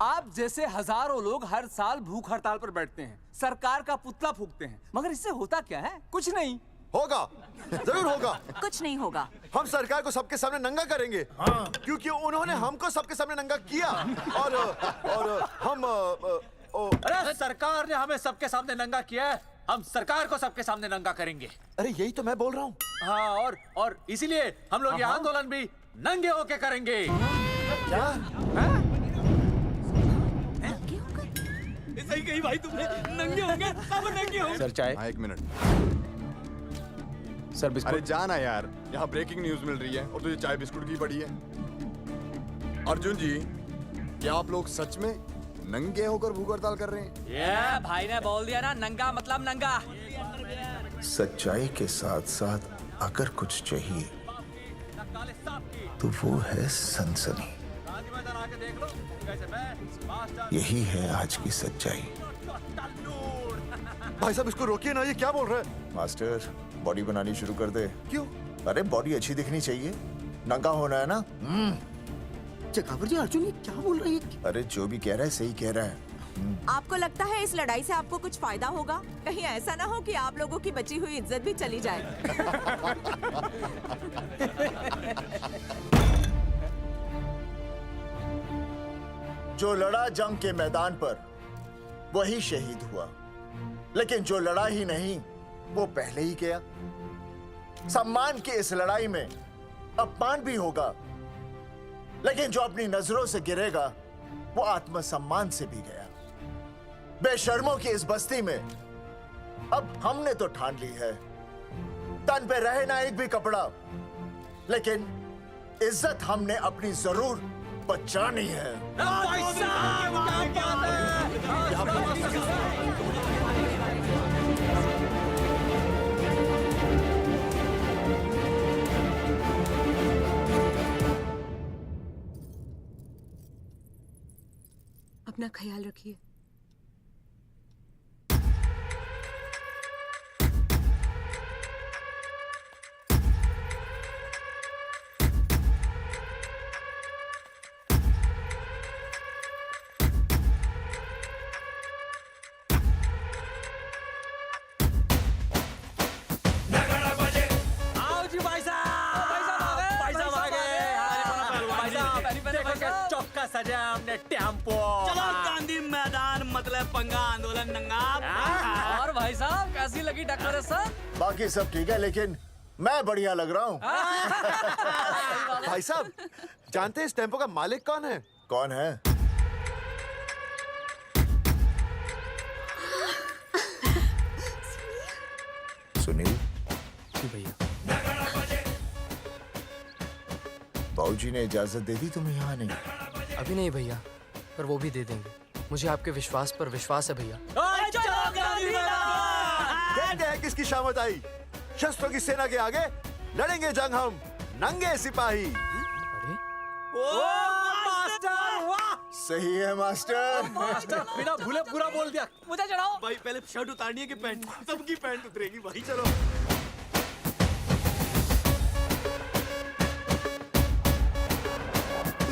आप जैसे हजारों लोग हर साल भूख हड़ताल पर बैठते हैं, सरकार का पुतला फूंकते हैं, मगर इससे होता क्या है? कुछ नहीं होगा, जरूर होगा। कुछ नहीं होगा। हम सरकार को सबके सामने नंगा करेंगे। हाँ। क्योंकि उन्होंने हमको सबके सामने नंगा किया और हम अरे सरकार ने हमें सबके सामने नंगा किया है, हम सरकार को सबके सामने नंगा करेंगे। अरे यही तो मैं बोल रहा हूँ। हाँ, और इसीलिए हम लोग ये आंदोलन भी नंगे होके करेंगे। क्या? सही कही भाई तुमने, नंगे होंगे, सब नंगे होंगे। सर चाय? एक मिनट सर, बिस्कुट। अरे जाना यार, यहाँ ब्रेकिंग न्यूज मिल रही है और तुझे चाय बिस्कुट की पड़ी है। अर्जुन जी, क्या आप लोग सच में नंगे होकर भूख हड़ताल कर रहे हैं? ये भाई ने बोल दिया ना, नंगा मतलब नंगा। सच्चाई के साथ साथ अगर कुछ चाहिए तो वो है सनसनी। यही है आज की सच्चाई। भाई साहब इसको रोकिए ना, ये क्या बोल रहा है? मास्टर, बॉडी बनानी शुरू कर दे। क्यों? अरे बॉडी अच्छी दिखनी चाहिए, नंगा होना है ना। चकावर जी, अर्जुन ये क्या बोल रही है? अरे जो भी कह रहा है सही कह रहा है। आपको लगता है इस लड़ाई से आपको कुछ फायदा होगा? कहीं ऐसा ना हो कि आप लोगों की बची हुई इज्जत भी चली जाए। जो लड़ा जंग के मैदान पर वही शहीद हुआ, लेकिन जो लड़ा ही नहीं वो पहले ही गया। सम्मान की इस लड़ाई में अपमान भी होगा, लेकिन जो अपनी नजरों से गिरेगा वो आत्मसम्मान से भी गया। बेशर्मों की इस बस्ती में अब हमने तो ठान ली है, तन पे रहे ना एक भी कपड़ा, लेकिन इज्जत हमने अपनी जरूर बचानी है। अपना ख्याल रखिए। सजा हमने टेम्पो। चलो गांधी मैदान, मतलब पंगा आंदोलन नंगा। और भाई साहब कैसी लगी डेकोरेशन? बाकी सब ठीक है, लेकिन मैं बढ़िया लग रहा हूँ। भाई साहब, जानते हैं इस टेम्पो का मालिक कौन है? कौन है? सुनील। जी भैया। बाबूजी ने इजाजत दे दी तुम्हें यहाँ आने की? अभी नहीं भैया, पर वो भी दे देंगे। मुझे आपके विश्वास पर विश्वास है भैया। कहते हैं किसकी शामत आई, शस्त्रों की सेना के आगे लड़ेंगे जंग हम नंगे सिपाही। सही है मास्टर। मास्टर बिना भूले पूरा बोल दिया। मुझे चढ़ाओ भाई, पहले शर्ट उतारनी है कि पैंट? सबकी पैंट उतरेगी भाई। चलो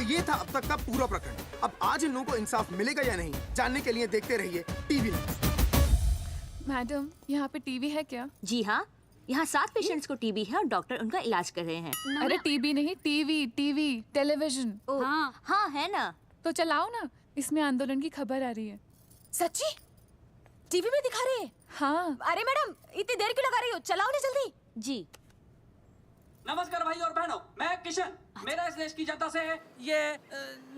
ये था अब तक का पूरा प्रकरण। अब आज इन लोगों को इंसाफ मिलेगा या नहीं, जानने के लिए देखते रहिए टीवी न्यूज़। मैडम, यहाँ पे टीवी है क्या? जी हाँ, यहाँ 7 पेशेंट्स को टीबी है और डॉक्टर उनका इलाज कर रहे हैं। अरे टीबी नहीं, टीवी, टेलीविजन। हाँ हाँ है ना। तो चलाओ ना, इसमें आंदोलन की खबर आ रही है। सच्ची? टीवी में दिखा रहे हैं? हाँ। अरे मैडम, इतनी देर क्यों लगा रही हो? चलाओ ना जल्दी। जी। नमस्कार भाई और बहनों, मैं किशन। मेरा इस देश की जनता से ये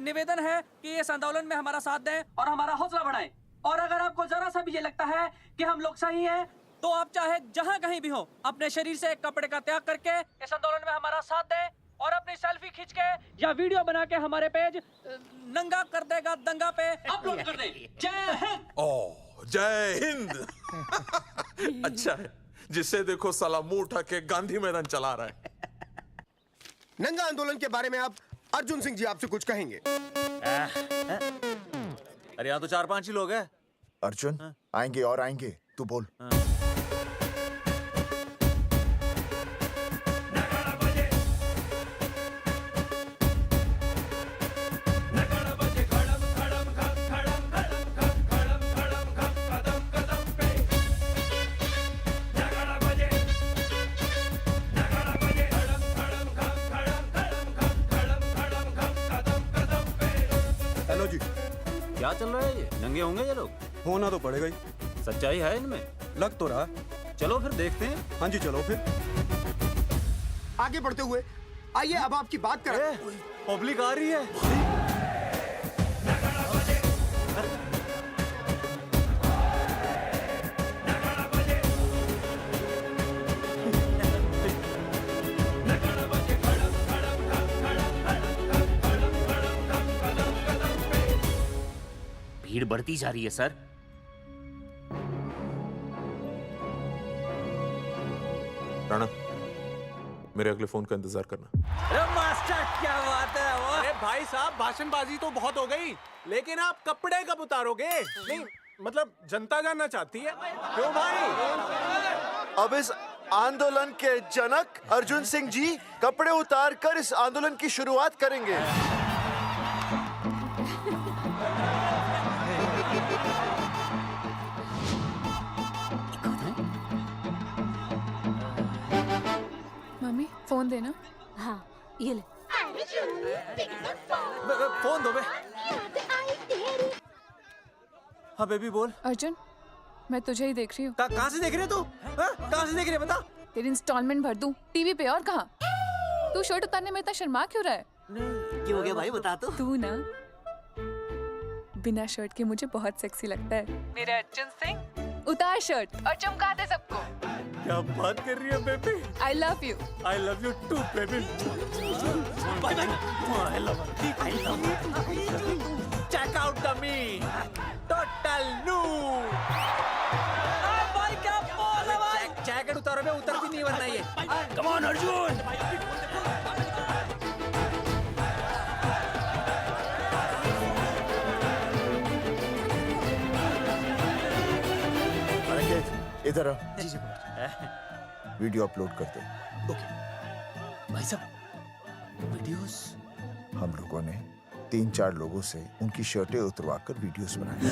निवेदन है कि इस आंदोलन में हमारा साथ दें और हमारा हौसला बढ़ाएं। और अगर आपको जरा सा भी ये लगता है कि हम लोग सही हैं, तो आप चाहे जहाँ कहीं भी हो, अपने शरीर से एक कपड़े का त्याग करके इस आंदोलन में हमारा साथ दें और अपनी सेल्फी खींच के या वीडियो बना के हमारे पेज नंगा कर देगा दंगा पे अपलोड कर दें। जय हिंद। ओह, जय हिंद। अच्छा है, जिसे देखो साला मुंह उठा के गांधी मैदान चला रहा है। नंगा आंदोलन के बारे में आप अर्जुन सिंह जी आपसे कुछ कहेंगे। अरे यहाँ तो 4-5 ही लोग हैं। अर्जुन आएंगे और आएंगे, तू बोल। हेलो जी। क्या चल रहा है ये? नंगे होंगे ये लोग? होना तो पड़ेगा ही। सच्चाई है इनमें? लग तो रहा। चलो फिर देखते हैं। हाँ जी चलो फिर। आगे बढ़ते हुए आइए अब आपकी बात करें। पब्लिक आ रही है। भीड़ बढ़ती जा रही है सर। राणा, मेरे अगले फोन का इंतजार करना। अरे मास्टर क्या बात है वो। अरे भाई साहब, भाषणबाजी तो बहुत हो गई, लेकिन आप कपड़े कब उतारोगे? नहीं मतलब जनता जानना चाहती है। क्यों भाई? अब इस आंदोलन के जनक अर्जुन सिंह जी कपड़े उतार कर इस आंदोलन की शुरुआत करेंगे। मम्मी फोन देना। हाँ ये ले। फोन दो बे। हाँ बेबी बोल। अर्जुन मैं तुझे ही देख रही हूँ। कहाँ से देख रहे तू? कहाँ से देख रही है बता? तेरी इंस्टॉलमेंट भर दूं टीवी पे और कहाँ? तू शर्ट उतारने में इतना शर्मा क्यों रहा है? क्यों हो गया भाई, बता तो। तू ना बिना शर्ट के मुझे बहुत सेक्सी लगता है। मेरे अर्जुन सिंह उतार शर्ट और चमका दे सबको। क्या बात कर रही है baby? I love you. I love you too baby. Bye bye. I love you. Check out the me total new. भाई क्या बोल है भाई? जैकेट उतारो बे, उतर भी नहीं वरना ये। Come on Arjun. इधर आ। वीडियो अपलोड करते। भाई साहब वीडियोस? हम लोगों ने 3-4 लोगों से उनकी शर्टें उतरवाकर वीडियोस बनाए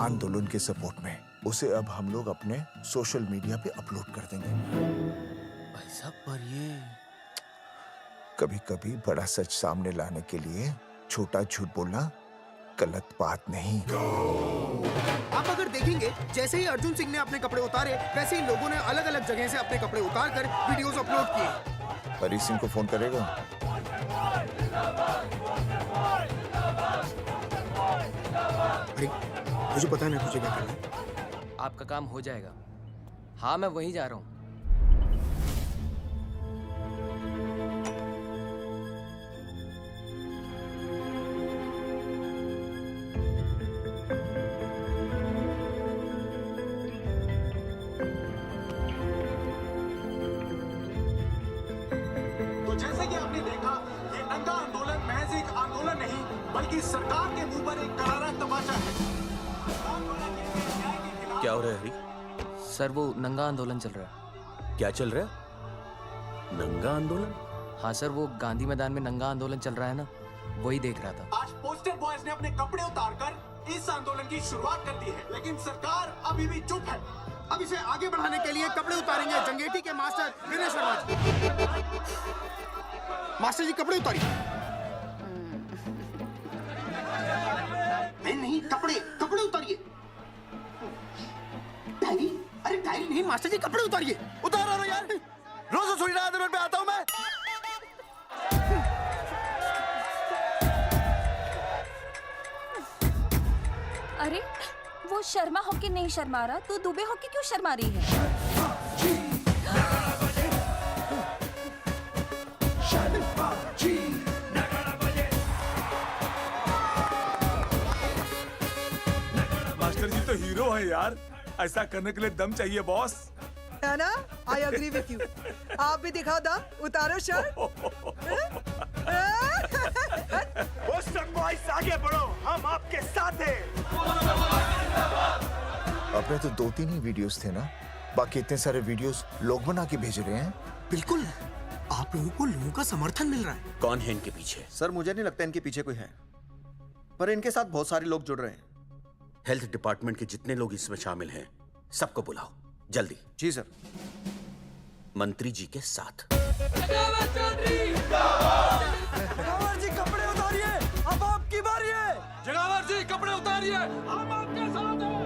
आंदोलन के सपोर्ट में। उसे अब हम लोग अपने सोशल मीडिया पे अपलोड कर देंगे। भाई साहब पर ये कभी-कभी बड़ा सच सामने लाने के लिए छोटा झूठ बोलना गलत बात नहीं। आप अगर देखेंगे जैसे ही अर्जुन सिंह ने अपने कपड़े उतारे, वैसे ही लोगों ने अलग अलग जगह से अपने कपड़े उतार कर वीडियोस अपलोड किए। हरी सिंह को फोन करेगा? अरे मुझे पता नहीं तुझे क्या करना है। आपका काम हो जाएगा। हाँ मैं वहीं जा रहा हूँ। तो जैसे कि आपने देखा, ये नंगा आंदोलन महज एक आंदोलन नहीं, बल्कि सरकार के मुंह पर एक करारा तमाचा है। क्या हो रहा है हरी? सर वो नंगा आंदोलन चल रहा है। क्या चल रहा है? नंगा आंदोलन? हाँ सर वो गांधी मैदान में नंगा आंदोलन चल रहा है ना, वही देख रहा था। आज पोस्टर बॉयज ने अपने कपड़े उतारकर इस आंदोलन की शुरुआत कर दी है, लेकिन सरकार अभी भी चुप है। अब इसे आगे बढ़ाने के लिए कपड़े उतारेंगे जंगेटी के मास्टर विनय शर्मा जी। मास्टर जी कपड़े उतारिए। नहीं कपड़े कपड़े उतारिए। डायरी? अरे डायरी नहीं मास्टर जी, कपड़े उतारिए। उतारो यार, रोज थोड़ी ना आंदोलन पे आता हूँ मैं। तू शर्मा होके नहीं शर्मा रहा, तू दुबे होके क्यों शर्मा रही है? मास्टर जी तो हीरो है यार, ऐसा करने के लिए दम चाहिए बॉस। है ना? I agree with you. आप भी दिखाओ दम, उतारो शर्ट। पोस्टर बॉयज आगे बढ़ो, हम आपके साथ हैं। अपने तो 2-3 ही वीडियोस थे ना, बाकी इतने सारे वीडियोस लोग बना के भेज रहे हैं। बिल्कुल, आप लोगों को लोगों का समर्थन मिल रहा है। कौन है इनके पीछे? सर मुझे नहीं लगता इनके पीछे कोई है, पर इनके साथ बहुत सारे लोग जुड़ रहे हैं। हेल्थ डिपार्टमेंट के जितने लोग इसमें शामिल हैं, सबको बुलाओ जल्दी। जी सर। मंत्री जी के साथ। जगावर जी कपड़े उतारिए, अब आपकी बारी है। जगावर जी कपड़े उतारिए, हम आपके साथ हैं।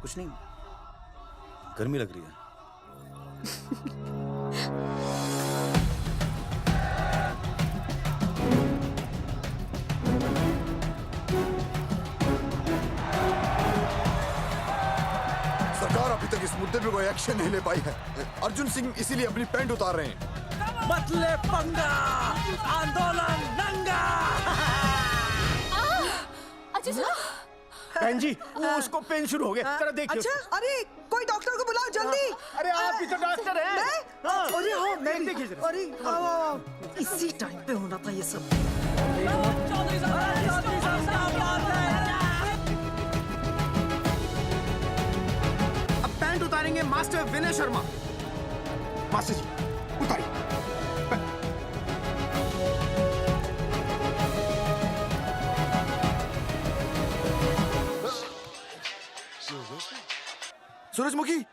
कुछ नहीं, गर्मी लग रही है। सरकार अभी तक इस मुद्दे पे कोई एक्शन नहीं ले पाई है। अर्जुन सिंह इसीलिए अपनी पैंट उतार रहे हैं। मत ले पंगा, आंदोलन नंगा। बहन जी, वो उसको पेन शुरू हो गया, जरा देखिए। अच्छा, अरे कोई डॉक्टर को बुलाओ जल्दी। अरे आप भी तो डॉक्टर हैं। अरे हाँ, मैं भी। देखिए जरा। अरे आओ, इसी टाइम पे होना था ये सब। अब पैंट उतारेंगे मास्टर विनय शर्मा। मास्टर जी उतारिए। सूरजमुखी,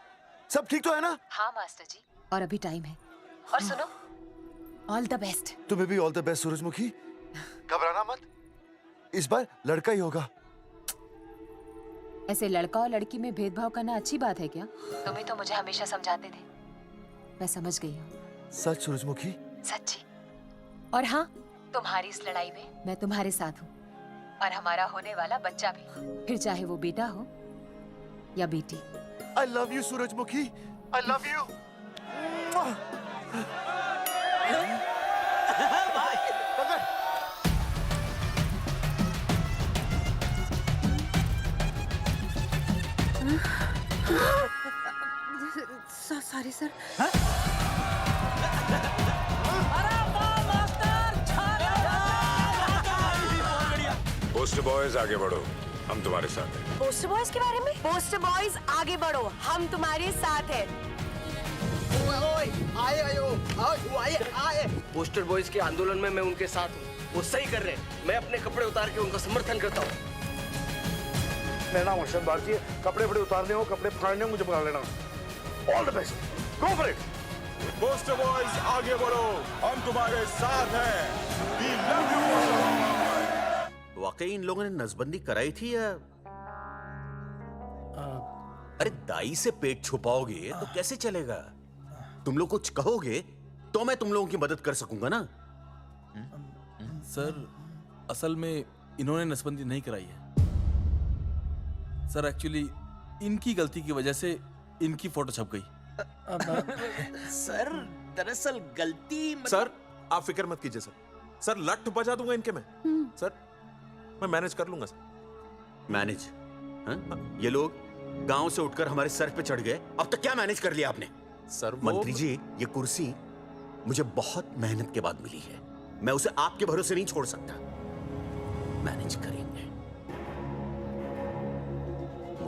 सब ठीक तो है ना? हाँ मास्टर जी, और अभी टाइम है। और सुनो, ऑल द बेस्ट। तुम्हें भी ऑल द बेस्ट सूरजमुखी। घबराना मत, इस बार लड़का ही होगा। ऐसे लड़का और लड़की में भेदभाव करना अच्छी बात है क्या? तुम ही तो मुझे हमेशा समझाते थे। मैं समझ गई हूँ। सच सूरजमुखी? सच्ची। और हाँ, तुम्हारी इस लड़ाई में मैं तुम्हारे साथ हूँ, और हमारा होने वाला बच्चा भी, फिर चाहे वो बेटा हो या बेटी। I love you, सूरजमुखी। I love you. Sorry sir. Post boys आगे बढ़ो, हम तुम्हारे साथ हैं। पोस्टर बॉयज के बारे में? पोस्टर बॉयज आगे बढ़ो, हम तुम्हारे साथ हैं। आए। पोस्टर बॉयज के आंदोलन में मैं उनके साथ हूँ, वो सही कर रहे हैं। मैं अपने कपड़े उतार के उनका समर्थन करता हूँ। मेरा नाम अर्शद भारती है। कपड़े उतारने हो, कपड़े फाड़ने हो, मुझे बुला लेना। All the best, go for it. Post boys आगे बढ़ो, हम तुम्हारे साथ हैं। We love you, poster boy. वाकई इन लोगों ने नसबंदी कराई थी या? अरे दाई से पेट छुपाओगे तो कैसे चलेगा? तुम लोग कुछ कहोगे तो मैं तुम लोगों की मदद कर सकूंगा ना। सर, असल में इन्होंने नसबंदी नहीं कराई है सर। एक्चुअली इनकी गलती की वजह से इनकी फोटो छप गई। सर दरअसल गलती सर आप फिक्र मत कीजिए सर। सर लट बजा दूंगा इनके में। सर मैं मैनेज कर लूंगा सर। मैनेज? ये लोग गांव से उठकर हमारे सर पे चढ़ गए, अब तक क्या मैनेज कर लिया आपने? सर मंत्री जी, ये कुर्सी मुझे बहुत मेहनत के बाद मिली है, मैं उसे आपके भरोसे नहीं छोड़ सकता। मैनेज करेंगे।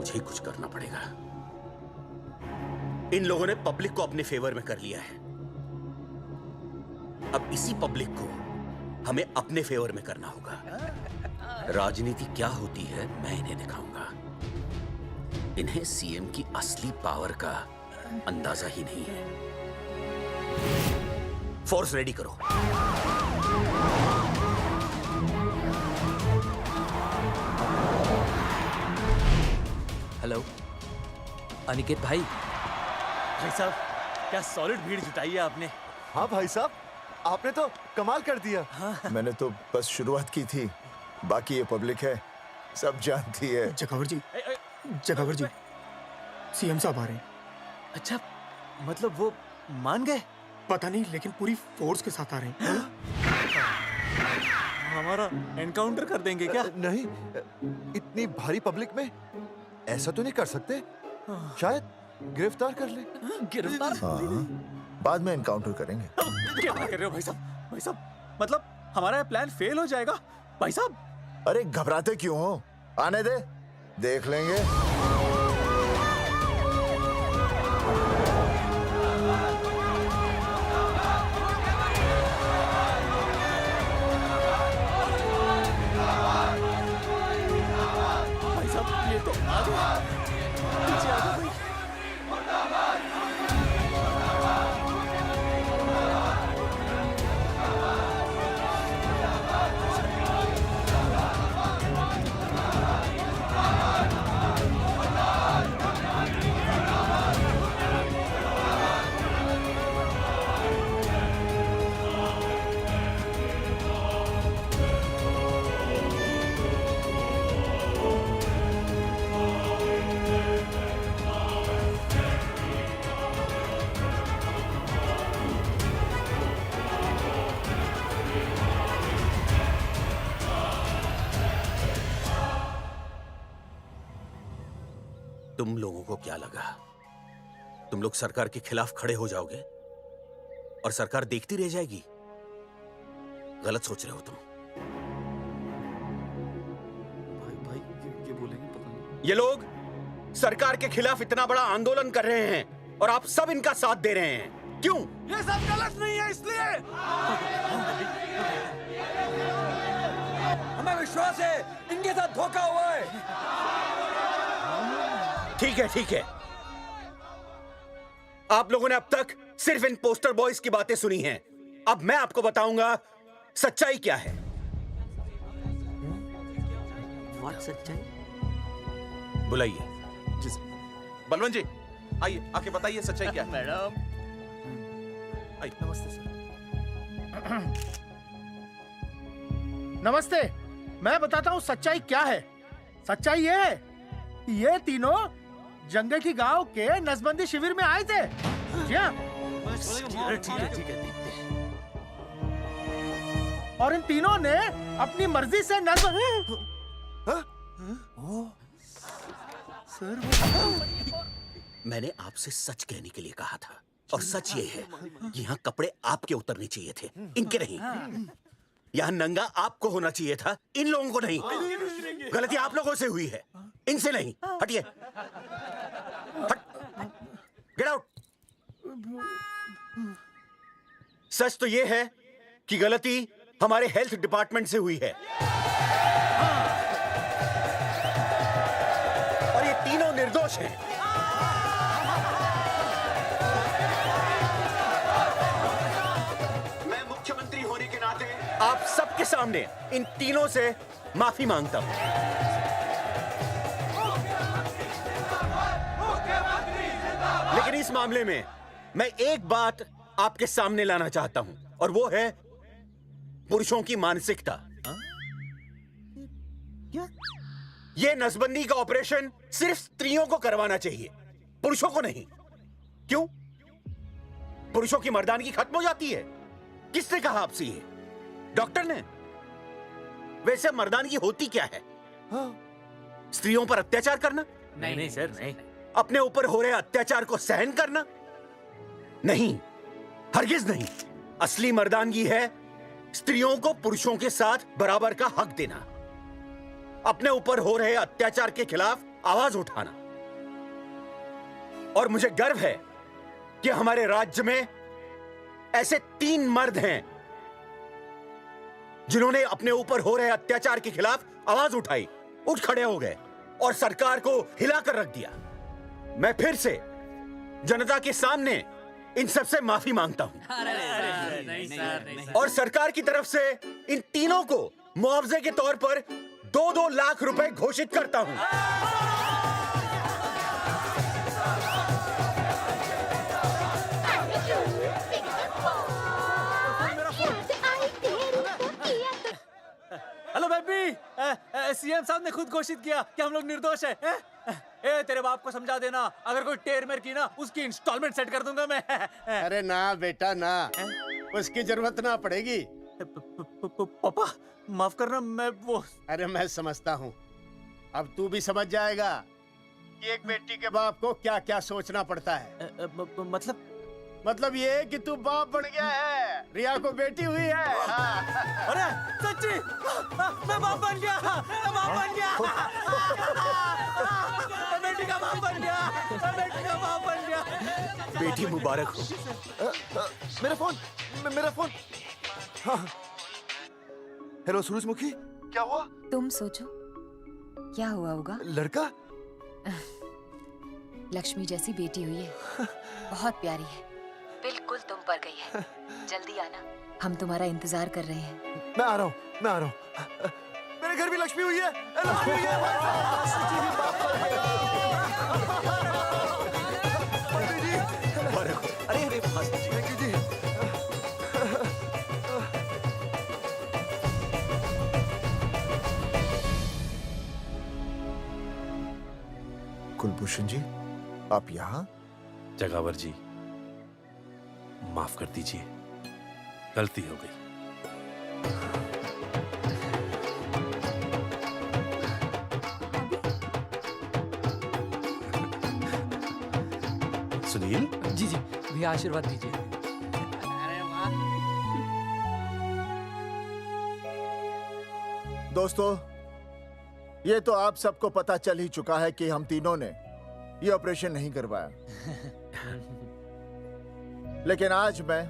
मुझे ही कुछ करना पड़ेगा। इन लोगों ने पब्लिक को अपने फेवर में कर लिया है। अब इसी पब्लिक को हमें अपने फेवर में करना होगा। राजनीति क्या होती है मैं इन्हें दिखाऊंगा। इन्हें सीएम की असली पावर का अंदाजा ही नहीं है। फोर्स रेडी करो। हेलो अनिकेत भाई। भाई साहब क्या सॉलिड भीड़ जुटाई है आपने। हाँ भाई साहब, आपने तो कमाल कर दिया। मैंने तो बस शुरुआत की थी, बाकी ये पब्लिक है, सब जानती है। जगावर जी, जगावर जी, सीएम साहब आ रहे हैं। अच्छा, मतलब वो मान गए? पता नहीं, लेकिन पूरी फोर्स के साथ आ रहे हैं। हमारा एनकाउंटर कर देंगे क्या? नहीं, इतनी भारी पब्लिक में ऐसा तो नहीं कर सकते। शायद गिरफ्तार कर ले। गिरफ्तार? हाँ, बाद में एनकाउंटर करेंगे। क्या कर रहे हो भाई साहब? भाई साहब मतलब हमारा ये प्लान फेल हो जाएगा भाई साहब? अरे घबराते क्यों हो? आने दे, देख लेंगे। भाई साहब ये तो आ गया। पीछे आ जाओ भाई। तुम लोगों को क्या लगा तुम लोग सरकार के खिलाफ खड़े हो जाओगे और सरकार देखती रह जाएगी? गलत सोच रहे हो तुम। भाई ये बोलेंगे पता नहीं। ये लोग सरकार के खिलाफ इतना बड़ा आंदोलन कर रहे हैं और आप सब इनका साथ दे रहे हैं। क्यों? ये सब गलत नहीं है इसलिए। हमें विश्वास है इनके साथ धोखा हुआ है। ठीक है, ठीक है। आप लोगों ने अब तक सिर्फ इन पोस्टर बॉयज की बातें सुनी हैं। अब मैं आपको बताऊंगा सच्चाई क्या है। सच्चाई? बुलाइए। बलवंत जी आइए, आके बताइए सच्चाई क्या है। मैडम आइए। नमस्ते सर। नमस्ते, मैं बताता हूँ सच्चाई क्या है। सच्चाई ये है कि ये तीनों जंगेठी गांव के नसबंदी शिविर में आए थे। जी हाँ। ठीक है। और इन तीनों ने अपनी मर्जी से मैंने आपसे सच कहने के लिए कहा था और सच ये है कि यहाँ कपड़े आपके उतरने चाहिए थे, इनके नहीं। यहाँ नंगा आपको होना चाहिए था, इन लोगों को नहीं। गलती आप लोगों से हुई है, इनसे नहीं। हटिए, हट, गेट आउट। सच तो ये है कि गलती हमारे हेल्थ डिपार्टमेंट से हुई है और ये तीनों निर्दोष हैं। मैं मुख्यमंत्री होने के नाते आप सबके सामने इन तीनों से माफी मांगता हूं। लेकिन इस मामले में मैं एक बात आपके सामने लाना चाहता हूं और वो है पुरुषों की मानसिकता। ये नसबंदी का ऑपरेशन सिर्फ स्त्रियों को करवाना चाहिए, पुरुषों को नहीं। क्यों? पुरुषों की मर्दानगी खत्म हो जाती है। किसने कहा आपसे ये? डॉक्टर ने? वैसे मर्दानगी होती क्या है? स्त्रियों पर अत्याचार करना? नहीं सर, नहीं। अपने ऊपर हो रहे अत्याचार को सहन करना? नहीं, हरगिज नहीं। असली मर्दानगी है स्त्रियों को पुरुषों के साथ बराबर का हक देना, अपने ऊपर हो रहे अत्याचार के खिलाफ आवाज उठाना। और मुझे गर्व है कि हमारे राज्य में ऐसे 3 मर्द हैं जिन्होंने अपने ऊपर हो रहे अत्याचार के खिलाफ आवाज उठाई, उठ खड़े हो गए और सरकार को हिलाकर रख दिया। मैं फिर से जनता के सामने इन सबसे माफी मांगता हूं और सरकार की तरफ से इन तीनों को मुआवजे के तौर पर 2-2 लाख रुपए घोषित करता हूं। हेलो बेबी, सीएम साहब ने खुद घोषित किया कि हम लोग निर्दोष हैं। ए, तेरे बाप को समझा देना, अगर कोई टेर मेर की ना, उसकी इंस्टॉलमेंट सेट कर दूंगा मैं। अरे ना बेटा ना, उसकी जरूरत ना पड़ेगी। पापा माफ करना, मैं वो। अरे मैं समझता हूँ, अब तू भी समझ जाएगा कि एक बेटी के बाप को क्या क्या सोचना पड़ता है। मतलब ये कि तू बाप बन गया है, रिया को बेटी हुई है। अरे सच्ची, मैं बाप बन गया, मैं बाप बन गया, बेटी का बाप बन गया, बेटी का बाप बन गया। बेटी मुबारक हो। मेरा फोन। हाँ। हेलो सूरजमुखी, क्या हुआ? तुम सोचो क्या हुआ होगा। लड़का? लक्ष्मी जैसी बेटी हुई है, बहुत प्यारी है, बिल्कुल तुम पर गई है। जल्दी आना, हम तुम्हारा इंतजार कर रहे हैं। मैं आ रहा हूँ। मेरे घर भी लक्ष्मी हुई है। लक्ष्मी हुई है। अरे कुलभूषण जी, आप यहाँ? जगावर जी, माफ कर दीजिए, गलती हो गई। सुनील जी भैया आशीर्वाद दीजिए। दोस्तों, ये तो आप सबको पता चल ही चुका है कि हम तीनों ने ये ऑपरेशन नहीं करवाया। लेकिन आज मैं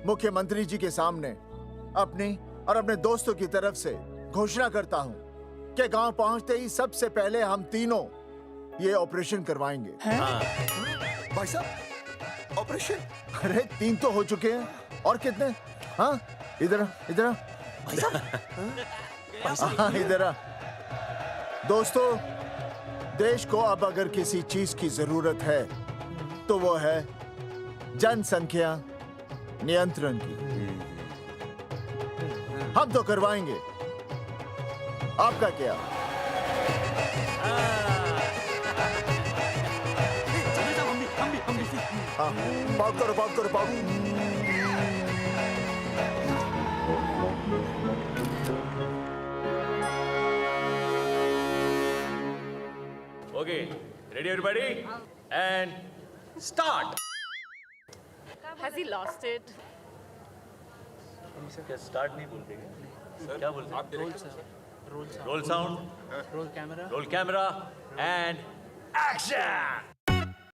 मुख्यमंत्री जी के सामने अपनी और अपने दोस्तों की तरफ से घोषणा करता हूं कि गांव पहुंचते ही सबसे पहले हम तीनों ये ऑपरेशन करवाएंगे। भाई साहब, ऑपरेशन? अरे 3 तो हो चुके हैं, और कितने? हाँ, इधर हाँ, इधर। दोस्तों, देश को अब अगर किसी चीज की जरूरत है तो वो है जनसंख्या नियंत्रण की। हम तो करवाएंगे, आपका क्या? हाँ, पाउट करो। Okay, ready everybody? And start. Has he lost it? क्या स्टार्ट नहीं बोलते क्या? क्या बोलते? आप role sound, roll camera and action.